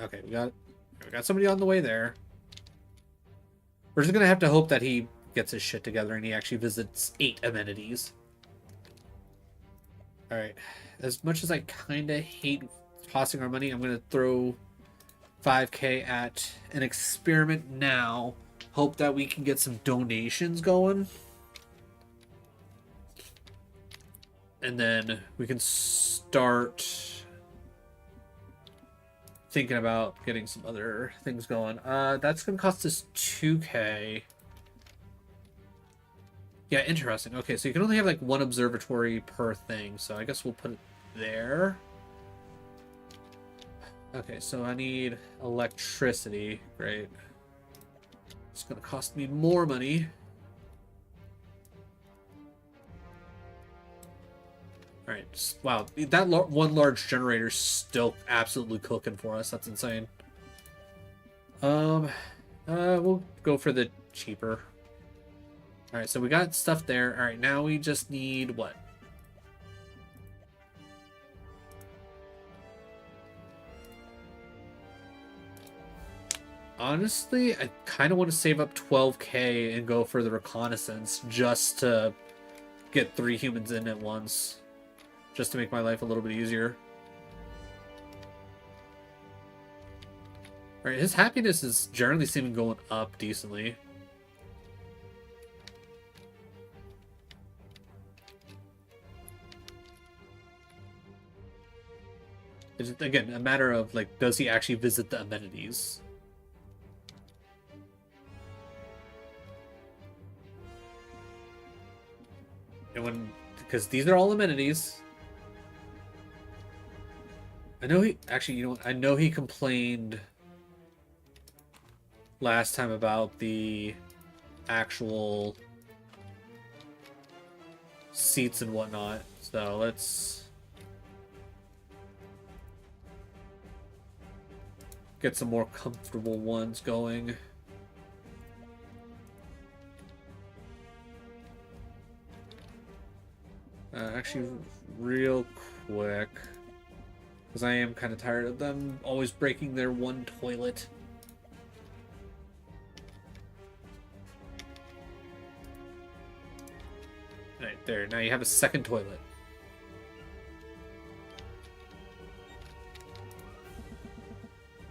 Okay, we got somebody on the way there. We're just gonna have to hope that he gets his shit together and he actually visits 8 amenities. Alright. As much as I kinda hate tossing our money, I'm gonna throw 5K at an experiment now. Hope that we can get some donations going. And then we can start thinking about getting some other things going. That's gonna cost us 2K. Yeah, interesting. Okay, so you can only have like 1 observatory per thing, so I guess we'll put it there. Okay, so I need electricity. Great. It's gonna cost me more money. Alright, wow. That one large generator is still absolutely cooking for us. That's insane. We'll go for the cheaper. Alright, so we got stuff there. Alright, now we just need what? Honestly, I kind of want to save up 12K and go for the reconnaissance just to get 3 humans in at once. Just to make my life a little bit easier. Alright, his happiness is generally seeming going up decently. It's, again, a matter of, like, does he actually visit the amenities? And when... Because these are all amenities. I know he... Actually, you know what? I know he complained last time about the actual seats and whatnot. So, let's... get some more comfortable ones going. Actually, real quick, because I am kind of tired of them always breaking their one toilet. Right there, now you have a second toilet.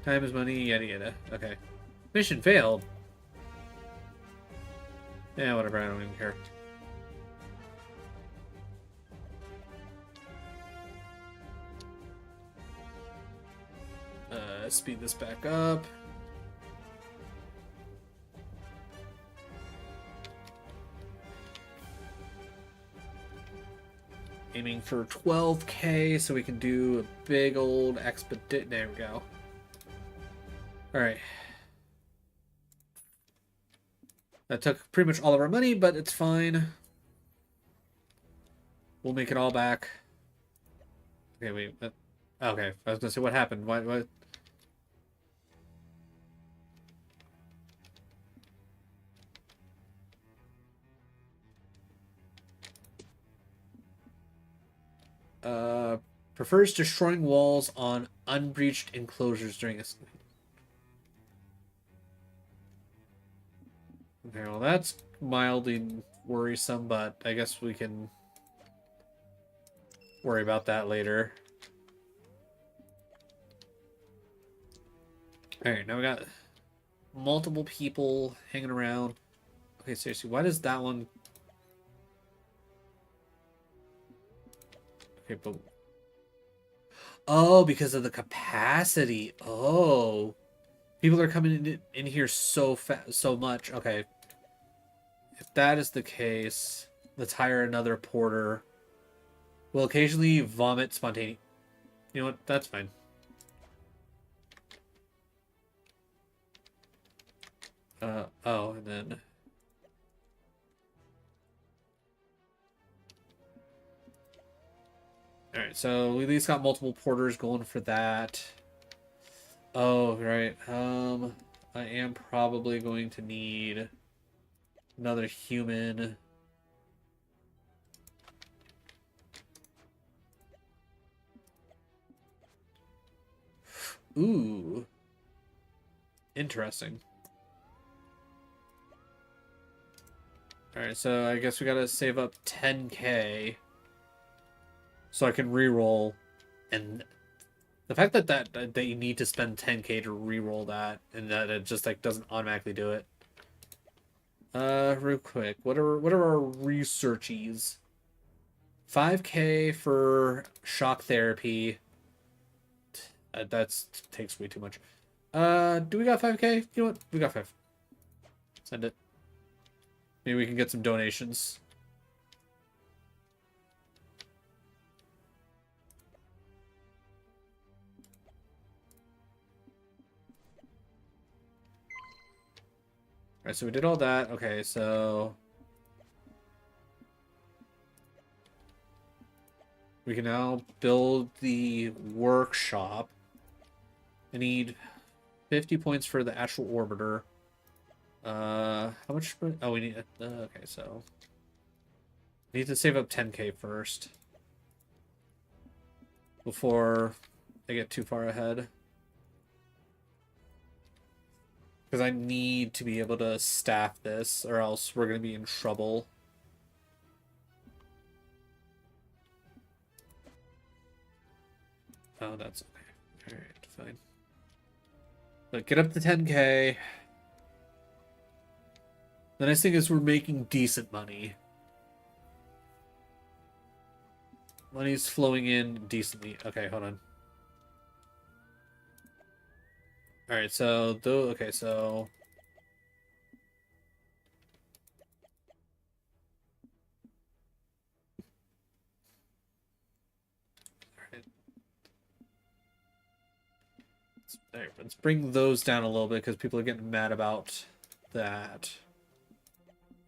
Time is money, yada yada. Okay. Mission failed. Yeah, whatever, I don't even care. Speed this back up. Aiming for 12K so we can do a big old expedite. There we go. Alright. That took pretty much all of our money, but it's fine. We'll make it all back. Okay, wait. Okay, I was gonna say, what happened? What? Prefers destroying walls on unbreached enclosures during a... Okay, well that's mildly worrisome, but I guess we can worry about that later. Alright, now we got multiple people hanging around. Okay, seriously, why does that one... Okay, but... Oh, because of the capacity. Oh. People are coming in here so so much. Okay. If that is the case, let's hire another porter. We'll occasionally vomit spontaneously. You know what? That's fine. Oh, and then... Alright, so we at least got multiple porters going for that. Oh, right. I am probably going to need Another human. Ooh. Interesting. Alright, so I guess we gotta save up 10k so I can reroll. And the fact that you need to spend 10k to reroll that and that it just like doesn't automatically do it. Real quick, what are our researchies? 5k for shock therapy. That takes way too much. Do we got 5k? You know what? We got 5. Send it. Maybe we can get some donations. Alright, so we did all that. Okay, so we can now build the workshop. I need 50 points for the actual orbiter. How much? Oh, we need. Okay, so we need to save up 10k first before I get too far ahead. Because I need to be able to staff this, or else we're gonna be in trouble. Oh, that's okay. Alright, fine. But get up to 10k. The nice thing is we're making decent money. Money's flowing in decently. Okay, hold on. Alright, so okay, so alright. Let's bring those down a little bit because people are getting mad about that.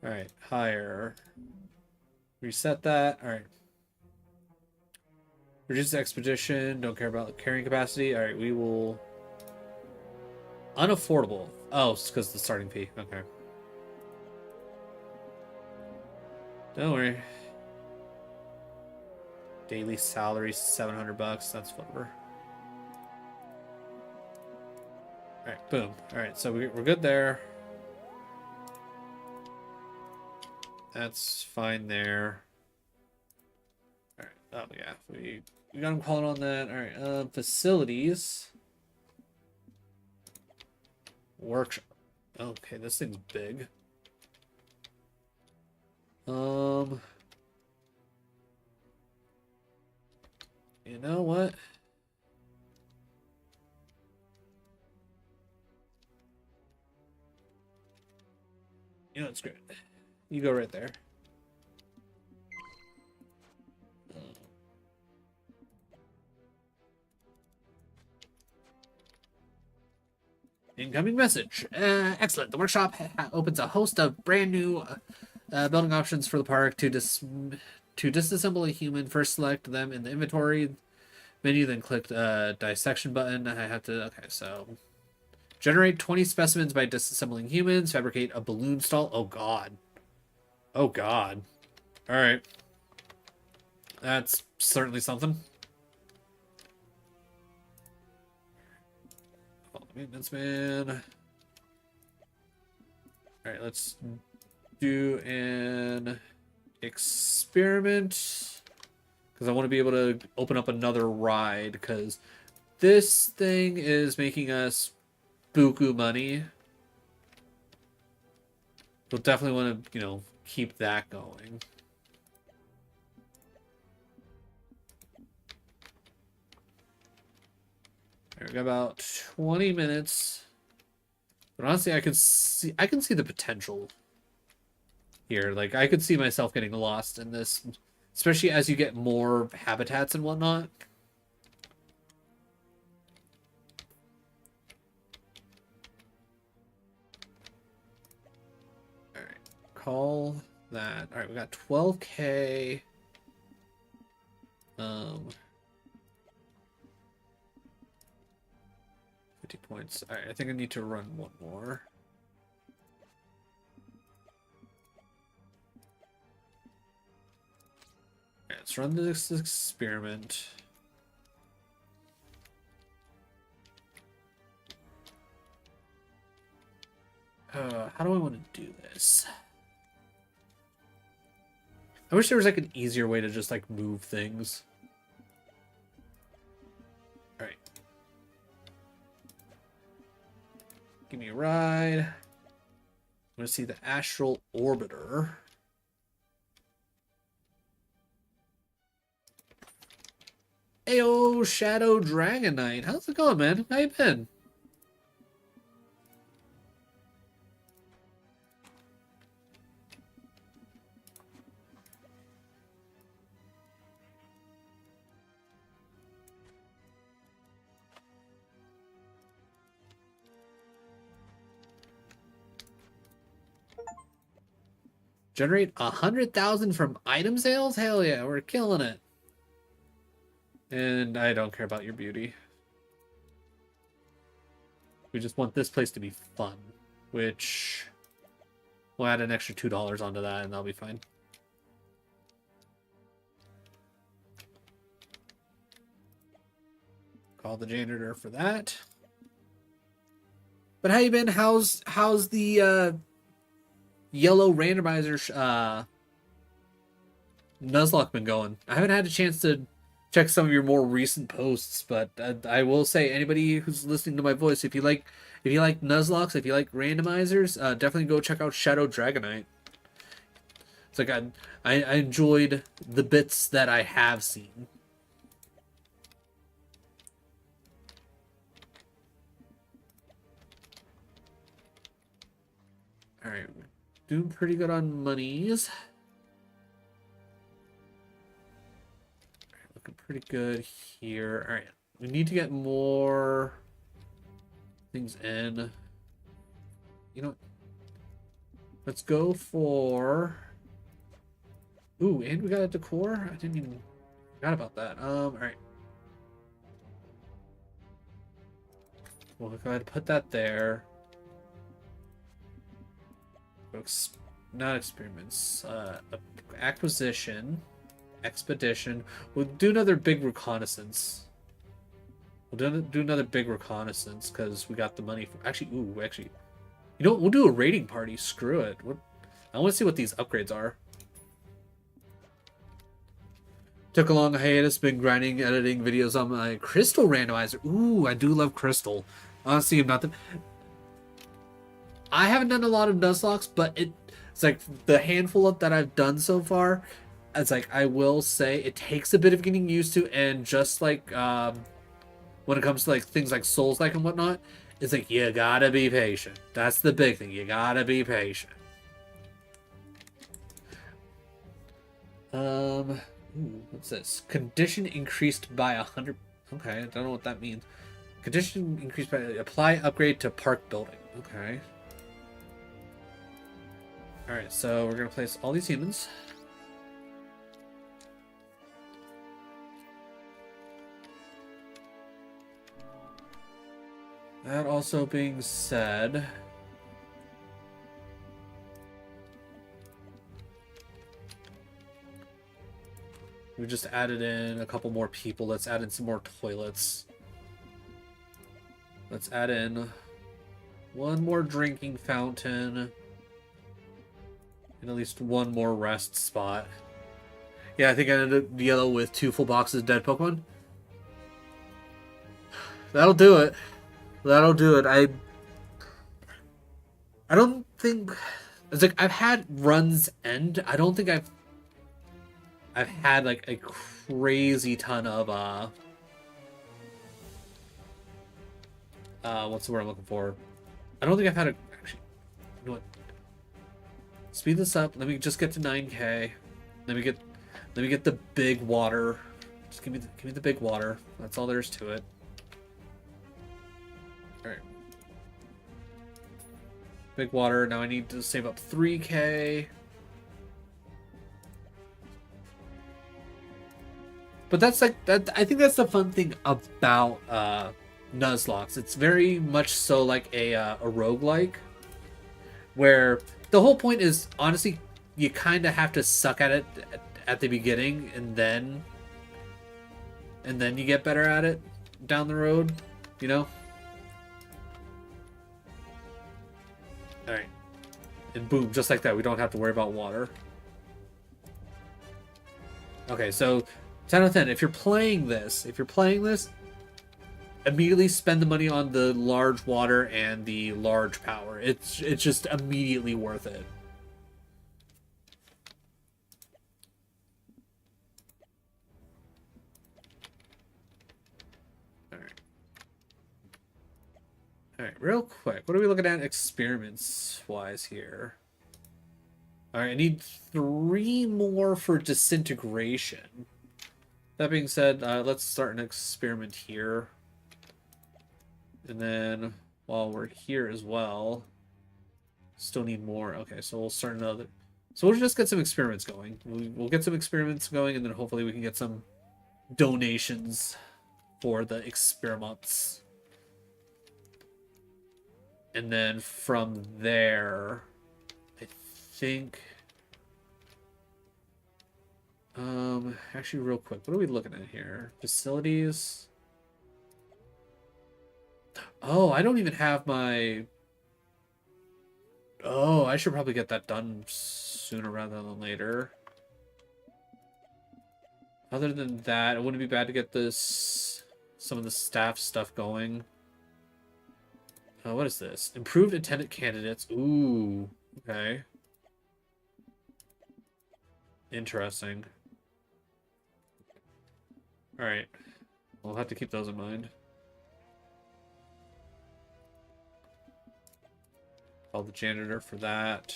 Alright, higher. Reset that. Alright. Reduce expedition. Don't care about carrying capacity. Alright, we will. Unaffordable. Oh, it's because of the starting fee. Okay. Don't worry. Daily salary $700. That's whatever. Alright, boom. Alright, so we're good there. That's fine there. Alright, oh yeah. We got him calling on that. Alright, facilities. Workshop. Okay, this thing's big. You know what? You know, it's great. You go right there. Incoming message. Excellent. The workshop opens a host of brand new building options for the park. To disassemble a human, first select them in the inventory menu, then click the dissection button. I have to. Okay, so generate 20 specimens by disassembling humans. Fabricate a balloon stall. Oh god. Oh god. All right. That's certainly something. Maintenance man. Alright, let's do an experiment. Because I want to be able to open up another ride. Because this thing is making us buku money. We'll definitely want to, keep that going. Alright, we got about 20 minutes. But honestly, I can see the potential here. Like, I could see myself getting lost in this, especially as you get more habitats and whatnot. Alright, call that. Alright, we got 12k. 50 points. Alright, I think I need to run one more. let's run this experiment. How do I want to do this? I wish there was like an easier way to just like move things. All right. Give me a ride. I'm going to see the astral orbiter. Ayo, Shadow Dragon Knight. How's it going, man? How you been? Generate 100,000 from item sales? Hell yeah, we're killing it. And I don't care about your beauty. We just want this place to be fun, which we'll add an extra $2 onto that and that'll be fine. Call the janitor for that. But how you been? How's the yellow randomizer Nuzlocke been going? I haven't had a chance to check some of your more recent posts, but I will say, anybody who's listening to my voice, if you like Nuzlocks, if you like randomizers, definitely go check out Shadow Dragonite. It's like I enjoyed the bits that I have seen. All right, doing pretty good on monies. Looking pretty good here. All right, we need to get more things in. You know, let's go for. Ooh, and we got a decor. I didn't even forgot about that. All right. We'll go ahead and put that there. Not experiments. Acquisition. Expedition. We'll do another big reconnaissance. We'll do another big reconnaissance because we got the money for. Actually, you know what? We'll do a raiding party. Screw it. I want to see what these upgrades are. Took a long hiatus. Been grinding, editing videos on my crystal randomizer. Ooh, I do love crystal. Honestly, I'm not the. I haven't done a lot of Nuzlocks, but it's like the handful that I've done so far. It's like I will say it takes a bit of getting used to, and just like when it comes to like things like Souls-like and whatnot, it's like you gotta be patient. That's the big thing. You gotta be patient. What's this? Condition increased by 100. Okay, I don't know what that means. Condition increased by apply upgrade to park building. Okay. Alright, so we're going to place all these humans. That also being said, we just added in a couple more people. Let's add in some more toilets. Let's add in one more drinking fountain. And at least one more rest spot. Yeah, I think I ended up yellow with 2 full boxes of dead Pokemon. That'll do it. That'll do it. I don't think. It's like I've had runs end. I don't think I've had like a crazy ton of what's the word I'm looking for? I don't think I've had actually. You know what? Speed this up. Let me just get to 9K. Let me get the big water. Just give me the big water. That's all there is to it. All right. Big water. Now I need to save up 3K. But that's like that. I think that's the fun thing about Nuzlocke. It's very much so like a roguelike, where the whole point is honestly you kind of have to suck at it at the beginning, and then you get better at it down the road, you know? Alright. And boom, just like that, we don't have to worry about water. Okay, so 10 out of 10. If you're playing this, immediately spend the money on the large water and the large power. It's just immediately worth it. Alright, real quick. What are we looking at experiments-wise here? Alright, I need 3 more for disintegration. That being said, let's start an experiment here. And then, while we're here as well, still need more. Okay, so we'll start another. So we'll just get some experiments going. We'll get some experiments going, and then hopefully we can get some donations for the experiments. And then from there, I think... actually real quick, what are we looking at here? Facilities? Oh, I don't even have my... Oh, I should probably get that done sooner rather than later. Other than that, it wouldn't be bad to get some of the staff stuff going. What is this? Improved attendant candidates. Ooh, okay. Interesting. Alright. We'll have to keep those in mind. Call the janitor for that.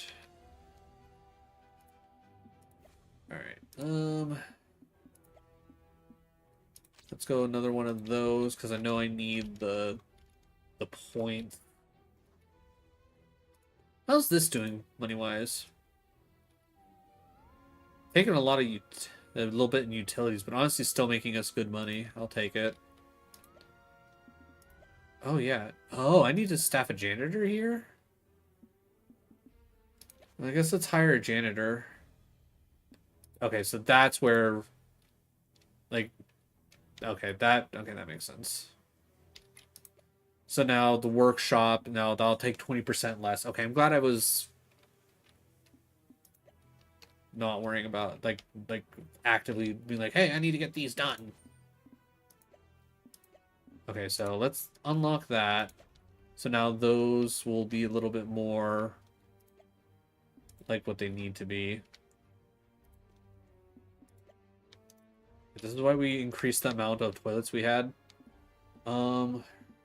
Alright. Let's go another one of those, because I know I need the point. How's this doing money-wise? Taking a lot of a little bit in utilities, but honestly still making us good money. I'll take it. Oh, yeah. Oh, I need to staff a janitor here? I guess let's hire a janitor. Okay, so that's where... Like... Okay, that makes sense. So now the workshop, now that'll take 20% less. Okay, I'm glad I was not worrying about like actively being like, hey, I need to get these done. Okay, so let's unlock that. So now those will be a little bit more like what they need to be. This is why we increased the amount of toilets we had.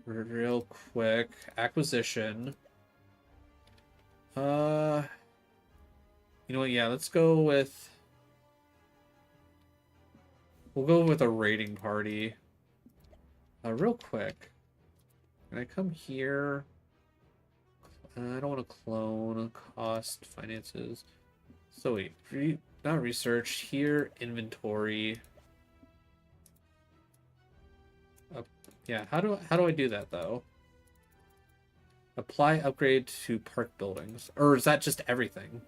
Real quick, acquisition. You know what? Yeah, let's go with. We'll go with a raiding party. Real quick, can I come here? I don't want to clone. Cost, finances. So wait, not research here. Inventory. Yeah, how do I do that though? Apply upgrade to park buildings, or is that just everything?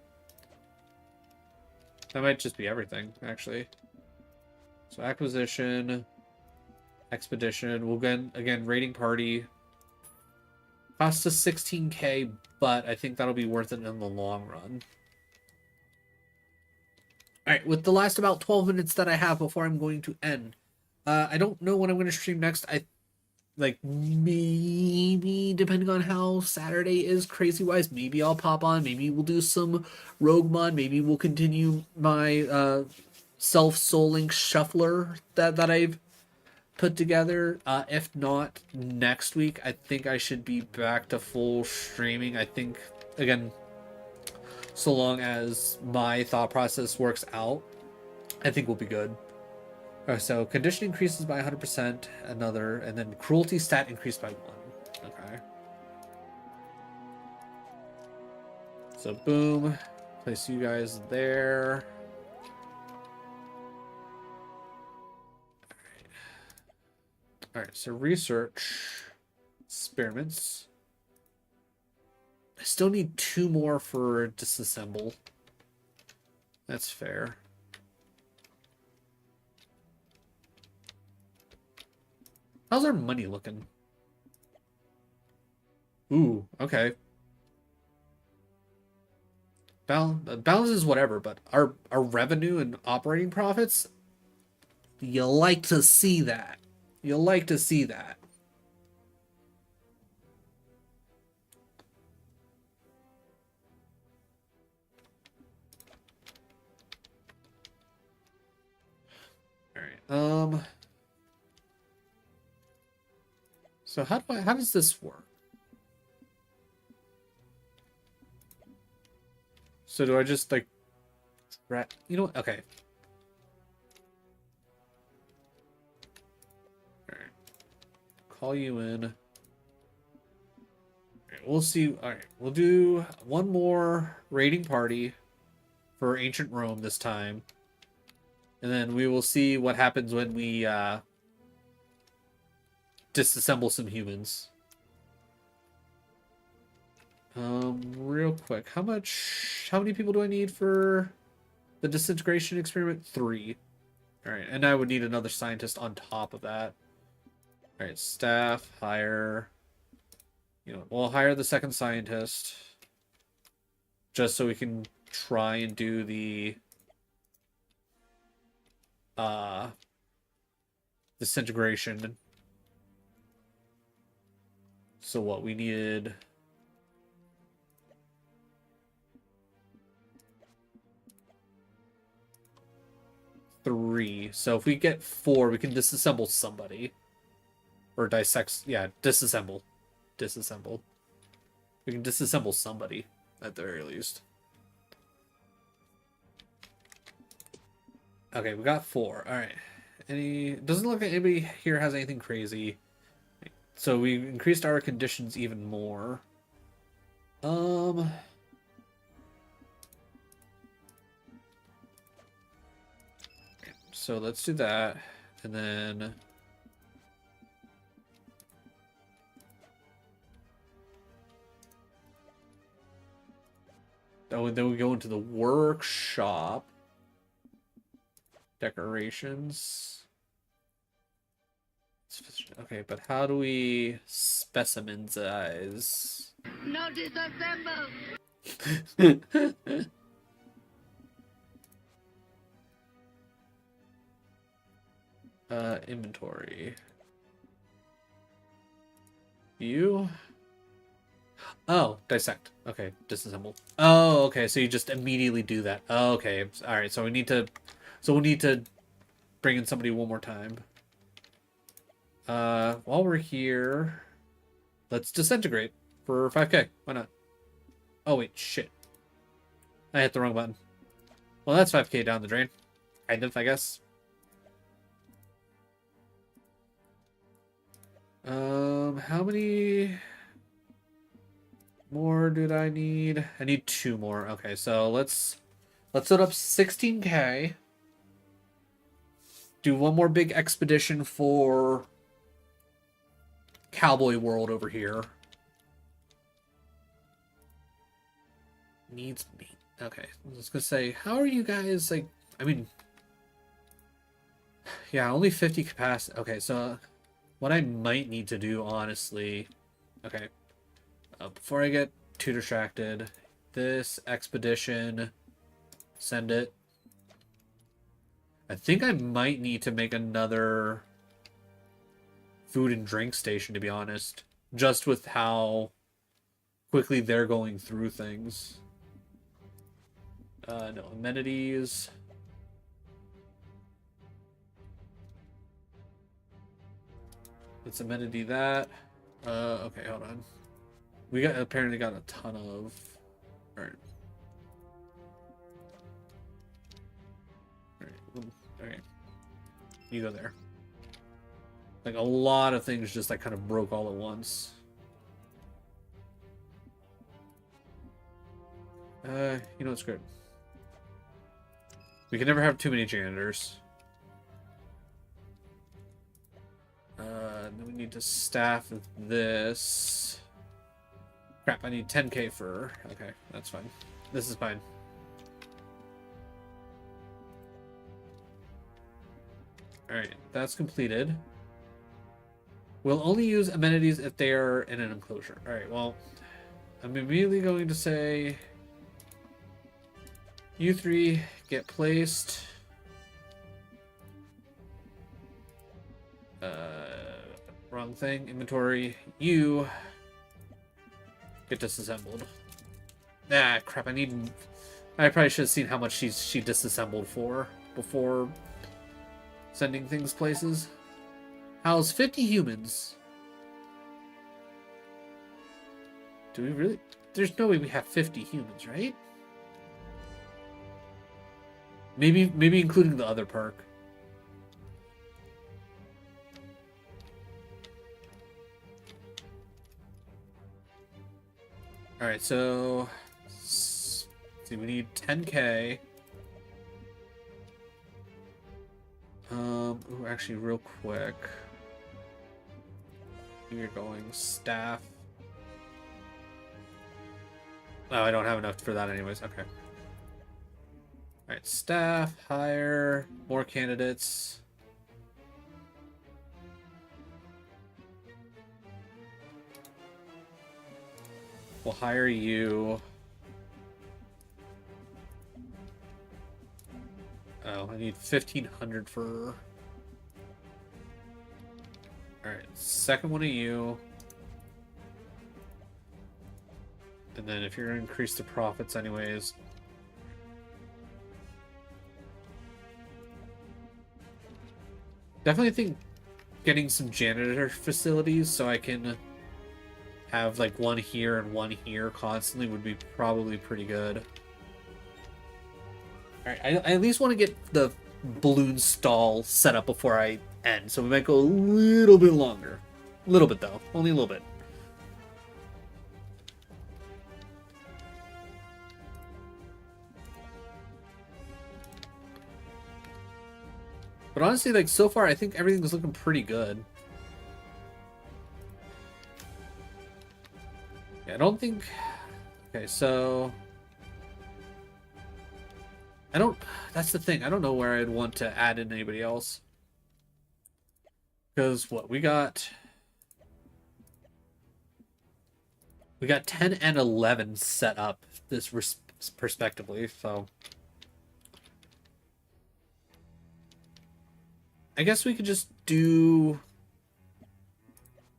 That might just be everything, actually. So acquisition, expedition. We'll get again raiding party. Costs us 16K, but I think that'll be worth it in the long run. All right, with the last about 12 minutes that I have before I'm going to end, I don't know when I'm going to stream next. Like, maybe, depending on how Saturday is crazy-wise, maybe I'll pop on, maybe we'll do some Rogue Mod, maybe we'll continue my self-souling shuffler that I've put together. If not, next week, I think I should be back to full streaming. I think, again, so long as my thought process works out, I think we'll be good. So condition increases by 100%, another, and then cruelty stat increased by 1. Okay. So boom, place you guys there. All right, so research experiments. I still need 2 more for disassemble. That's fair. How's our money looking? Ooh, okay. Balance is whatever, but our revenue and operating profits, you like to see that. You like to see that. All right. So how does this work? So do I just like you know what? Okay. All right. Call you in. All right, we'll see. All right. We'll do one more raiding party for ancient Rome this time. And then we will see what happens when we disassemble some humans. Real quick, how many people do I need for the disintegration experiment? 3. All right, and I would need another scientist on top of that. All right, staff, hire. You know, we'll hire the second scientist just so we can try and do the disintegration. So what we needed 3. So if we get 4, we can disassemble somebody. Or dissect, yeah, disassemble. Disassemble. We can disassemble somebody, at the very least. Okay, we got 4. Alright. Doesn't look like anybody here has anything crazy. So we increased our conditions even more. So let's do that. And then then we go into the workshop. Decorations. Okay, but how do we specimenize? No disassemble. Inventory. You? Oh, dissect. Okay, disassemble. Oh, okay, so you just immediately do that. Oh, okay, all right. So we need to bring in somebody one more time. While we're here, let's disintegrate for 5K. Why not? Oh wait, shit. I hit the wrong button. Well, that's 5K down the drain. Kind of, I guess. How many more did I need? I need 2 more. Okay, so let's set up 16K. Do one more big expedition for Cowboy World over here. Needs me. Okay, I was gonna say, how are you guys, like, I mean, yeah, only 50 capacity. Okay, so what I might need to do, honestly, okay, before I get too distracted, this expedition, send it. I think I might need to make another food and drink station, to be honest, just with how quickly they're going through things. No, amenities. Let's amenity that. Okay, hold on. We apparently got a ton of. Alright. Alright. You go there. Like, a lot of things just, like, kind of broke all at once. You know what's good? We can never have too many janitors. Then we need to staff this. Crap, I need 10K for... Okay, that's fine. This is fine. Alright, that's completed. We'll only use amenities if they are in an enclosure. Alright, well, I'm immediately going to say you three get placed. Wrong thing. Inventory. You get disassembled. Ah, crap. I probably should have seen how much she disassembled for before sending things places. How's 50 humans? Do we really? There's no way we have 50 humans, right? Maybe including the other perk. Alright, so... let's see, we need 10k. Ooh, actually, real quick. We're going staff. Oh, I don't have enough for that anyways. Okay. Alright, staff, hire, more candidates. We'll hire you. Oh, I need 1,500 for... Alright, second one of you. And then if you're going to increase the profits anyways... Definitely think getting some janitor facilities so I can have like one here and one here constantly would be probably pretty good. Alright, I at least want to get the balloon stall set up before I end, so we might go a little bit longer. A little bit though, only a little bit. But honestly, like, so far, I think everything's looking pretty good. Yeah, I don't think... Okay, so... I don't... That's the thing. I don't know where I'd want to add in anybody else. Because, what, we got... We got 10 and 11 set up this respectively, so... I guess we could just do...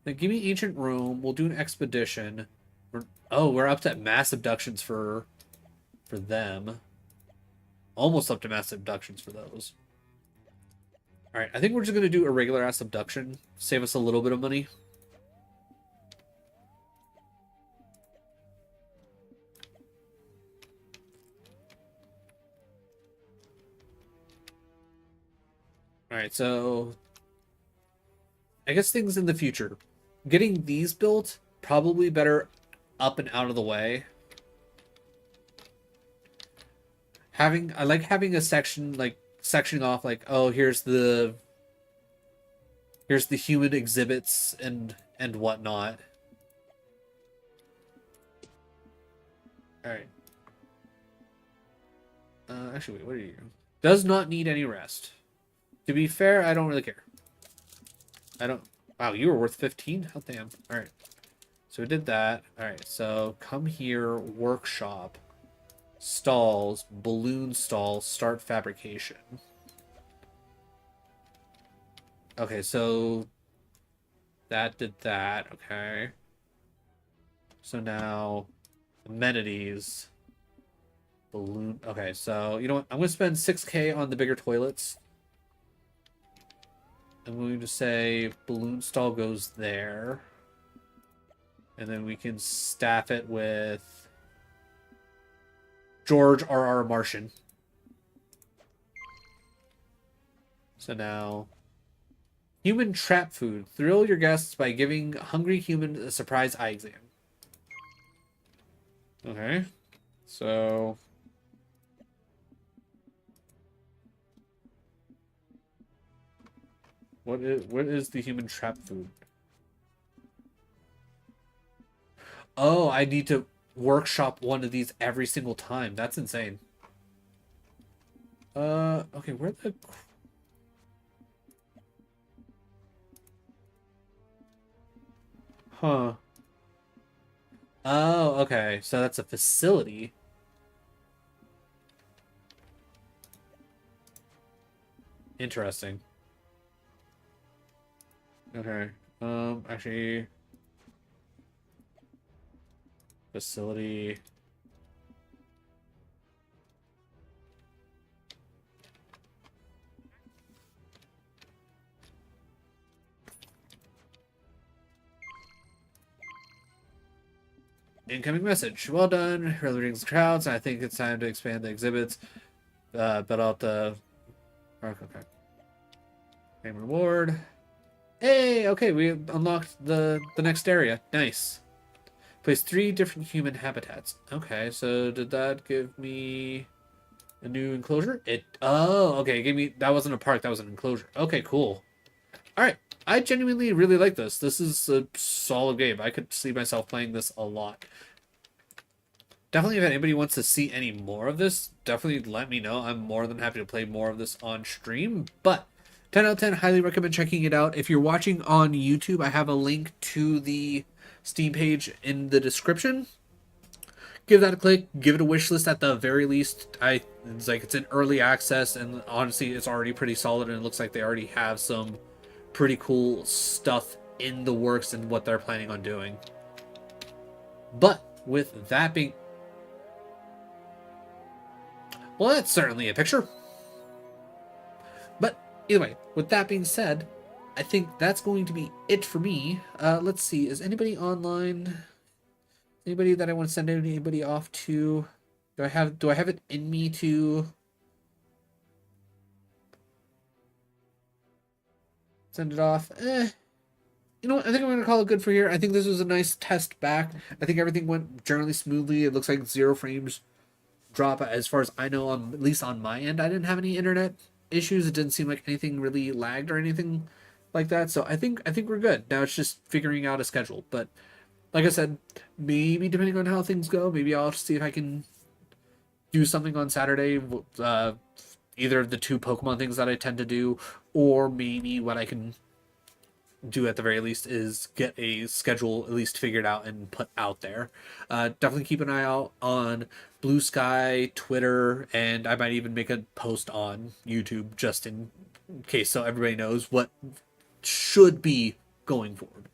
Like, give me Ancient Rome. We'll do an expedition. We're up to mass abductions for them. Almost up to mass abductions for those. Alright, I think we're just going to do a regular-ass abduction. Save us a little bit of money. Alright, so... I guess things in the future. Getting these built, probably better up and out of the way. I like having a section, like, sectioning off, like, oh, here's the human exhibits and whatnot. Alright. Actually, wait, what are you? Does not need any rest. To be fair, I don't really care. I don't... Wow, you were worth 15? How damn. Alright. So we did that. Alright, so come here, workshop, stalls, balloon stalls, start fabrication. Okay, so that did that. Okay. So now amenities, balloon. Okay, so you know what? I'm going to spend 6k on the bigger toilets. I'm going to say balloon stall goes there. And then we can staff it with George R.R. Martian. So now, human trap food. Thrill your guests by giving hungry human a surprise eye exam. Okay. So... What is the human trap food? Oh, I need to workshop one of these every single time. That's insane. Okay, where the... Huh. Oh, okay. So that's a facility. Interesting. Okay. Actually, facility. Incoming message. Well done. Really rings the crowds. I think it's time to expand the exhibits. But I'll okay. Name reward. Hey, okay, we unlocked the next area. Nice. Place 3 different human habitats. Okay, so did that give me a new enclosure? Okay, it gave me, that wasn't a park, that was an enclosure. Okay, cool. Alright, I genuinely really like this. This is a solid game. I could see myself playing this a lot. Definitely, if anybody wants to see any more of this, definitely let me know. I'm more than happy to play more of this on stream. But 10 out of 10, highly recommend checking it out. If you're watching on YouTube, I have a link to the Steam page in the description. Give that a click. Give it a wish list at the very least. It's in early access, and honestly, it's already pretty solid. And it looks like they already have some pretty cool stuff in the works and what they're planning on doing. But with that being, well, that's certainly a picture. But either way, with that being said, I think that's going to be it for me. Let's see. Is anybody online? Anybody that I want to send anybody off to? Do I have it in me to send it off? You know what? I think I'm going to call it good for here. I think this was a nice test back. I think everything went generally smoothly. It looks like 0 frames drop as far as I know, at least on my end. I didn't have any internet issues. It didn't seem like anything really lagged or anything like that. So I think we're good. Now it's just figuring out a schedule. But like I said, maybe depending on how things go, maybe I'll see if I can do something on Saturday. Either of the 2 Pokemon things that I tend to do, or maybe what I can do at the very least is get a schedule at least figured out and put out there. Definitely keep an eye out on Blue Sky, Twitter, and I might even make a post on YouTube just in case, so everybody knows what should be going forward.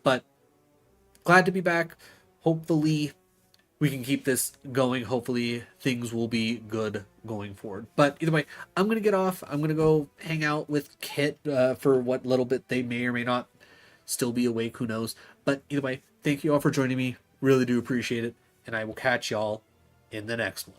But glad to be back. Hopefully we can keep this going. Hopefully things will be good going forward. But either way, I'm going to get off. I'm going to go hang out with Kit for what little bit they may or may not still be awake. Who knows? But either way, thank you all for joining me. Really do appreciate it. And I will catch y'all in the next one.